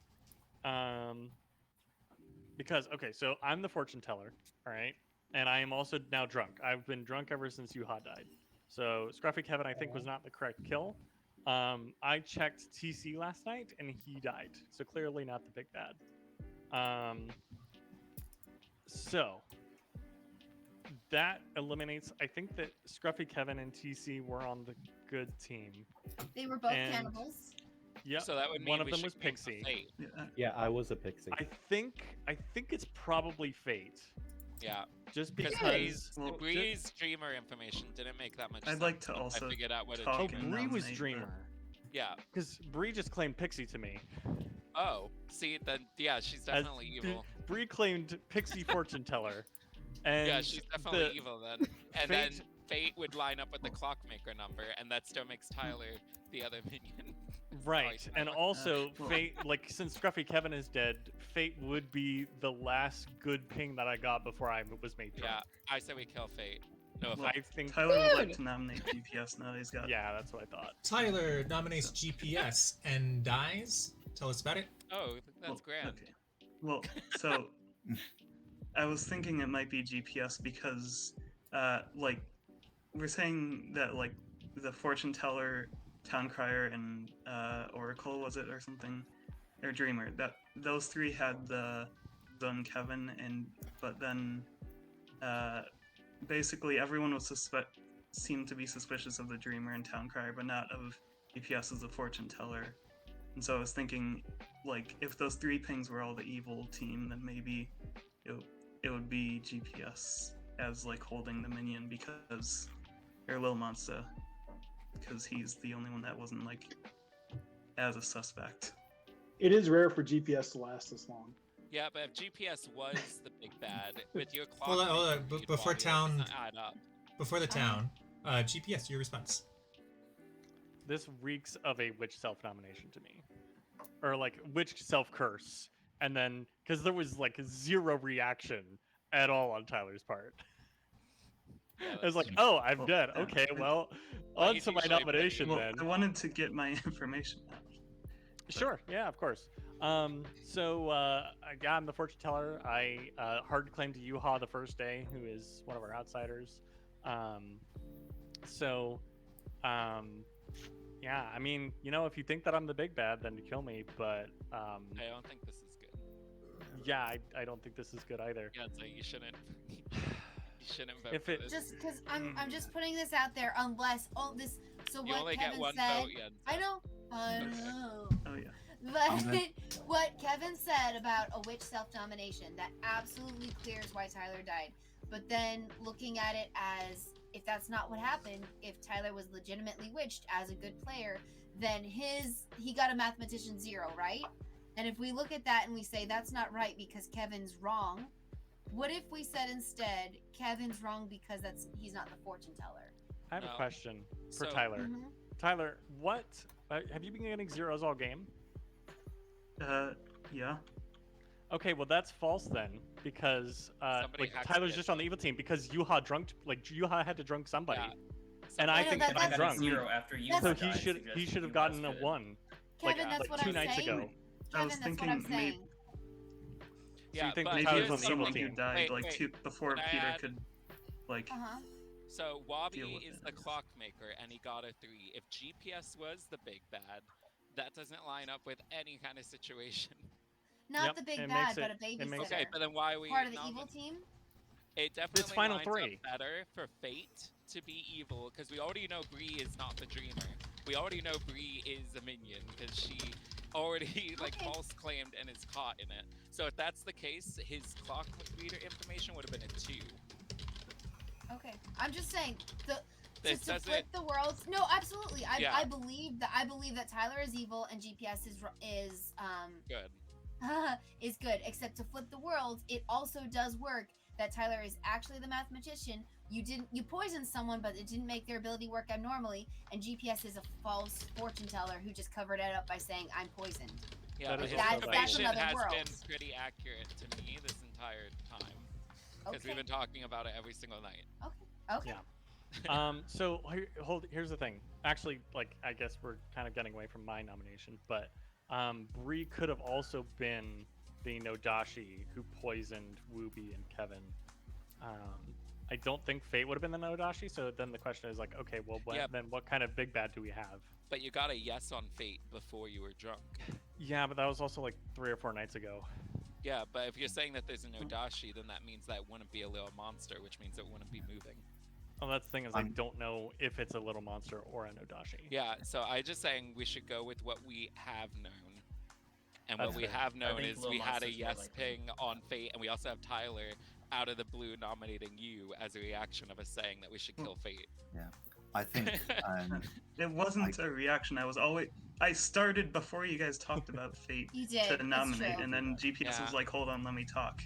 Because so I'm the fortune teller, all right, and I am also now drunk. I've been drunk ever since Yuha died. So Scruffy Kevin, I think, was not the correct kill. I checked TC last night, and he died. So clearly not the big bad. So that eliminates. I think that Scruffy Kevin and TC were on the good team. They were both And- cannibals. Yeah. So that would mean one of we them should was go for Pixie. Fate. Yeah, I was a pixie. I think it's probably Fate. Yeah. Just Because because Bree's Dreamer information didn't make that much sense. I'd like to once I also figured out what a talk Dreamer and Bree was nominate, Dreamer. Yeah. Because Bree just claimed Pixie to me. Oh, see, then yeah, she's definitely evil. Bree claimed Pixie fortune teller. And Yeah, she's definitely the- evil then. And then Fate- Fate would line up with the clockmaker number, and that still makes Tyler the other minion. Right, and also well- Fate, like since Scruffy Kevin is dead, Fate would be the last good ping that I got before I was made drunk. Yeah, I say we kill Fate. No, Well, I think Tyler would like to nominate GPS now. He's got. Yeah, that's what I thought. Tyler nominates GPS and dies. Tell us about it. Oh, that's grand. Okay. Well, so I was thinking it might be GPS because, like, we're saying that like the fortune teller, town crier, and Oracle was it or something, or Dreamer. That those three had the zone Kevin, but then basically everyone was seemed to be suspicious of the Dreamer and town crier, but not of GPS as the fortune teller. And so I was thinking, like, if those three pings were all the evil team, then maybe it would be GPS as like holding the minion because or Lil Monster, because he's the only one that wasn't like as a suspect. It is rare for GPS to last this long. Yeah, but if GPS was the big bad, with your clock... Hold on. Before town... doesn't add up. Before the town, GPS, your response. This reeks of a witch self-nomination to me. Or like witch self-curse. And then, because there was like zero reaction at all on Tyler's part. Yeah, I was like, oh, I'm dead. Okay, well, on to my nomination then. I wanted to get my information out. Sure, yeah, of course. So I'm the fortune teller. I hard claim to Yuha the first day, who is one of our outsiders. Yeah, I mean, you know, if you think that I'm the big bad, then you kill me. But I don't think this is good. Yeah, I don't think this is good either. Yeah, so you shouldn't. You shouldn't vote If for it- this. Just because I'm just putting this out there, unless all this. So You what only get Kevin one said. vote, Yenza. I know. I know. Oh yeah. But what Kevin said about a witch self-domination, that absolutely clears why Tyler died. But then looking at it as, if that's not what happened, if Tyler was legitimately witched as a good player, then he got a mathematician 0, right? And if we look at that and we say that's not right because Kevin's wrong, what if we said instead Kevin's wrong because he's not the fortune teller? I have a question for So- Tyler. Mhm. Tyler, what have you been getting zeros all game? Yeah. Okay, well that's false then, because Somebody like hacked Tyler's it. just on the evil team because Yuha had to drunk somebody, and I I know, think that- that he's that's- drunk. Zero after you So died, he should have you gotten a must have- 1, Kevin, that's what 2 I'm nights saying. ago. I was Kevin, that's what thinking I'm saying. So you think but maybe Tyler's it on was the evil someone who team? died Wait, before can I Peter add- could like. Uh-huh. So Deal Wabi with is it. the clockmaker, and he got a 3. If GPS was the big bad, that doesn't line up with any kind of situation. Not Yep, the big it bad, makes but it- a it babysitter. makes Okay, but then why are we Part of the not- evil team? It definitely final lines 3. up better for Fate to be evil, because we already know Bree is not the Dreamer. We already know Bree is a minion, because she already false claimed and is caught in it. So if that's the case, his clock reader information would have been a 2. Okay, I'm just saying This to doesn't- flip the worlds. No, absolutely. Yeah. I believe that Tyler is evil and GPS is Good. is good. Except to flip the worlds, it also does work that Tyler is actually the mathematician. You poisoned someone, but it didn't make their ability work abnormally, and GPS is a false fortune teller who just covered it up by saying I'm poisoned. Yeah, That but is his also information another has world. been pretty accurate to me this entire time. Because we've Okay. been talking about it every single night. Okay. Yeah. So here's the thing. Actually, like I guess we're kind of getting away from my nomination, but Bree could have also been the Nodashi who poisoned Wooby and Kevin. I don't think Fate would have been the Nodashi. So then the question is like, okay, well, then what kind of big bad do we have? But you got a yes on Fate before you were drunk. Yeah, but that was also like 3 or 4 nights ago. Yeah, but if you're saying that there's a Nodashi, then that means that wouldn't be a little monster, which means it wouldn't be moving. Well, that's the thing is I don't know if it's a little monster or a Nodashi. Yeah, so I just saying we should go with what we have known. And That's what we fair. have I known think is Lil we had a Monster's more yes likely. ping on Fate, and we also have Tyler out of the blue nominating you as a reaction of us saying that we should kill Fate. Yeah, I think. It wasn't a reaction. I started before you guys talked about Fate You did, to that's nominate, true. and then GPS was Yeah. like, "Hold on, let me talk."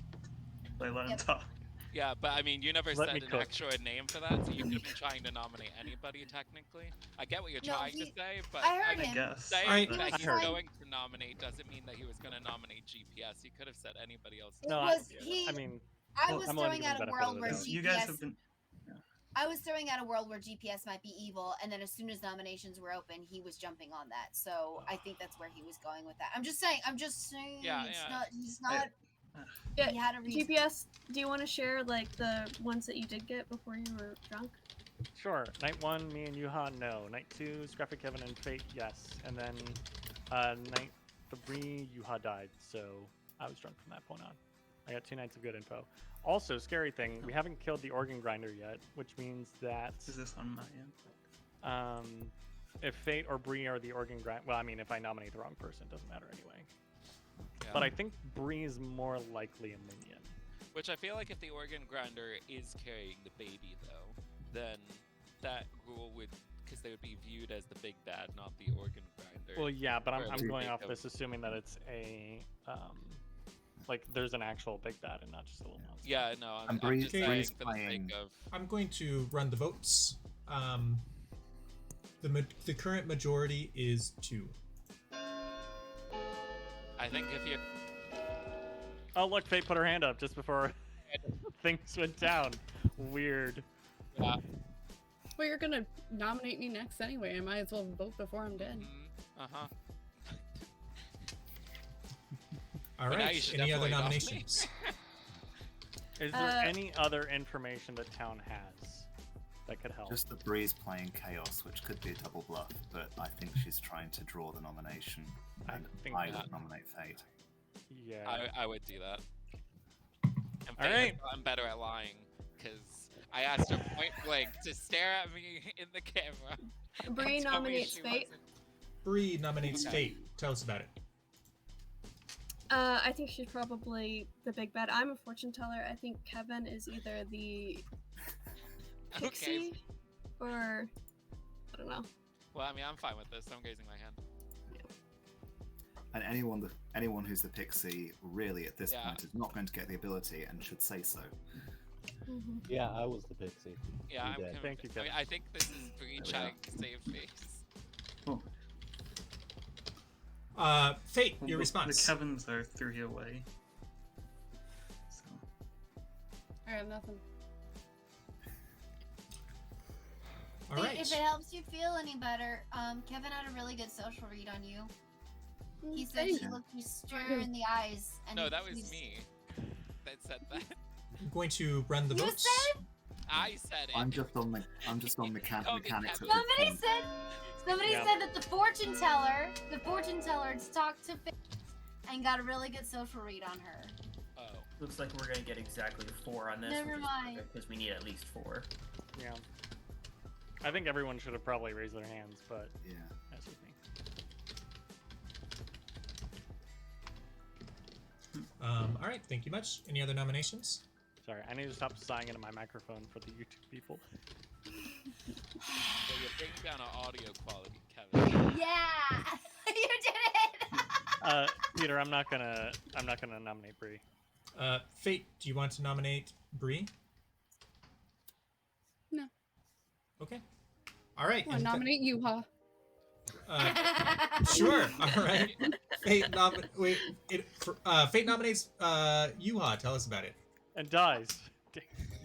So I let him Yep. talk. Yeah, but I mean, you never Let said me an cook. actual name for that, so you could have been trying to nominate anybody, technically. I get what you're No, trying to he- say, but I heard mean, him. guess. saying Alright. He that was he's trying- going to nominate doesn't mean that he was going to nominate GPS. He could have said anybody else. It No, was I he. mean, I was I'm willing to throwing give him out a benefit of world the where doubt. GPS. You guys have been. I was throwing out a world where GPS might be evil, and then as soon as nominations were open, he was jumping on that. So I think that's where he was going with that. I'm just saying. Yeah, it's yeah. not. He's not. Yeah, He had a reason. GPS. Do you want to share like the ones that you did get before you were drunk? Sure. Night 1, me and Yuha, no. Night 2, Scruffy Kevin and Fate, yes. And then night 3, Yuha died, so I was drunk from that point on. I got 2 nights of good info. Also, scary thing, we haven't killed the organ grinder yet, which means that Is this on my end? if Fate or Bree are the organ grinder, well, I mean, if I nominate the wrong person, it doesn't matter anyway. Yeah. But I think Bree is more likely a minion. Which I feel like if the organ grinder is carrying the baby, though, then that rule would, because they would be viewed as the big bad, not the organ grinder. Well, yeah, but Or I'm the going big off of- this assuming that it's a, like, there's an actual big bad and not just a little monster. Yeah, no, I'm Bree- just saying Bree's for the playing- sake of. I'm going to run the votes. The current majority is 2. I think if you. Oh, look, Fate put her hand up just before things went down. Weird. Yeah. Well, you're gonna nominate me next anyway. I might as well vote before I'm dead. Uh huh. All But now right. you should Any other definitely nominations? Is there any other information that town has that could help? Just that Bree's playing Chaos, which could be a double bluff, but I think she's trying to draw the nomination, and think I that- would nominate Fate. Yeah. I would do that. And All right. I'm better at lying because I asked her point blank to stare at me in the camera. Bree and tell me nominates she Fate. wasn't- Bree nominates Okay. Fate. Tell us about it. I think she's probably the big bad. I'm a fortune teller. I think Kevin is either the pixie or I don't know. Well, I mean, I'm fine with this. I'm raising my hand. And anyone who's the pixie, really at this Yeah. point, is not going to get the ability and should say so. Yeah, I was the pixie. Yeah, I'm dead. Thank you, I, mean, I think this is Bree we trying to save face. Fate, Well, your the response. Kevins are 3 away. So. I have nothing. All right. If it helps you feel any better, Kevin had a really good social read on you. He said he looked you square in the eyes. And No, that was he's- me that said that. I'm going to run the You votes. said? I said it. I'm just on mechanics Oh, at this Somebody point. said. Somebody Yeah. said that the fortune teller talked to Fate and got a really good social read on her. Oh. Looks like we're gonna get exactly 4 on this. Never mind. Because we need at least 4. Yeah. I think everyone should have probably raised their hands, but Yeah. that's just me. All right. Thank you much. Any other nominations? Sorry, I need to stop sighing into my microphone for the YouTube people. Well, you're bringing down our audio quality, Kevin. Yeah, you did it. Peter, I'm not gonna nominate Bree. Fate, do you want to nominate Bree? No. Okay. All right. I nominate you, huh? Sure. All right. Fate Fate nominates Yuha. Tell us about it. And dies.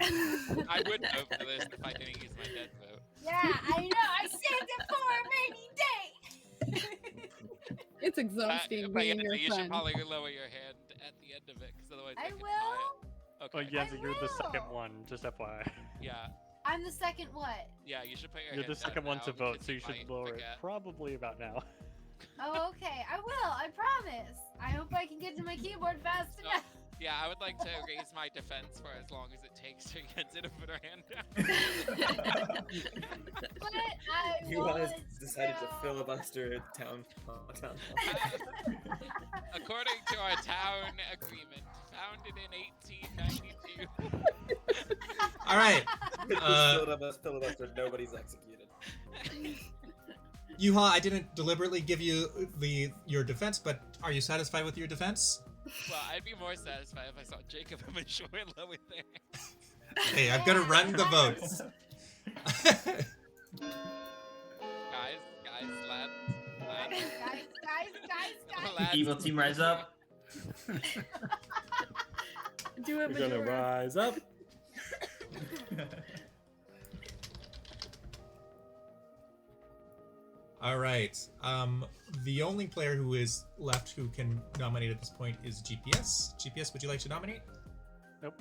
I would vote for this if I didn't use my dead vote. Yeah, I know. I saved it for a rainy day. It's exhausting But yeah, being your you friend. should probably lower your hand at the end of it, because otherwise I can will. tie it. Oh, Okay. Yenza, you're the second will. one, just FYI. Yeah. I'm the second what? Yeah, you should put your You're hand the second down one now to vote, because so you should might lower it forget. probably about now. Oh, okay. I will. I promise. I hope I can get to my keyboard fast enough. Yeah, I would like to raise my defense for as long as it takes to Yenza to put her hand down. But I You want guys decided to to. filibuster town hall. According to our town agreement, founded in 1892. All right. Filibuster, nobody's executed. Yuha, I didn't deliberately give you your defense, but are you satisfied with your defense? Well, I'd be more satisfied if I saw Jacob and Shoyla with their hands. Hey, I've got to run the votes. Guys. Evil team rise up. Do it, We're gonna Majora. rise up. All right. The only player who is left who can nominate at this point is GPS. GPS, would you like to nominate? Nope.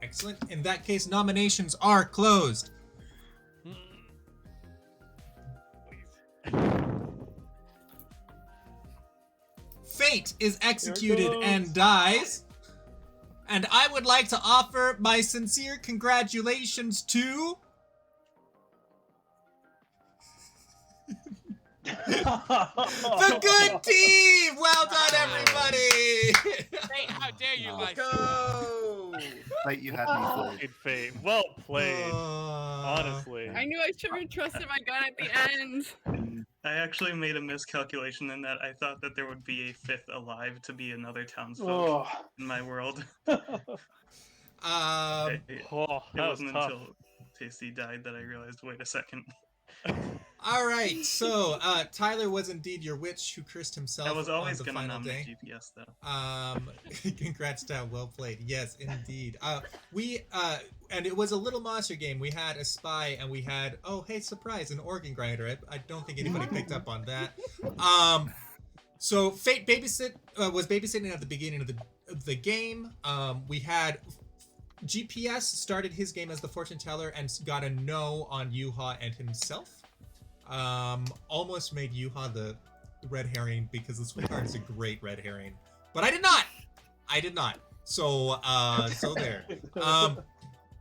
Excellent. In that case, nominations are closed. Fate is executed and dies. And I would like to offer my sincere congratulations to... the good team! Well done, everybody! Hey, how dare you, like Go! Wait, you had me fooled. Good fate. Well played. Honestly. I knew I should have trusted my gut at the end. I actually made a miscalculation in that I thought that there would be a fifth alive to be another townsfolk in my world. It wasn't tough. until Tasty died that I realized, wait a second. All right, so Tyler was indeed your witch who cursed himself. I was always on the gonna final nominate day. GPS though. Congrats, Tal. Well played. Yes, indeed. And it was a little monster game. We had a spy, and we had hey, surprise, an organ grinder. I don't think anybody picked up on that. So Fate was babysitting at the beginning of the game. We had GPS started his game as the fortune teller and got a no on Yuha and himself. Almost made Yuha the red herring because the sweetheart is a great red herring, but I did not. So there.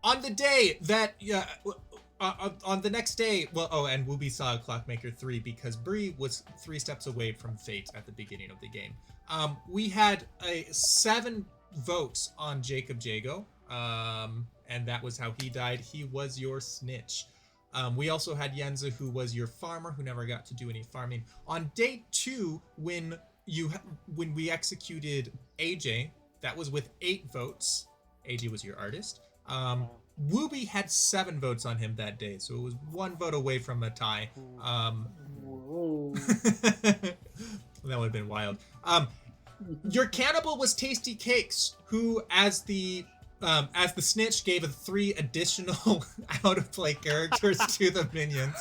On the day that on the next day, and Wooby saw Clockmaker 3 because Bree was 3 steps away from Fate at the beginning of the game. We had 7 votes on Jacob Jago, and that was how he died. He was your snitch. We also had Yenza, who was your farmer, who never got to do any farming. On day 2, when we executed AJ, that was with 8 votes. AJ was your artist. Wooby had 7 votes on him that day, so it was 1 vote away from a tie. That would have been wild. Your cannibal was Tasty Cakes, who, as the snitch, gave 3 additional out-of-play characters to the minions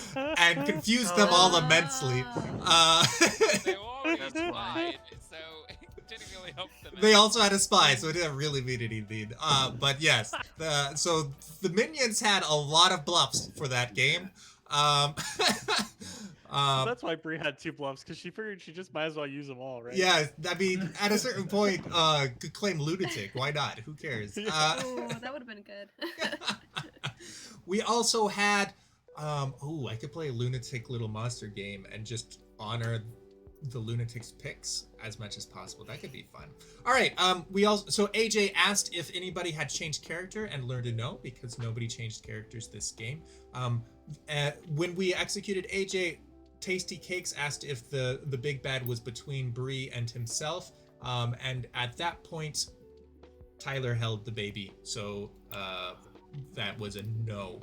and confused them all immensely. They already spied, so it didn't really help them. They also had a spy, so it didn't really mean anything. But yes, so the minions had a lot of bluffs for that game. That's why Bree had 2 bluffs, because she figured she just might as well use them all, right? Yeah, I mean, at a certain point, could claim lunatic. Why not? Who cares? Oh, that would have been good. We also had, I could play a lunatic little monster game and just honor the lunatic's picks as much as possible. That could be fun. All right, so AJ asked if anybody had changed character and learned a no, because nobody changed characters this game. When we executed AJ, Tasty Cakes asked if the big bad was between Bree and himself, and at that point, Tyler held the baby, so that was a no.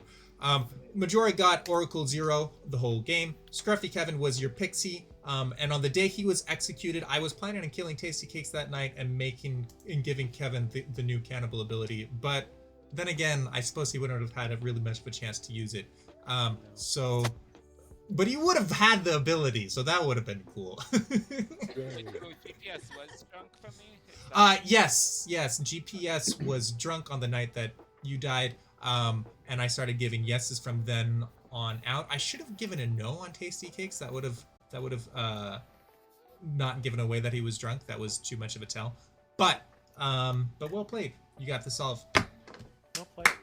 Majora got Oracle 0 the whole game. Scruffy Kevin was your pixie, and on the day he was executed, I was planning on killing Tasty Cakes that night and giving Kevin the new cannibal ability, but then again, I suppose he wouldn't have had really much of a chance to use it. But he would have had the ability, so that would have been cool. GPS was drunk from me? Yes. GPS was drunk on the night that you died, and I started giving yeses from then on out. I should have given a no on Tasty Cakes. That would have not given away that he was drunk. That was too much of a tell. But well played. You got the solve. Well played.